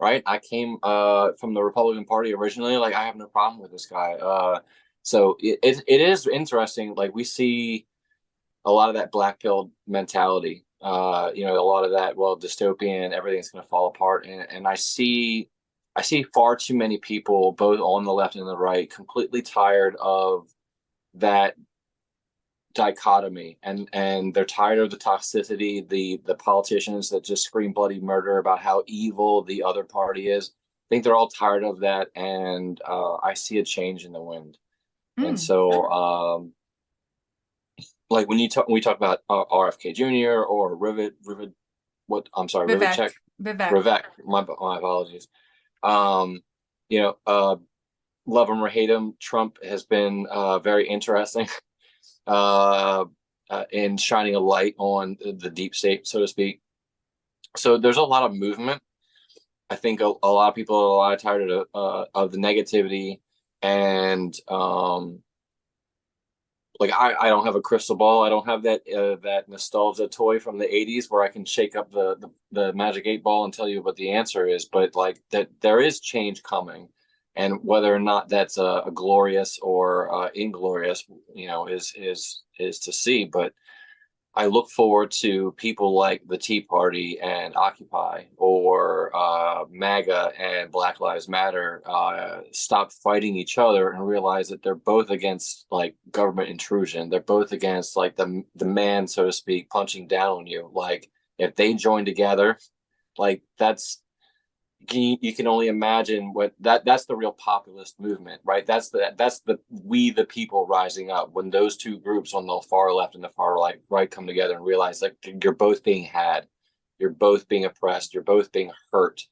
[SPEAKER 3] right? I came from the Republican Party originally. Like, I have no problem with this guy. So it is interesting. Like, we see a lot of that black pill mentality. A lot of that, well, dystopian, everything's going to fall apart, and I see far too many people, both on the left and the right, completely tired of that dichotomy, and they're tired of the toxicity, the politicians that just scream bloody murder about how evil the other party is. I think they're all tired of that, and I see a change in the wind. And so, like when we talk about RFK Jr. or
[SPEAKER 1] Vivek.
[SPEAKER 3] Vivek. My apologies. Love him or hate him, Trump has been very interesting in shining a light on the deep state, so to speak. So there's a lot of movement. I think a lot of people are a lot tired of the negativity, and like I don't have a crystal ball. I don't have that nostalgia toy from the 80s where I can shake up the magic 8 ball and tell you what the answer is. But like that, there is change coming, and whether or not that's a glorious or inglorious, is to see. But I look forward to people like the Tea Party and Occupy, or MAGA and Black Lives Matter, stop fighting each other and realize that they're both against like government intrusion. They're both against like the man, so to speak, punching down on you. Like if they join together, like you can only imagine what that's the real populist movement, right? That's the we the people rising up when those two groups on the far left and the far right come together and realize like you're both being had, you're both being oppressed, you're both being hurt.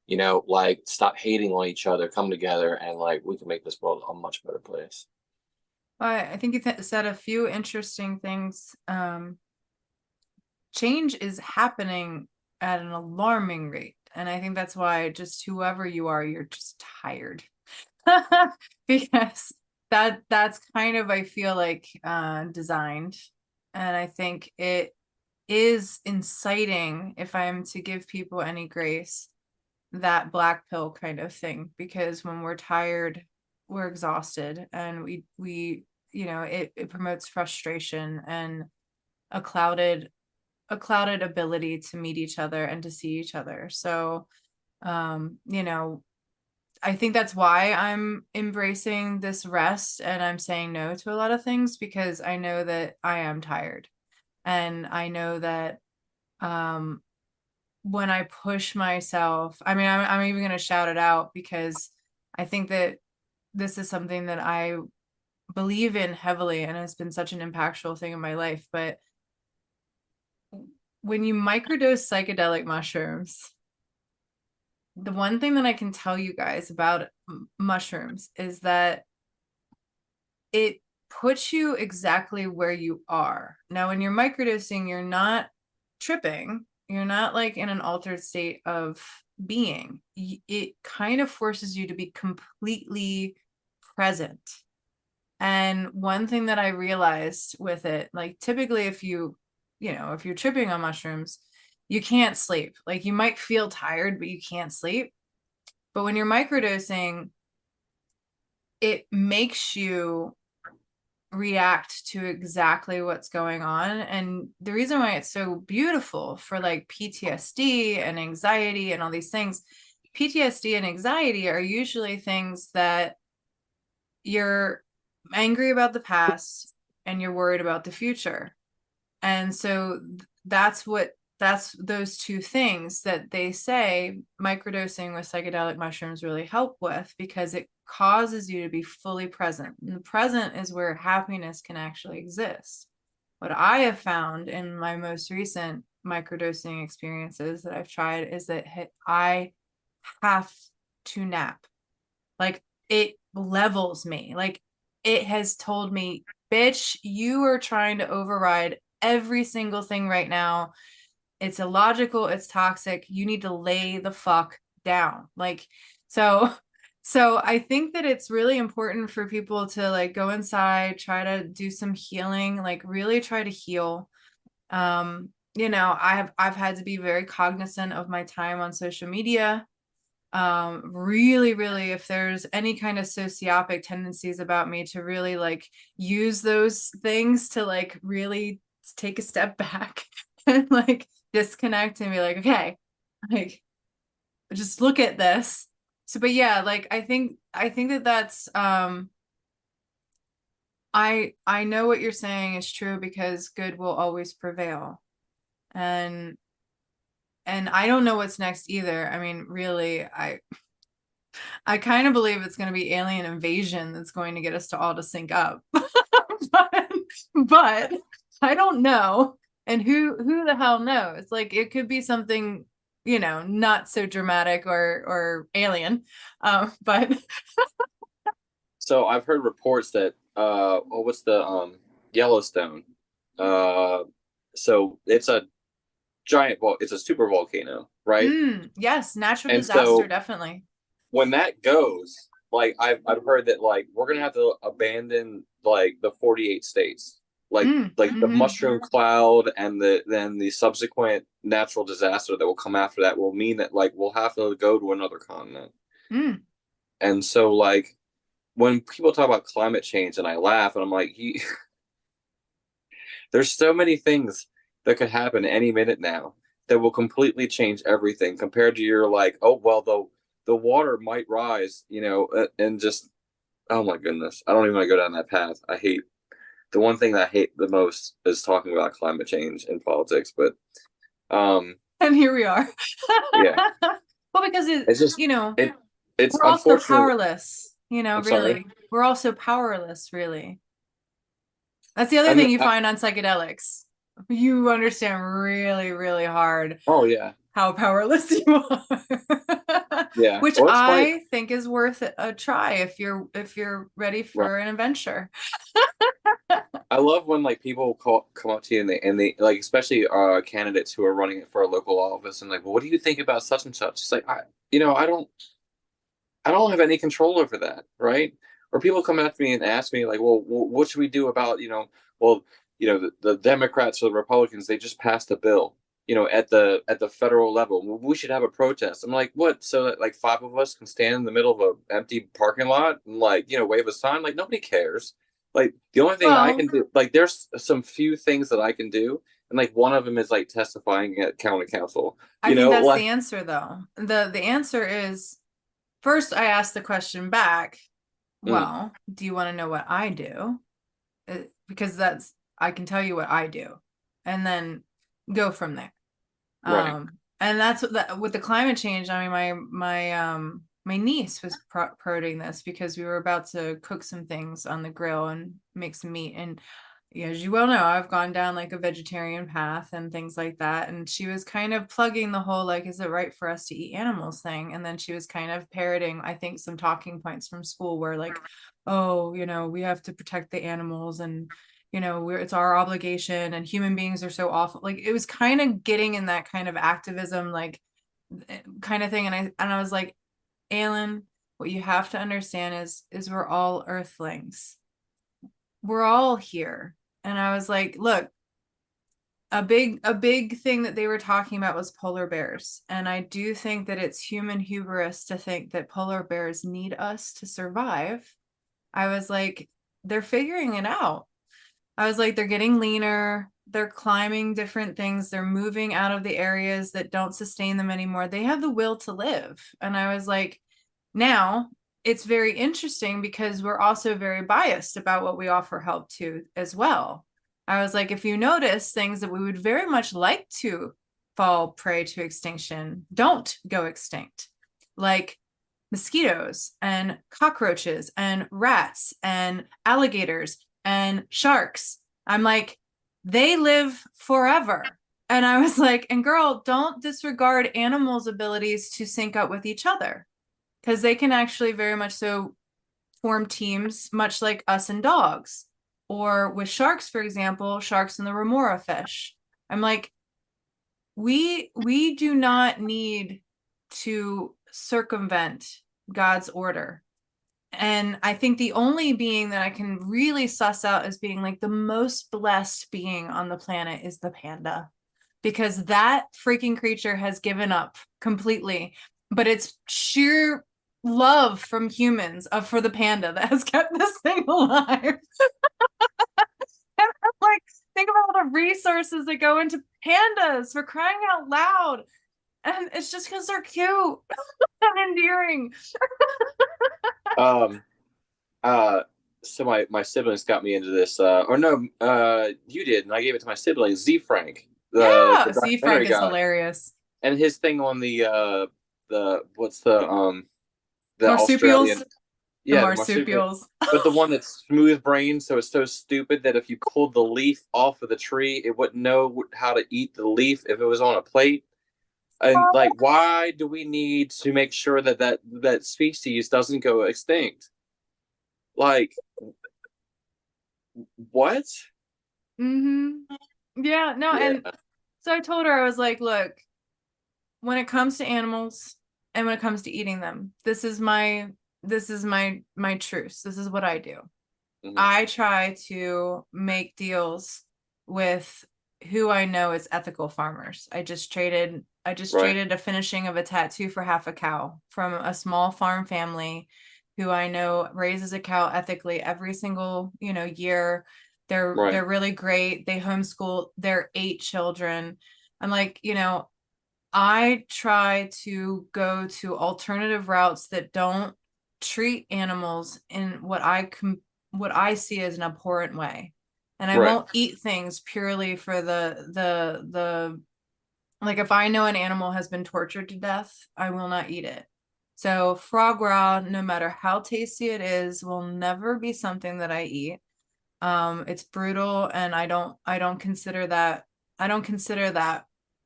[SPEAKER 3] Like stop hating on each other, come together, and like we can make this world a much better place.
[SPEAKER 1] I think you said a few interesting things. Change is happening at an alarming rate. And I think that's why just whoever you are, you're just tired. Because that's kind of, I feel like, designed. And I think it is inciting, if I'm to give people any grace, that black pill kind of thing. Because when we're tired, we're exhausted, and it promotes frustration and a clouded ability to meet each other and to see each other. So, I think that's why I'm embracing this rest and I'm saying no to a lot of things, because I know that I am tired. And I know that when I push myself, I mean, I'm even going to shout it out, because I think that this is something that I believe in heavily and has been such an impactful thing in my life. But when you microdose psychedelic mushrooms, the one thing that I can tell you guys about mushrooms is that it puts you exactly where you are. Now, when you're microdosing, you're not tripping. You're not like in an altered state of being. It kind of forces you to be completely present. And one thing that I realized with it, like typically if you're tripping on mushrooms, you can't sleep. Like you might feel tired, but you can't sleep. But when you're microdosing, it makes you react to exactly what's going on. And the reason why it's so beautiful for like PTSD and anxiety and all these things, PTSD and anxiety are usually things that you're angry about the past and you're worried about the future. And so that's those two things that they say microdosing with psychedelic mushrooms really help with, because it causes you to be fully present. And the present is where happiness can actually exist. What I have found in my most recent microdosing experiences that I've tried is that I have to nap. Like it levels me. Like it has told me, bitch, you are trying to override every single thing right now. It's illogical, it's toxic. You need to lay the fuck down. Like, so I think that it's really important for people to like go inside, try to do some healing, like really try to heal. I've had to be very cognizant of my time on social media. Really, if there's any kind of sociopic tendencies about me, to really like use those things to like really take a step back and like disconnect and be like, okay, like just look at this. So, but yeah, like I think that's I know what you're saying is true, because good will always prevail. And I don't know what's next either. I mean, really, I kind of believe it's going to be alien invasion that's going to get us to all to sync up. but I don't know. And who the hell knows? Like it could be something, not so dramatic or alien. But
[SPEAKER 3] So I've heard reports that what's the Yellowstone? So it's a it's a super volcano, right?
[SPEAKER 1] yes, natural
[SPEAKER 3] And
[SPEAKER 1] disaster,
[SPEAKER 3] so
[SPEAKER 1] definitely.
[SPEAKER 3] when that goes, like I've heard that like we're gonna have to abandon like the 48 states, like the mushroom cloud and the subsequent natural disaster that will come after that will mean that like we'll have to go to another continent. And so like when people talk about climate change, and I laugh, and I'm like, there's so many things that could happen any minute now that will completely change everything compared to your like, oh well, the water might rise, and just, oh my goodness, I don't even want to go down that path. I hate the one thing that I hate the most is talking about climate change in politics, but
[SPEAKER 1] and here we are.
[SPEAKER 3] yeah.
[SPEAKER 1] Well, because
[SPEAKER 3] it's just it's
[SPEAKER 1] we're also
[SPEAKER 3] unfortunate.
[SPEAKER 1] powerless,
[SPEAKER 3] I'm
[SPEAKER 1] really.
[SPEAKER 3] sorry?
[SPEAKER 1] We're also powerless, really. That's the other thing you find on psychedelics. You understand really, really hard.
[SPEAKER 3] Oh yeah.
[SPEAKER 1] How powerless you are.
[SPEAKER 3] Yeah.
[SPEAKER 1] Which
[SPEAKER 3] Well,
[SPEAKER 1] I think is worth a try if you're ready for an adventure.
[SPEAKER 3] I love when like people come up to you and they like, especially candidates who are running for a local office, and like, well, what do you think about such and such? It's like, I don't have any control over that, right? Or people come up to me and ask me like, well, what should we do about, the Democrats or the Republicans, they just passed a bill, at the federal level. Well, we should have a protest. I'm like, what? So that like 5 of us can stand in the middle of an empty parking lot and like, wave a sign? Like nobody cares. Like the only thing I can do, like there's some few things that I can do, and like one of them is like testifying at county council.
[SPEAKER 1] I think that's
[SPEAKER 3] like,
[SPEAKER 1] the answer though. The answer is, first I asked the question back, well, do you want to know what I do? Because I can tell you what I do, and then go from there.
[SPEAKER 3] right.
[SPEAKER 1] And that's with the climate change. I mean, my niece was promoting this because we were about to cook some things on the grill and make some meat. And as you well know, I've gone down like a vegetarian path and things like that. And she was kind of plugging the whole, like, is it right for us to eat animals thing? And then she was kind of parroting, I think, some talking points from school where like, oh, we have to protect the animals, and it's our obligation, and human beings are so awful. Like it was kind of getting in that kind of activism, like kind of thing. And I was like, Alan, what you have to understand is we're all earthlings. We're all here. And I was like, look, a big thing that they were talking about was polar bears. And I do think that it's human hubris to think that polar bears need us to survive. I was like, they're figuring it out. I was like, they're getting leaner. They're climbing different things. They're moving out of the areas that don't sustain them anymore. They have the will to live. And I was like, now it's very interesting because we're also very biased about what we offer help to as well. I was like, if you notice things that we would very much like to fall prey to extinction, don't go extinct. Like mosquitoes and cockroaches and rats and alligators and sharks. I'm like, they live forever. And I was like, and girl, don't disregard animals' abilities to sync up with each other, because they can actually very much so form teams, much like us and dogs. Or with sharks, for example, sharks and the remora fish. I'm like, we do not need to circumvent God's order. And I think the only being that I can really suss out as being like the most blessed being on the planet is the panda, because that freaking creature has given up completely. But it's sheer love from humans for the panda that has kept this thing alive. And I'm like, think about all the resources that go into pandas, for crying out loud. And it's just because they're cute and endearing.
[SPEAKER 3] So my siblings got me into this, or no, you did, and I gave it to my siblings. Z Frank, the
[SPEAKER 1] Z Frank is hilarious,
[SPEAKER 3] and his thing on the what's the
[SPEAKER 1] marsupials.
[SPEAKER 3] Australian,
[SPEAKER 1] the marsupials.
[SPEAKER 3] But the one that's smooth brain, so it's so stupid that if you pulled the leaf off of the tree, it wouldn't know how to eat the leaf if it was on a plate. And like, why do we need to make sure that species doesn't go extinct? Like, what?
[SPEAKER 1] Yeah, no, yeah. And so I told her, I was like, look, when it comes to animals and when it comes to eating them, this is my this is my truce. This is what I do.
[SPEAKER 3] Mhm.
[SPEAKER 1] I try to make deals with who I know is ethical farmers.
[SPEAKER 3] Right.
[SPEAKER 1] I just traded a finishing of a tattoo for half a cow from a small farm family who I know raises a cow ethically every single, year.
[SPEAKER 3] Right.
[SPEAKER 1] They're really great. They homeschool their 8 children. I'm like, I try to go to alternative routes that don't treat animals in what I see as an abhorrent way. And I
[SPEAKER 3] Right.
[SPEAKER 1] won't eat things purely for the like if I know an animal has been tortured to death, I will not eat it. So frog raw, no matter how tasty it is, will never be something that I eat. It's brutal, and I don't consider that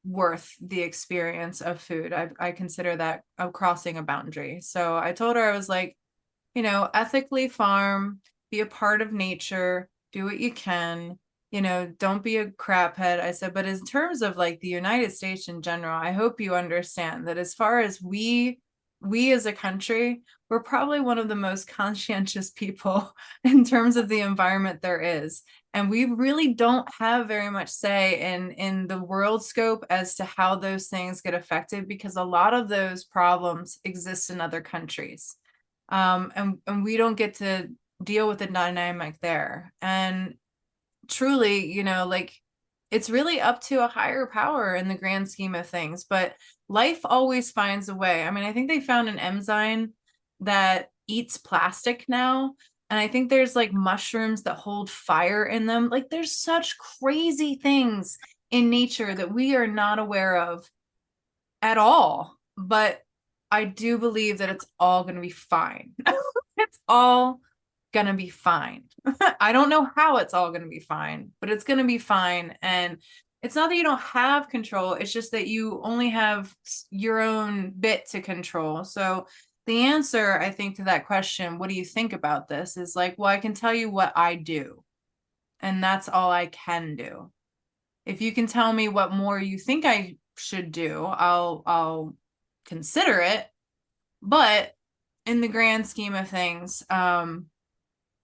[SPEAKER 1] worth the experience of food. I consider that of crossing a boundary. So I told her, I was like, ethically farm, be a part of nature, do what you can, don't be a craphead. I said, but in terms of like the United States in general, I hope you understand that as far as we as a country, we're probably one of the most conscientious people in terms of the environment there is. And we really don't have very much say in the world scope as to how those things get affected, because a lot of those problems exist in other countries. And we don't get to deal with the dynamic there. And truly, like it's really up to a higher power in the grand scheme of things. But life always finds a way. I mean, I think they found an enzyme that eats plastic now. And I think there's like mushrooms that hold fire in them. Like there's such crazy things in nature that we are not aware of at all. But I do believe that it's all going to be fine. It's all going to be fine. I don't know how it's all going to be fine, but it's going to be fine. And it's not that you don't have control, it's just that you only have your own bit to control. So the answer, I think, to that question, what do you think about this, is like, well, I can tell you what I do, and that's all I can do. If you can tell me what more you think I should do, I'll consider it. But in the grand scheme of things,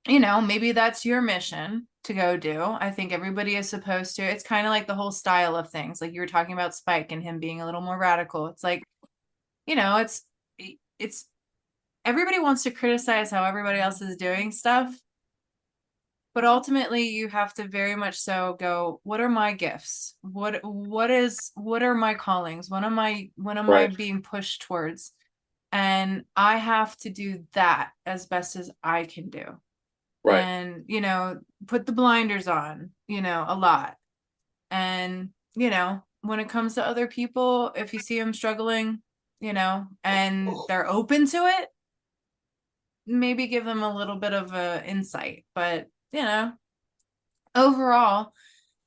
[SPEAKER 1] maybe that's your mission to go do. I think everybody is supposed to. It's kind of like the whole style of things. Like you were talking about Spike and him being a little more radical. It's like, it's everybody wants to criticize how everybody else is doing stuff, but ultimately you have to very much so go, what are my gifts? What are my callings? What am I
[SPEAKER 3] Right.
[SPEAKER 1] being pushed towards? And I have to do that as best as I can do.
[SPEAKER 3] Right.
[SPEAKER 1] And put the blinders on, a lot. And when it comes to other people, if you see them struggling, and they're open to it, maybe give them a little bit of a insight. But overall,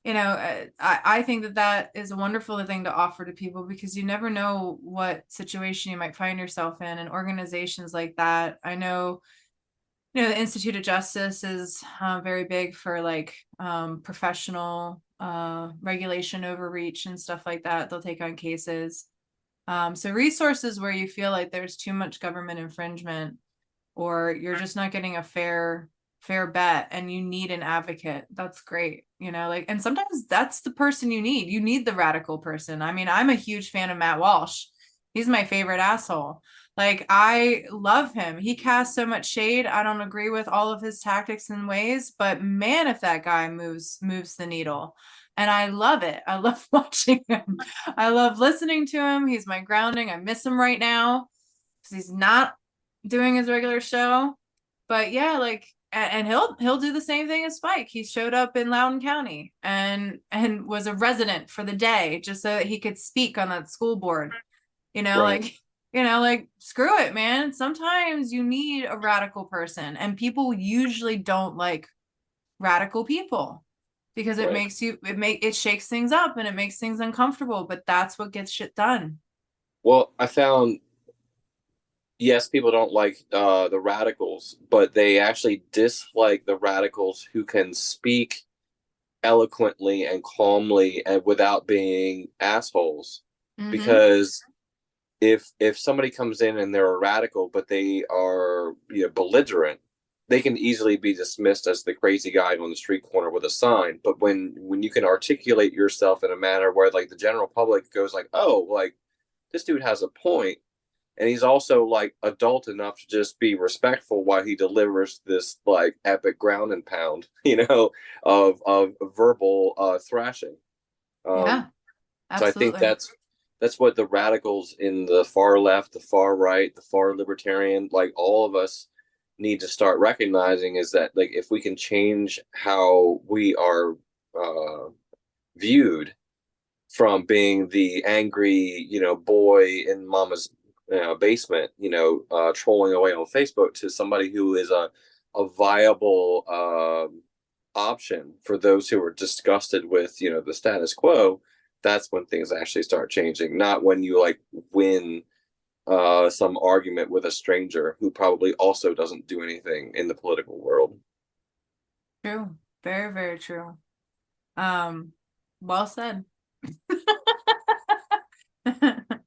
[SPEAKER 1] I think that is a wonderful thing to offer to people, because you never know what situation you might find yourself in. And organizations like that, I know, the Institute of Justice is very big for like professional regulation overreach and stuff like that. They'll take on cases. So resources where you feel like there's too much government infringement, or you're just not getting a fair bet and you need an advocate, that's great. Like, and sometimes that's the person you need. You need the radical person. I mean, I'm a huge fan of Matt Walsh. He's my favorite asshole. Like, I love him. He casts so much shade. I don't agree with all of his tactics and ways, but man, if that guy moves the needle. And I love it. I love watching him. I love listening to him. He's my grounding. I miss him right now because he's not doing his regular show. But yeah, like, and he'll do the same thing as Spike. He showed up in Loudoun County and was a resident for the day just so that he could speak on that school board.
[SPEAKER 3] Right.
[SPEAKER 1] Like, like, screw it, man. Sometimes you need a radical person, and people usually don't like radical people because
[SPEAKER 3] Right.
[SPEAKER 1] it shakes things up and it makes things uncomfortable, but that's what gets shit done.
[SPEAKER 3] Well, I found, yes, people don't like the radicals, but they actually dislike the radicals who can speak eloquently and calmly and without being assholes.
[SPEAKER 1] Mm-hmm.
[SPEAKER 3] Because if somebody comes in and they're a radical, but they are, belligerent, they can easily be dismissed as the crazy guy on the street corner with a sign. But when you can articulate yourself in a manner where like the general public goes like, oh, like this dude has a point, and he's also like adult enough to just be respectful while he delivers this like epic ground and pound, of verbal thrashing.
[SPEAKER 1] Yeah,
[SPEAKER 3] So I think
[SPEAKER 1] absolutely.
[SPEAKER 3] that's what the radicals in the far left, the far right, the far libertarian, like all of us need to start recognizing is that like if we can change how we are viewed from being the angry, boy in mama's basement, trolling away on Facebook to somebody who is a viable option for those who are disgusted with, the status quo. That's when things actually start changing, not when you like win some argument with a stranger who probably also doesn't do anything in the political world.
[SPEAKER 1] True. Very, very true. Well said.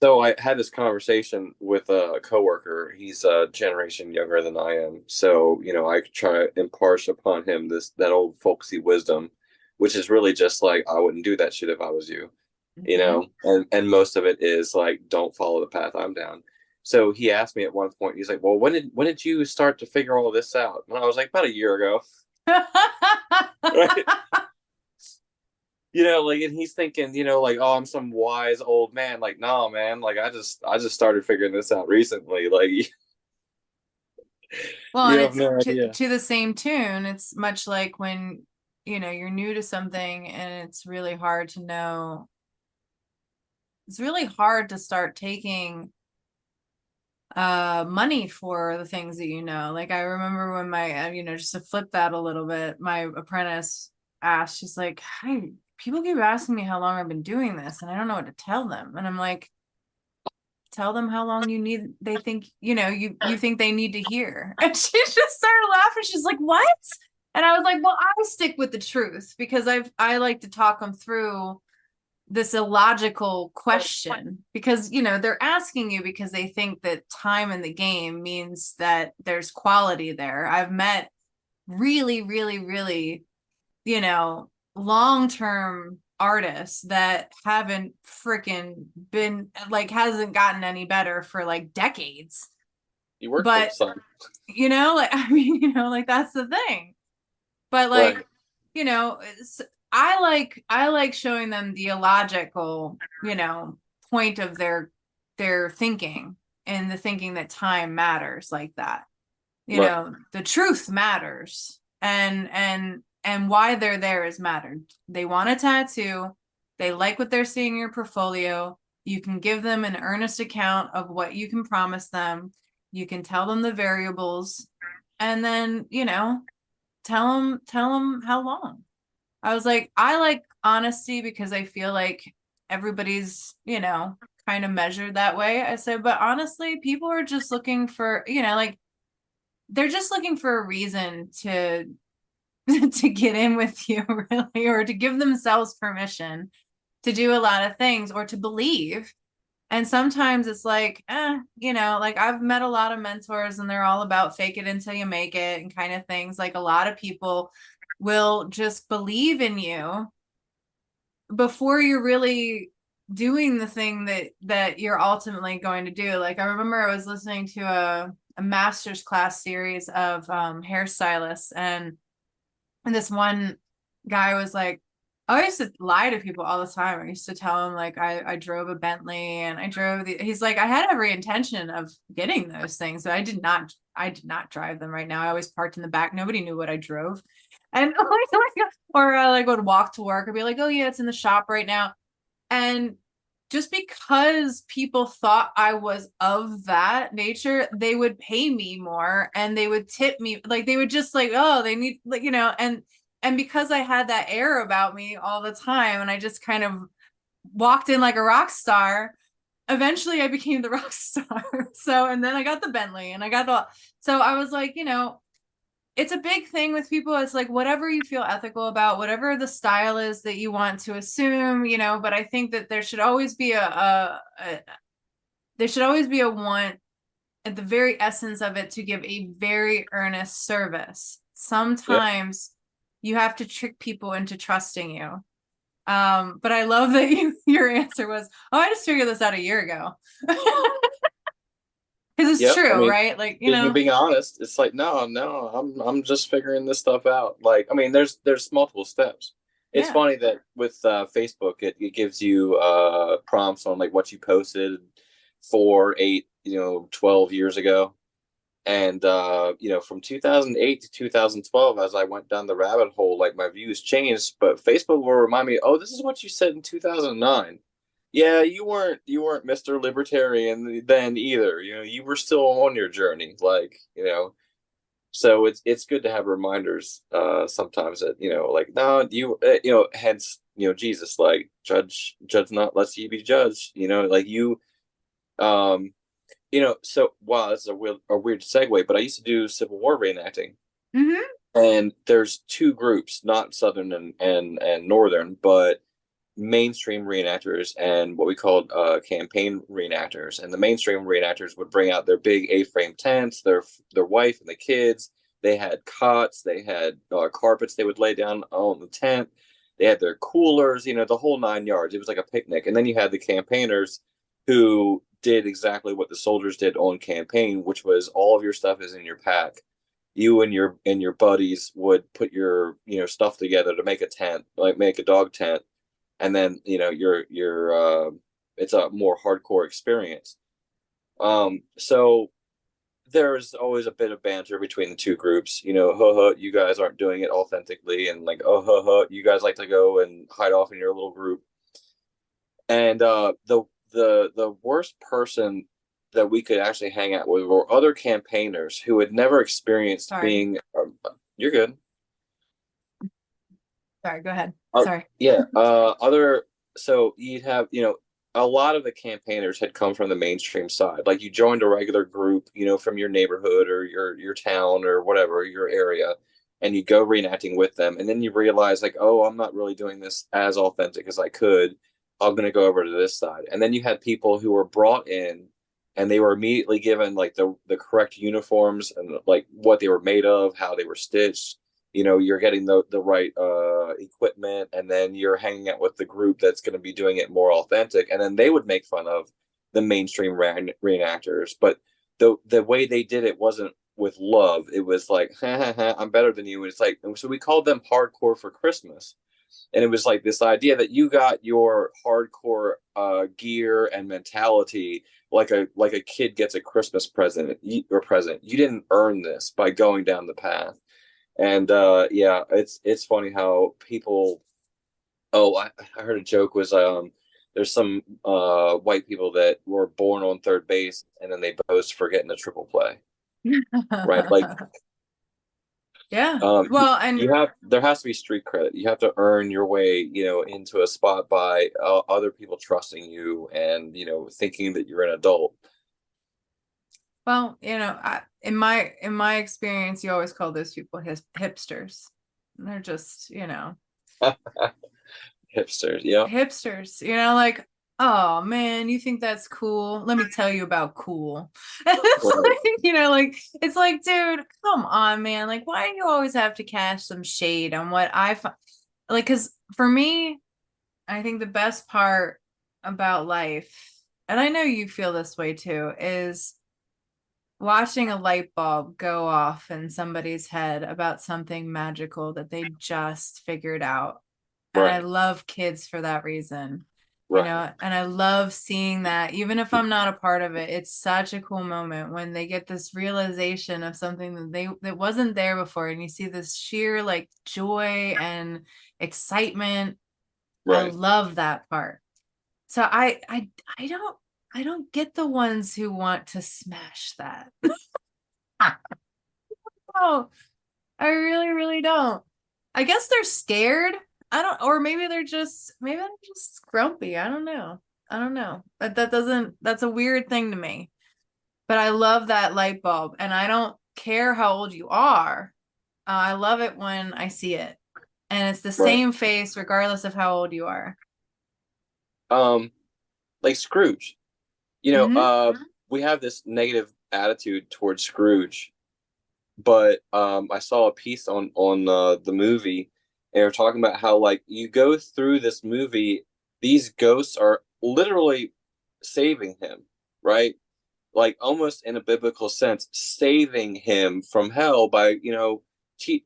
[SPEAKER 3] So I had this conversation with a coworker. He's a generation younger than I am. So, I try to impart upon him that old folksy wisdom, which is really just like, I wouldn't do that shit if I was you,
[SPEAKER 1] Mhm.
[SPEAKER 3] and most of it is like, don't follow the path I'm down. So he asked me at one point, he's like, well, when did you start to figure all this out? And I was like, about a year ago. Right. Like, and he's thinking, like, oh, I'm some wise old man. Like, nah, man. Like, I just started figuring this out recently. Like,
[SPEAKER 1] Well,
[SPEAKER 3] you
[SPEAKER 1] and
[SPEAKER 3] have
[SPEAKER 1] it's
[SPEAKER 3] no idea.
[SPEAKER 1] to the same tune. It's much like when, you're new to something and it's really hard to know. It's really hard to start taking money for the things that like I remember when my just to flip that a little bit, my apprentice asked, she's like, hi, people keep asking me how long I've been doing this and I don't know what to tell them. And I'm like, tell them how long you need, they think, you think they need to hear. And she just started laughing. She's like, what? And I was like, well, I stick with the truth because I like to talk them through this illogical question because they're asking you because they think that time in the game means that there's quality there. I've met really, really, really, long-term artists that haven't freaking been like hasn't gotten any better for like decades.
[SPEAKER 3] You work for the
[SPEAKER 1] But
[SPEAKER 3] sun,
[SPEAKER 1] like I mean, like that's the thing. But like,
[SPEAKER 3] right?
[SPEAKER 1] you know, I like showing them the illogical, point of their thinking and the thinking that time matters like that.
[SPEAKER 3] Right.
[SPEAKER 1] The truth matters and why they're there is mattered. They want a tattoo. They like what they're seeing in your portfolio. You can give them an earnest account of what you can promise them. You can tell them the variables and then, tell them how long. I was like, I like honesty because I feel like everybody's, kind of measured that way. I said, but honestly, people are just looking for, like they're just looking for a reason to to get in with you really or to give themselves permission to do a lot of things or to believe. And sometimes it's like, like I've met a lot of mentors and they're all about fake it until you make it and kind of things. Like a lot of people will just believe in you before you're really doing the thing that you're ultimately going to do. Like I remember I was listening to a master's class series of hairstylists and this one guy was like, I used to lie to people all the time. I used to tell him like I drove a Bentley and I drove he's like, I had every intention of getting those things, but I did not drive them right now. I always parked in the back. Nobody knew what I drove. And or I like would walk to work and be like, oh yeah, it's in the shop right now. And just because people thought I was of that nature, they would pay me more and they would tip me. Like they would just like, oh, they need like, and because I had that air about me all the time and I just kind of walked in like a rock star, eventually I became the rock star. So, and then I got the Bentley and I got so I was like, it's a big thing with people. It's like whatever you feel ethical about, whatever the style is that you want to assume, but I think that there should always be there should always be a want at the very essence of it to give a very earnest service. Sometimes you have to trick people into trusting you. But I love that your answer was, oh, I just figured this out a year ago. Because it's true, right? Like,
[SPEAKER 3] being honest, it's like, no, I'm just figuring this stuff out. Like, I mean, there's multiple steps. It's funny that with Facebook, it gives you prompts on like what you posted 4, 8, 12 years ago. And from 2008 to 2012, as I went down the rabbit hole, like my views changed, but Facebook will remind me, oh, this is what you said in 2009. Yeah, you weren't Mr. Libertarian then either. You were still on your journey, so it's good to have reminders sometimes that, like, no, hence, Jesus, like, judge not lest ye be judged, like you so wow, that's a weird segue, but I used to do Civil War reenacting.
[SPEAKER 1] Mm-hmm.
[SPEAKER 3] And there's two groups, not Southern and Northern, but mainstream reenactors and what we called campaign reenactors. And the mainstream reenactors would bring out their big A-frame tents, their wife and the kids. They had cots, they had carpets they would lay down on the tent. They had their coolers, the whole 9 yards. It was like a picnic. And then you had the campaigners who did exactly what the soldiers did on campaign, which was all of your stuff is in your pack. You and your buddies would put your stuff together to make a tent, like make a dog tent, and then your it's a more hardcore experience. So there's always a bit of banter between the two groups. You guys aren't doing it authentically, and like, you guys like to go and hide off in your little group. And the worst person that we could actually hang out with were other campaigners who had never experienced being. You're good.
[SPEAKER 1] Sorry, go ahead. Sorry.
[SPEAKER 3] Yeah. So you'd have, a lot of the campaigners had come from the mainstream side. Like you joined a regular group, from your neighborhood or your town or whatever, your area, and you go reenacting with them. And then you realize like, oh, I'm not really doing this as authentic as I could. I'm going to go over to this side. And then you had people who were brought in and they were immediately given like the correct uniforms and like what they were made of, how they were stitched. You're getting the right equipment, and then you're hanging out with the group that's going to be doing it more authentic. And then they would make fun of the mainstream reenactors. But the way they did it wasn't with love. It was like, ha, ha, ha, I'm better than you. And it's like, so we called them hardcore for Christmas. And it was like this idea that you got your hardcore gear and mentality like a kid gets a Christmas present. You didn't earn this by going down the path. And it's funny how people. Oh, I heard a joke was there's some white people that were born on third base and then they boast for getting a triple play, right? Like.
[SPEAKER 1] Yeah. And
[SPEAKER 3] there has to be street credit. You have to earn your way, into a spot by other people trusting you and, thinking that you're an adult.
[SPEAKER 1] Well, in my experience, you always call those people hipsters. And they're just,
[SPEAKER 3] Hipsters. Yeah.
[SPEAKER 1] Hipsters, like, oh man, you think that's cool? Let me tell you about cool. It's like, it's like, dude, come on, man. Like, why do you always have to cast some shade on what I find? Like, because for me, I think the best part about life, and I know you feel this way too, is watching a light bulb go off in somebody's head about something magical that they just figured out. And I love kids for that reason. And I love seeing that, even if I'm not a part of it. It's such a cool moment when they get this realization of something that wasn't there before, and you see this sheer like joy and excitement. I love that part. So I don't get the ones who want to smash that. No, I really, really don't. I guess they're scared. Or maybe they're just grumpy. I don't know. That's a weird thing to me. But I love that light bulb, and I don't care how old you are. I love it when I see it. And it's the same face regardless of how old you are.
[SPEAKER 3] Like Scrooge.
[SPEAKER 1] Mm-hmm.
[SPEAKER 4] We have this negative attitude towards Scrooge, but I saw a piece on the movie, and they're talking about how like you go through this movie, these ghosts are literally saving him, right? Like almost in a biblical sense, saving him from hell by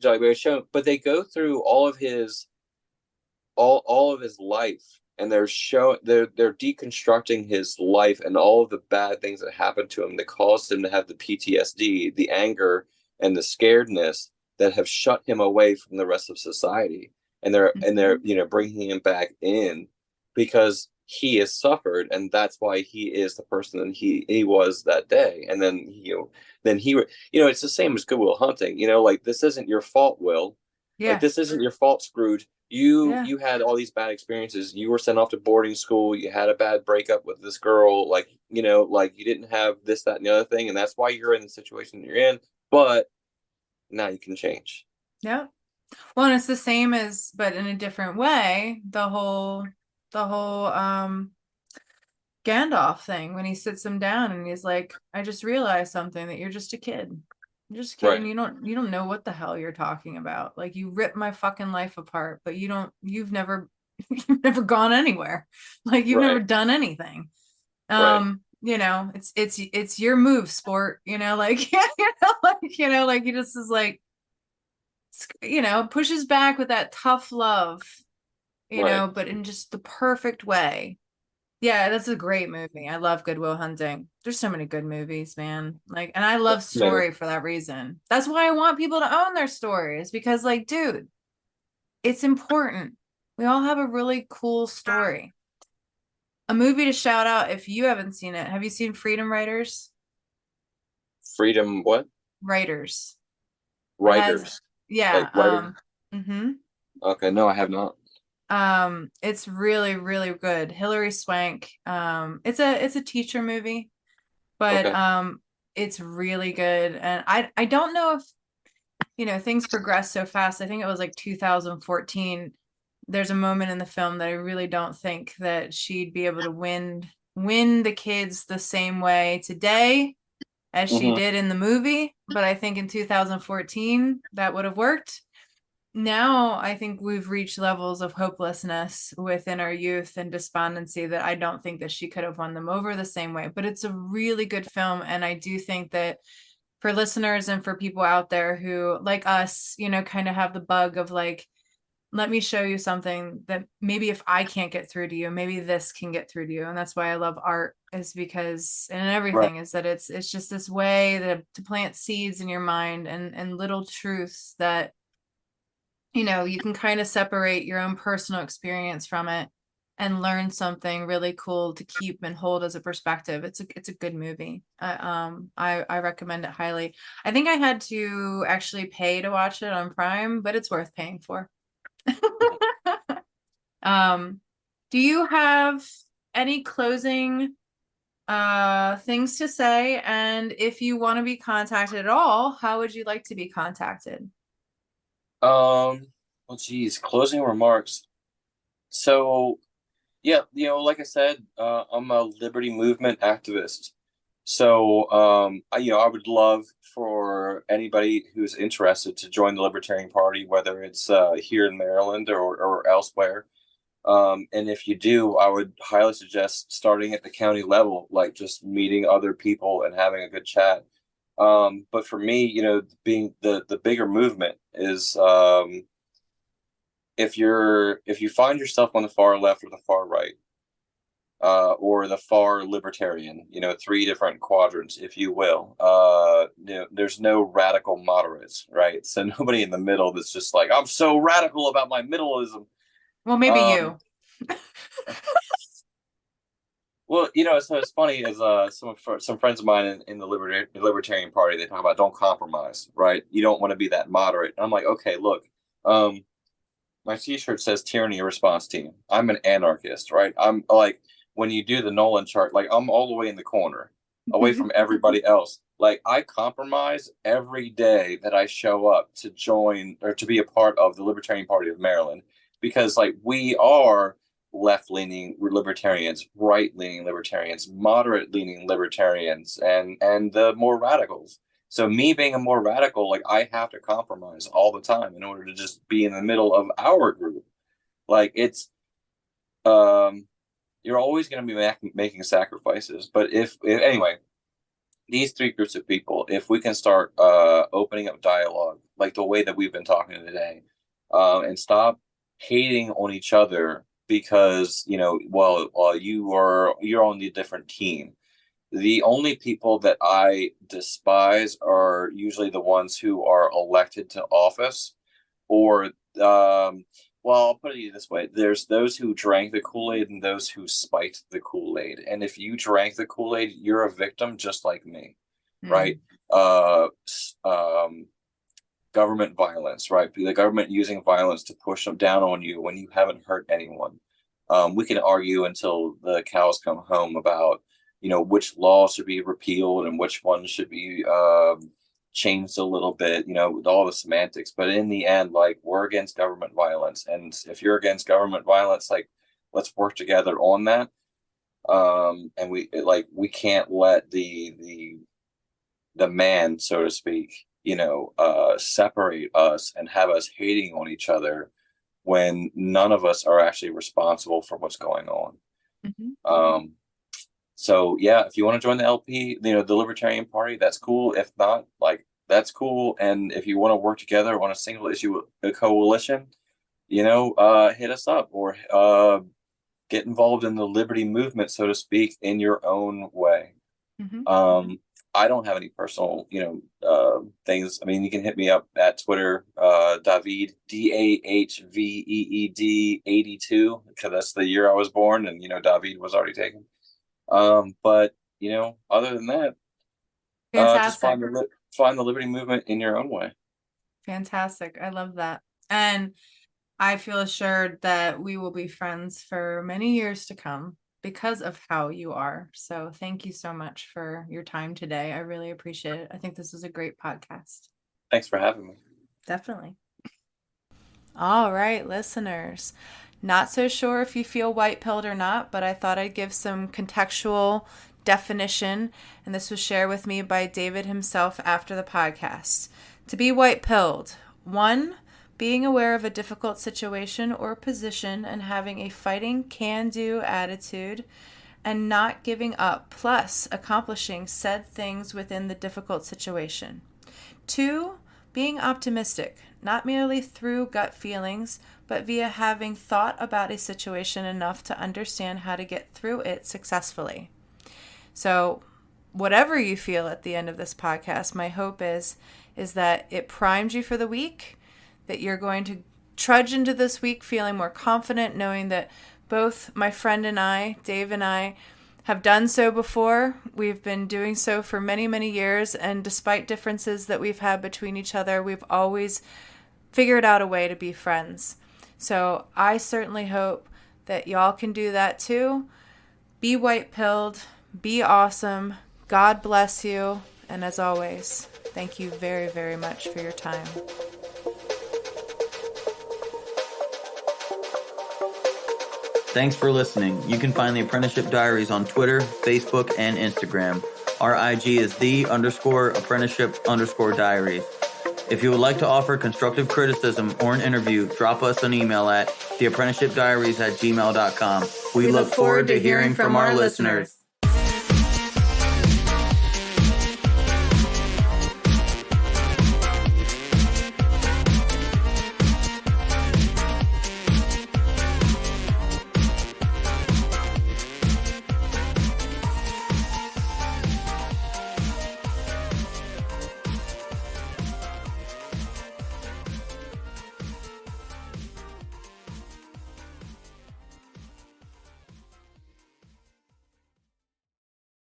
[SPEAKER 4] like show. But they go through all of his life, and they're deconstructing his life and all of the bad things that happened to him that caused him to have the PTSD, the anger, and the scaredness that have shut him away from the rest of society. And they're bringing him back in because he has suffered, and that's why he is the person that he was that day. And it's the same as Good Will Hunting. Like, this isn't your fault, Will. Like,
[SPEAKER 1] Yeah.
[SPEAKER 4] this isn't your fault, Scrooge. You
[SPEAKER 1] Yeah.
[SPEAKER 4] you had all these bad experiences. You were sent off to boarding school. You had a bad breakup with this girl. Like, like you didn't have this, that, and the other thing, and that's why you're in the situation you're in. But now you can change.
[SPEAKER 1] Yeah. Well, and it's the same as, but in a different way, the whole Gandalf thing when he sits him down and he's like, I just realized something, that you're just a kid. You're just a kid,
[SPEAKER 4] Right.
[SPEAKER 1] and you don't know what the hell you're talking about. Like, you ripped my fucking life apart, but you've never you've never gone anywhere. Like, you've never
[SPEAKER 4] Right.
[SPEAKER 1] done anything.
[SPEAKER 4] Right.
[SPEAKER 1] It's your move, sport, like like he just is like, pushes back with that tough love,
[SPEAKER 4] Right.
[SPEAKER 1] but in just the perfect way. Yeah, that's a great movie. I love Good Will Hunting. There's so many good movies, man. Like, and I love
[SPEAKER 4] Man.
[SPEAKER 1] story for that reason. That's why I want people to own their stories, because, like, dude, it's important. We all have a really cool story. A movie to shout out if you haven't seen it. Have you seen Freedom Writers?
[SPEAKER 4] Freedom, what?
[SPEAKER 1] Writers. It has,
[SPEAKER 4] Writers.
[SPEAKER 1] yeah.
[SPEAKER 4] Like writer.
[SPEAKER 1] Mhm.
[SPEAKER 4] Okay, no, I have not.
[SPEAKER 1] It's really, really good. Hilary Swank. It's a teacher movie, but
[SPEAKER 4] Okay.
[SPEAKER 1] it's really good. And I don't know if things progress so fast. I think it was like 2014. There's a moment in the film that I really don't think that she'd be able to win the kids the same way today as she
[SPEAKER 4] Mm-hmm.
[SPEAKER 1] did in the movie, but I think in 2014 that would have worked. Now I think we've reached levels of hopelessness within our youth and despondency that I don't think that she could have won them over the same way. But it's a really good film, and I do think that for listeners and for people out there who, like us, kind of have the bug of like, let me show you something that maybe if I can't get through to you, maybe this can get through to you. And that's why I love art, is because, and
[SPEAKER 4] Right.
[SPEAKER 1] everything, is that it's just this way to plant seeds in your mind and little truths that you can kind of separate your own personal experience from it and learn something really cool to keep and hold as a perspective. It's a good movie. I recommend it highly. I think I had to actually pay to watch it on Prime, but it's worth paying for. Do you have any closing things to say? And if you want to be contacted at all, how would you like to be contacted?
[SPEAKER 4] Well, geez, closing remarks. So, yeah, like I said, I'm a liberty movement activist. So, I would love for anybody who's interested to join the Libertarian Party, whether it's here in Maryland or elsewhere. And if you do, I would highly suggest starting at the county level, like just meeting other people and having a good chat. But for me, being the bigger movement is if you find yourself on the far left or the far right, or the far libertarian, three different quadrants, if you will. There's no radical moderates, right? So nobody in the middle that's just like, I'm so radical about my middleism.
[SPEAKER 1] Well, maybe you.
[SPEAKER 4] Well, so it's funny is some friends of mine in the Libertarian Party, they talk about don't compromise, right? You don't want to be that moderate. And I'm like, okay, look, my T-shirt says tyranny response team. I'm an anarchist, right? I'm like, when you do the Nolan chart, like I'm all the way in the corner, away from everybody else. Like, I compromise every day that I show up to join or to be a part of the Libertarian Party of Maryland, because like we are left-leaning libertarians, right-leaning libertarians, moderate-leaning libertarians, and the more radicals. So me being a more radical, like, I have to compromise all the time in order to just be in the middle of our group. Like, it's you're always going to be making sacrifices. But if anyway, these three groups of people, if we can start opening up dialogue like the way that we've been talking today, and stop hating on each other because, you're on the different team. The only people that I despise are usually the ones who are elected to office, or I'll put it this way. There's those who drank the Kool-Aid and those who spiked the Kool-Aid. And if you drank the Kool-Aid, you're a victim just like me, right? Government violence, right? The government using violence to push them down on you when you haven't hurt anyone. We can argue until the cows come home about, which laws should be repealed and which ones should be changed a little bit, with all the semantics. But in the end, like, we're against government violence. And if you're against government violence, like, let's work together on that. And we can't let the man, so to speak, separate us and have us hating on each other when none of us are actually responsible for what's going on. So yeah, if you want to join the LP, the Libertarian Party, that's cool. If not, like, that's cool. And if you want to work together on a single issue coalition, hit us up, or get involved in the liberty movement, so to speak, in your own way. I don't have any personal, things. I mean, you can hit me up at Twitter, David, DAHVEED 82, because that's the year I was born, and David was already taken. But other than that, just find the liberty movement in your own way.
[SPEAKER 1] Fantastic. I love that. And I feel assured that we will be friends for many years to come because of how you are. So thank you so much for your time today. I really appreciate it. I think this is a great podcast.
[SPEAKER 4] Thanks for having me.
[SPEAKER 1] Definitely. All right, listeners. Not so sure if you feel white-pilled or not, but I thought I'd give some contextual definition, and this was shared with me by David himself after the podcast. To be white-pilled: 1, being aware of a difficult situation or position and having a fighting, can-do attitude and not giving up, plus accomplishing said things within the difficult situation. 2, being optimistic, not merely through gut feelings, but via having thought about a situation enough to understand how to get through it successfully. So whatever you feel at the end of this podcast, my hope is that it primed you for the week, that you're going to trudge into this week feeling more confident, knowing that both my friend and I, Dave and I, have done so before. We've been doing so for many, many years, and despite differences that we've had between each other, we've always figured out a way to be friends. So I certainly hope that y'all can do that too. Be white-pilled, be awesome, God bless you, and as always, thank you very, very much for your time.
[SPEAKER 2] Thanks for listening. You can find the Apprenticeship Diaries on Twitter, Facebook, and Instagram. Our IG is _apprenticeship_diaries. If you would like to offer constructive criticism or an interview, drop us an email at theapprenticeshipdiaries@gmail.com. We look forward to hearing from our listeners.